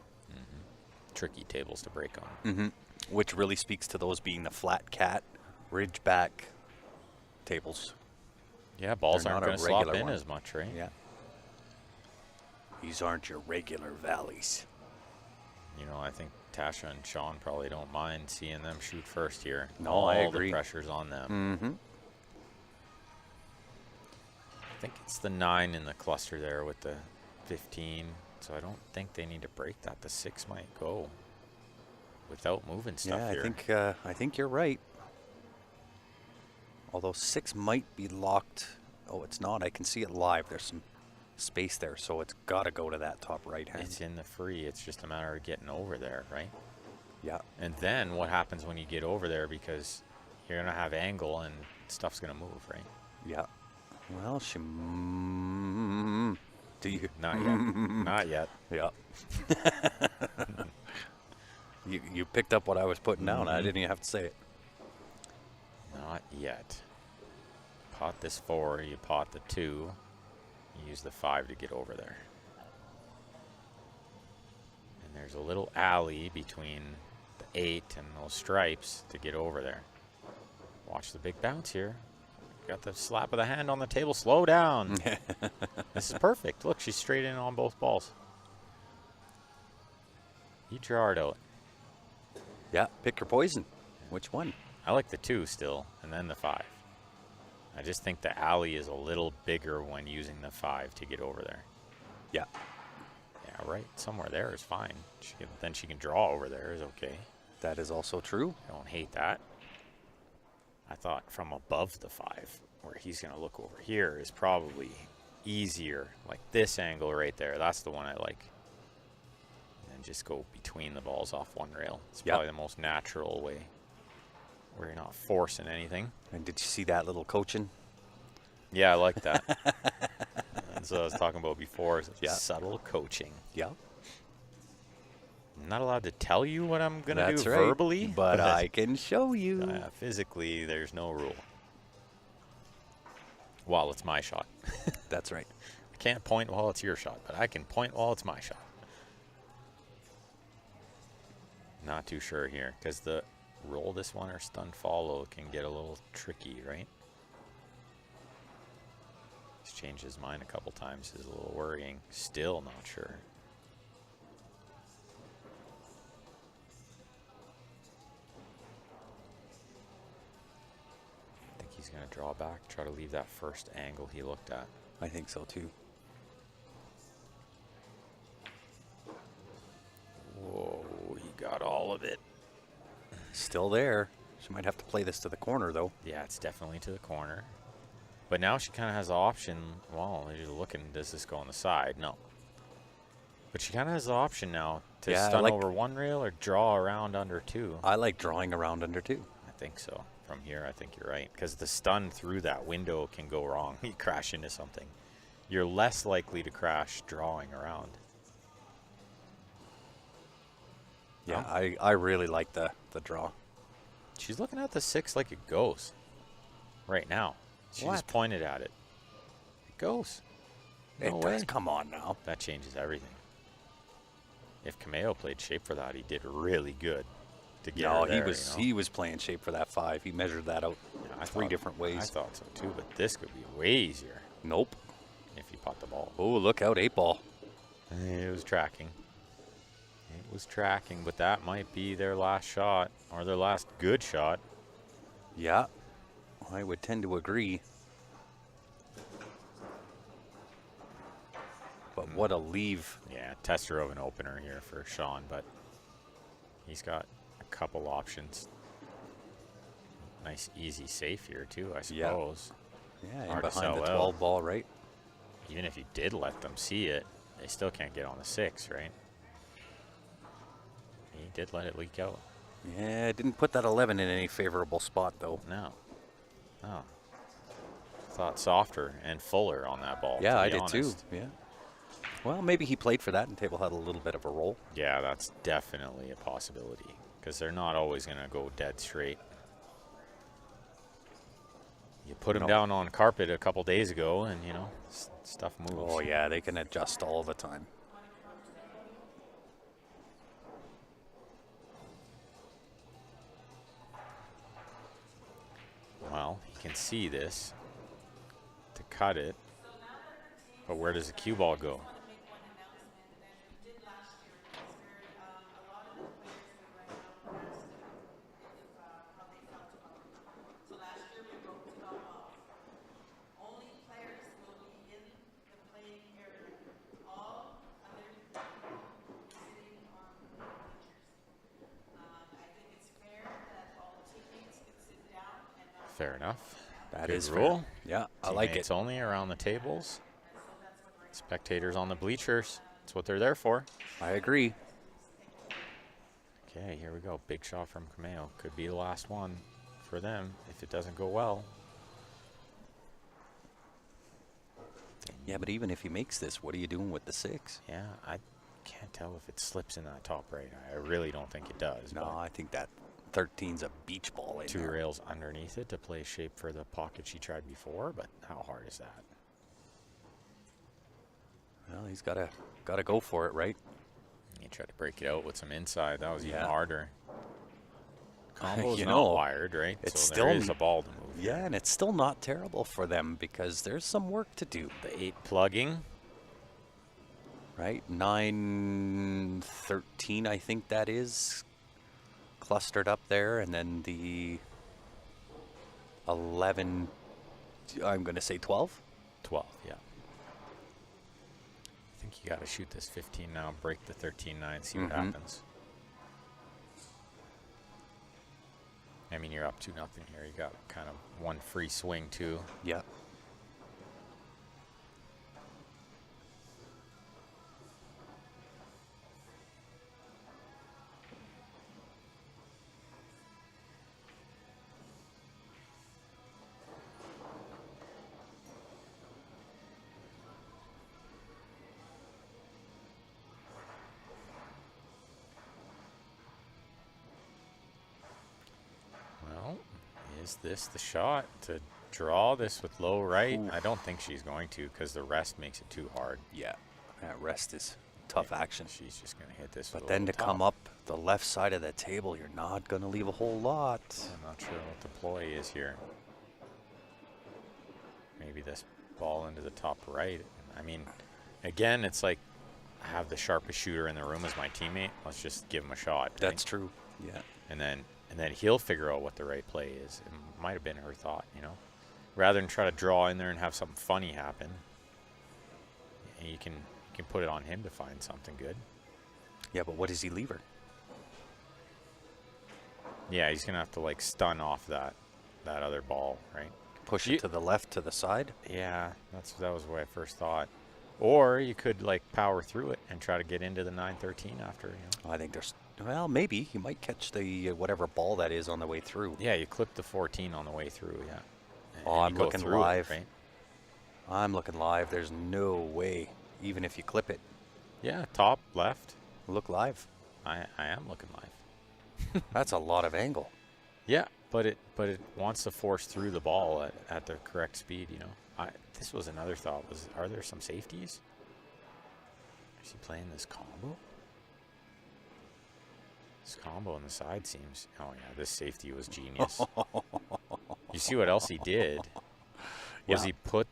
Tricky tables to break on. Which really speaks to those being the flat cat, ridgeback tables. Yeah, balls They're aren't not a going to slop regular in one. as much, right? Yeah. These aren't your regular valleys. You know, I think Tasha and Sean probably don't mind seeing them shoot first here. No, All I agree. the pressure's on them. Mm-hmm. I think it's the 9 in the cluster there with the 15. So I don't think they need to break that. The 6 might go without moving stuff Yeah, here. I think you're right. Although 6 might be locked. Oh, it's not. I can see it live. There's some space there, so it's got to go to that top right hand. It's in the free. It's just a matter of getting over there, right? Yeah. And then what happens when you get over there, because you're going to have angle and stuff's going to move, right? Yeah. Well, she. Do you? Not yet. Not yet. Yeah. You picked up what I was putting down. I didn't even have to say it. Not yet. Pot this 4, you pot the 2. You use the 5 to get over there. there's a little alley between the 8 and those stripes to get over there. Watch the big bounce here. Got the slap of the hand on the table. Slow down. This is perfect. Look, she's straight in on both balls. Eat your heart out. Yeah, pick your poison. Which one? I like the 2 still, and then the 5. I just think the alley is a little bigger when using the 5 to get over there. Yeah. Yeah, right. Somewhere there is fine. Then she can draw over there is okay. That is also true. I don't hate that. I thought from above the 5, where he's going to look over here, is probably easier. Like this angle right there. That's the one I like. And then just go between the balls off one rail. It's probably the most natural way, where you're not forcing anything. And did you see that little coaching? Yeah, I like that. That's what I was talking about before. Subtle coaching. Yeah. I'm not allowed to tell you what I'm going to do right. verbally. But I can show you. Physically, there's no rule. While it's my shot. That's right. I can't point while it's your shot, but I can point while it's my shot. Not too sure here, because the roll this one or stun follow can get a little tricky, right? He's changed his mind a couple times. Is a little worrying. Still not sure. I think he's going to draw back, try to leave that first angle he looked at. I think so too. Whoa, he got all of it. Still there. She might have to play this to the corner, though. Yeah, it's definitely to the corner. But now she kind of has the option. Well, you're looking, does this go on the side? No. But she kind of has the option now to stun over one rail or draw around under 2. I like drawing around under 2. I think so. From here, I think you're right. Because the stun through that window can go wrong. You crash into something. You're less likely to crash drawing around. Yeah, I really like the draw. She's looking at the 6 like it goes. Right now. She just pointed at it. It goes. No way. Come on now. That changes everything. If Cameo played shape for that, he did really good to get her there, he was playing shape for that 5. He measured that out three different ways. I thought so too, but this could be way easier. Nope. If he popped the ball. Oh, look out, 8 ball. It was tracking. It was tracking, but that might be their last shot or their last good shot. Yeah, I would tend to agree. But what a leave. Yeah, tester of an opener here for Sean, but he's got a couple options. Nice, easy safe here, too, I suppose. Yeah, Hard and to behind the sell 12 out. ball, right? Even if you did let them see it, they still can't get on the 6, right? He did let it leak out. Yeah, didn't put that 11 in any favorable spot, though. No. No. Thought softer and fuller on that ball. Yeah, to I be did too. honest. Yeah. Well, maybe he played for that and table had a little bit of a roll. Yeah, that's definitely a possibility because they're not always going to go dead straight. You put them down on carpet a couple days ago and, you know, stuff moves. Oh, yeah, they can adjust all the time. Well, he can see this to cut it, but where does the cue ball go? Fair enough. That Good is rule. fair. Yeah, I like it. Teammates only around the tables. Spectators on the bleachers. That's what they're there for. I agree. Okay, here we go. Big shot from Cameo. Could be the last one for them if it doesn't go well. Yeah, but even if he makes this, what are you doing with the 6? Yeah, I can't tell if it slips in that top right. I really don't think it does. No, I think that 13's a beach ball in 2 there. rails underneath it to play shape for the pocket she tried before, but how hard is that? Well, he's got to go for it, right? You tried to break it out with some inside. That was even Yeah. harder. Combo's You not know, wired, right? it's so still there is a ball to move. Yeah, here. and it's still not terrible for them because there's some work to do, The 8 plugging. right? 9, 13, I think that is clustered up there, and then the 11, I'm going to say 12. 12, yeah. I think you got to shoot this 15 now, break the 13-9, see what happens. I mean, you're up 2-0 here. You got kind of one free swing, too. Yeah. Well, is this the shot to draw this with low right? Ooh. I don't think she's going to because the rest makes it too hard. Yeah. That rest is tough action. She's just going to hit this But with a then low to come top. up the left side of the table, you're not going to leave a whole lot. I'm not sure what the ploy is here. Maybe this ball into the top right. I mean, again, it's like I have the sharpest shooter in the room as my teammate. Let's just give him a shot. Right? That's true. Yeah. And then he'll figure out what the right play is. It might have been her thought, you know, rather than try to draw in there and have something funny happen. And you can put it on him to find something good. Yeah, but what does he leave her? Yeah, he's gonna have to like stun off that other ball, right? Push You- it to the left, to the side? Yeah, that was what I first thought. Or you could like power through it and try to get into the 9-13 after, you know. I think there's, well, maybe. He might catch the whatever ball that is on the way through. Yeah, you clip the 14 on the way through, yeah. Oh, you I'm go looking through it, live. right? I'm looking live. There's no way, even if you clip it. Yeah, top left. Look live. I am looking live. That's a lot of angle. Yeah, but it wants to force through the ball at the correct speed, you know. This was another thought, are there some safeties? Is he playing this combo? This combo on the side seems, oh yeah, this safety was genius. You see what else he did? Was Yeah. he put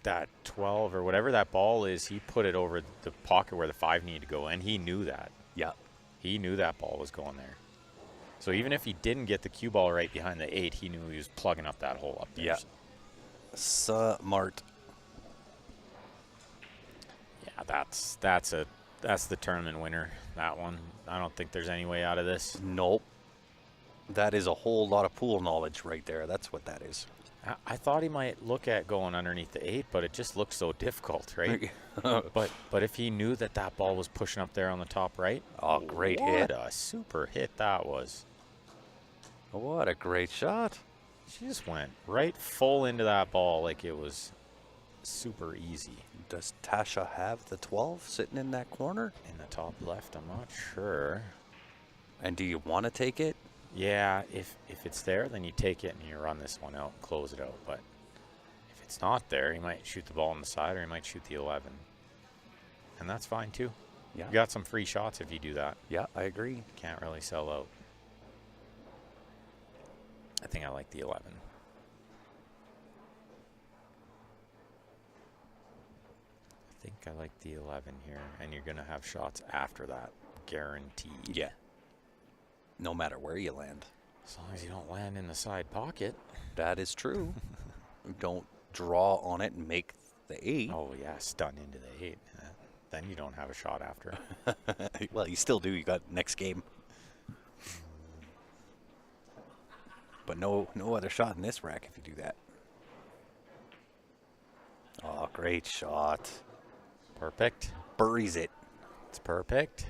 that 12 or whatever that ball is, he put it over the pocket where the 5 needed to go, and he knew that. Yeah. He knew that ball was going there. So even if he didn't get the cue ball right behind the 8, he knew he was plugging up that hole up there. Yeah. Smart. Yeah, that's the tournament winner, that one. I don't think there's any way out of this. Nope. That is a whole lot of pool knowledge right there. That's what that is. I thought he might look at going underneath the 8, but it just looks so difficult, right? but if he knew that ball was pushing up there on the top right, Oh, great what hit. a super hit that was. What a great shot. She just went right full into that ball like it was super easy. Does Tasha have the 12 sitting in that corner? In the top left, I'm not sure. And do you want to take it? Yeah, if it's there, then you take it and you run this one out and close it out. But if it's not there, he might shoot the ball on the side or he might shoot the 11. And that's fine too. Yeah. You got some free shots if you do that. Yeah, I agree. Can't really sell out. I think I like the 11. I think I like the 11 here. And you're going to have shots after that. Guaranteed. Yeah. No matter where you land. As long as you don't land in the side pocket. That is true. Don't draw on it and make the 8. Oh, yeah, stun into the 8. Then you don't have a shot after. Well, you still do. You got next game. But no other shot in this rack if you do that. Oh, great shot. Perfect. Buries it. It's perfect.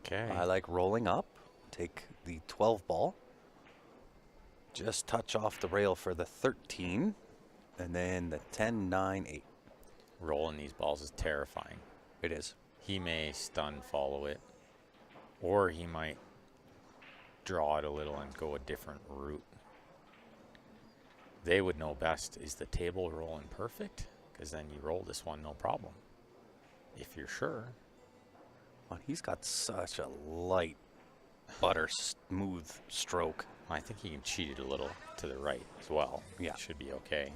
Okay. I like rolling up. Take the 12 ball. Just touch off the rail for the 13. And then the 10, 9, 8. Rolling these balls is terrifying. It is. He may stun follow it, or he might draw it a little and go a different route. they would know best. Is the table rolling perfect? Because then you roll this one, no problem. If you're sure. Well, he's got such a light, butter smooth stroke. I think he can cheat it a little to the right as well. Yeah. Should be okay.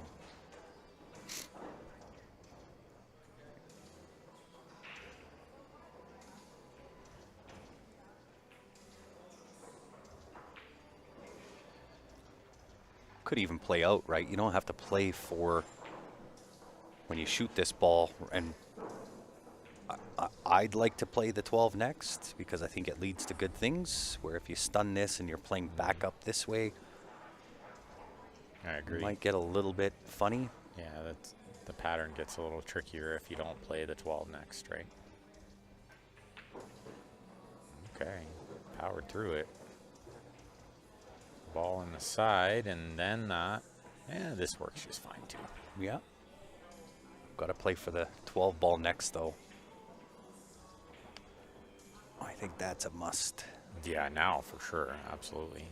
Could even play out, right? You don't have to play for when you shoot this ball. And I'd like to play the 12 next because I think it leads to good things. Where if you stun this and you're playing back up this way, I agree. it might get a little bit funny. Yeah, that's, the pattern gets a little trickier if you don't play the 12 next, right? Okay, powered through it. Ball in the side, and then this works just fine too. Yeah. Got to play for the 12 ball next, though. I think that's a must. Yeah, now for sure, absolutely.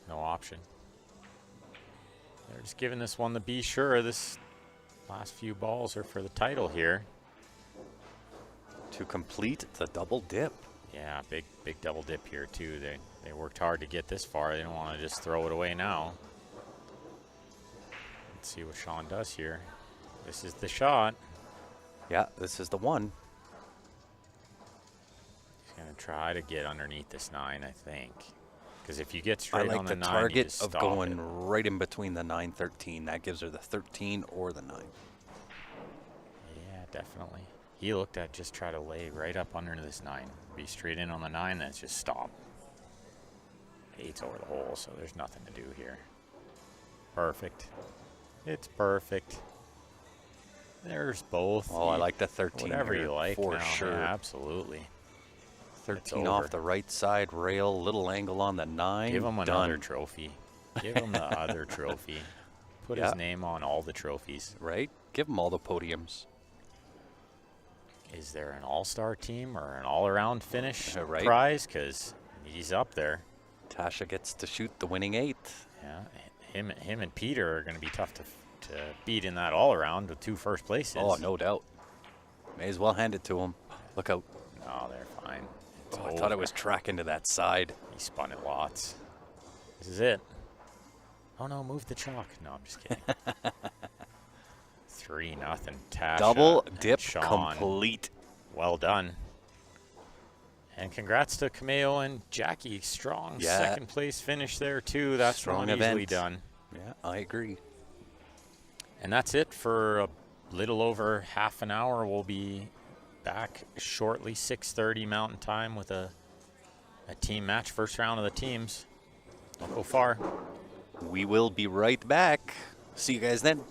No option. They're just giving this one to be sure. This last few balls are for the title here. To complete the double dip. Yeah, big double dip here too. They worked hard to get this far. They don't want to just throw it away now. Let's see what Sean does here. This is the shot. Yeah, this is the one. He's going to try to get underneath this 9, I think. Because if you get straight I like on the the 9, you target just of stop going it. right in between the 9-13. That gives her the 13 or the 9. Yeah, definitely. He looked at just try to lay right up under this 9. Be straight in on the 9, then just stop. 8's over the hole, so there's nothing to do here. Perfect. It's perfect. There's both. Oh, I like the 13 Whatever here, you like for now. sure. Yeah, absolutely. 13 over. off the right side rail, little angle on the 9. Give him done. another trophy. Give him the other trophy. Put Yeah. his name on all the trophies. Right? Give him all the podiums. Is there an all-star team or an all-around finish Right. prize? Because he's up there. Tasha gets to shoot the winning 8. Yeah, him and Peter are going to be tough to beat in that all-around with 2 first places. Oh, no doubt. May as well hand it to him. Look out. No, they're fine. It's Oh, I thought it over. was tracking to that side. He spun it lots. This is it. Oh no, move the chalk. No, I'm just kidding. 3-0. Tasha. Double and dip Sean. complete. Well done. And congrats to Cameo and Jackie. Strong Yeah. second place finish there too. That's Strong not easily event. done. Yeah, I agree. And that's it for a little over half an hour. We'll be back shortly, 6:30 Mountain Time, with a team match, first round of the teams. Don't go far. We will be right back. See you guys then.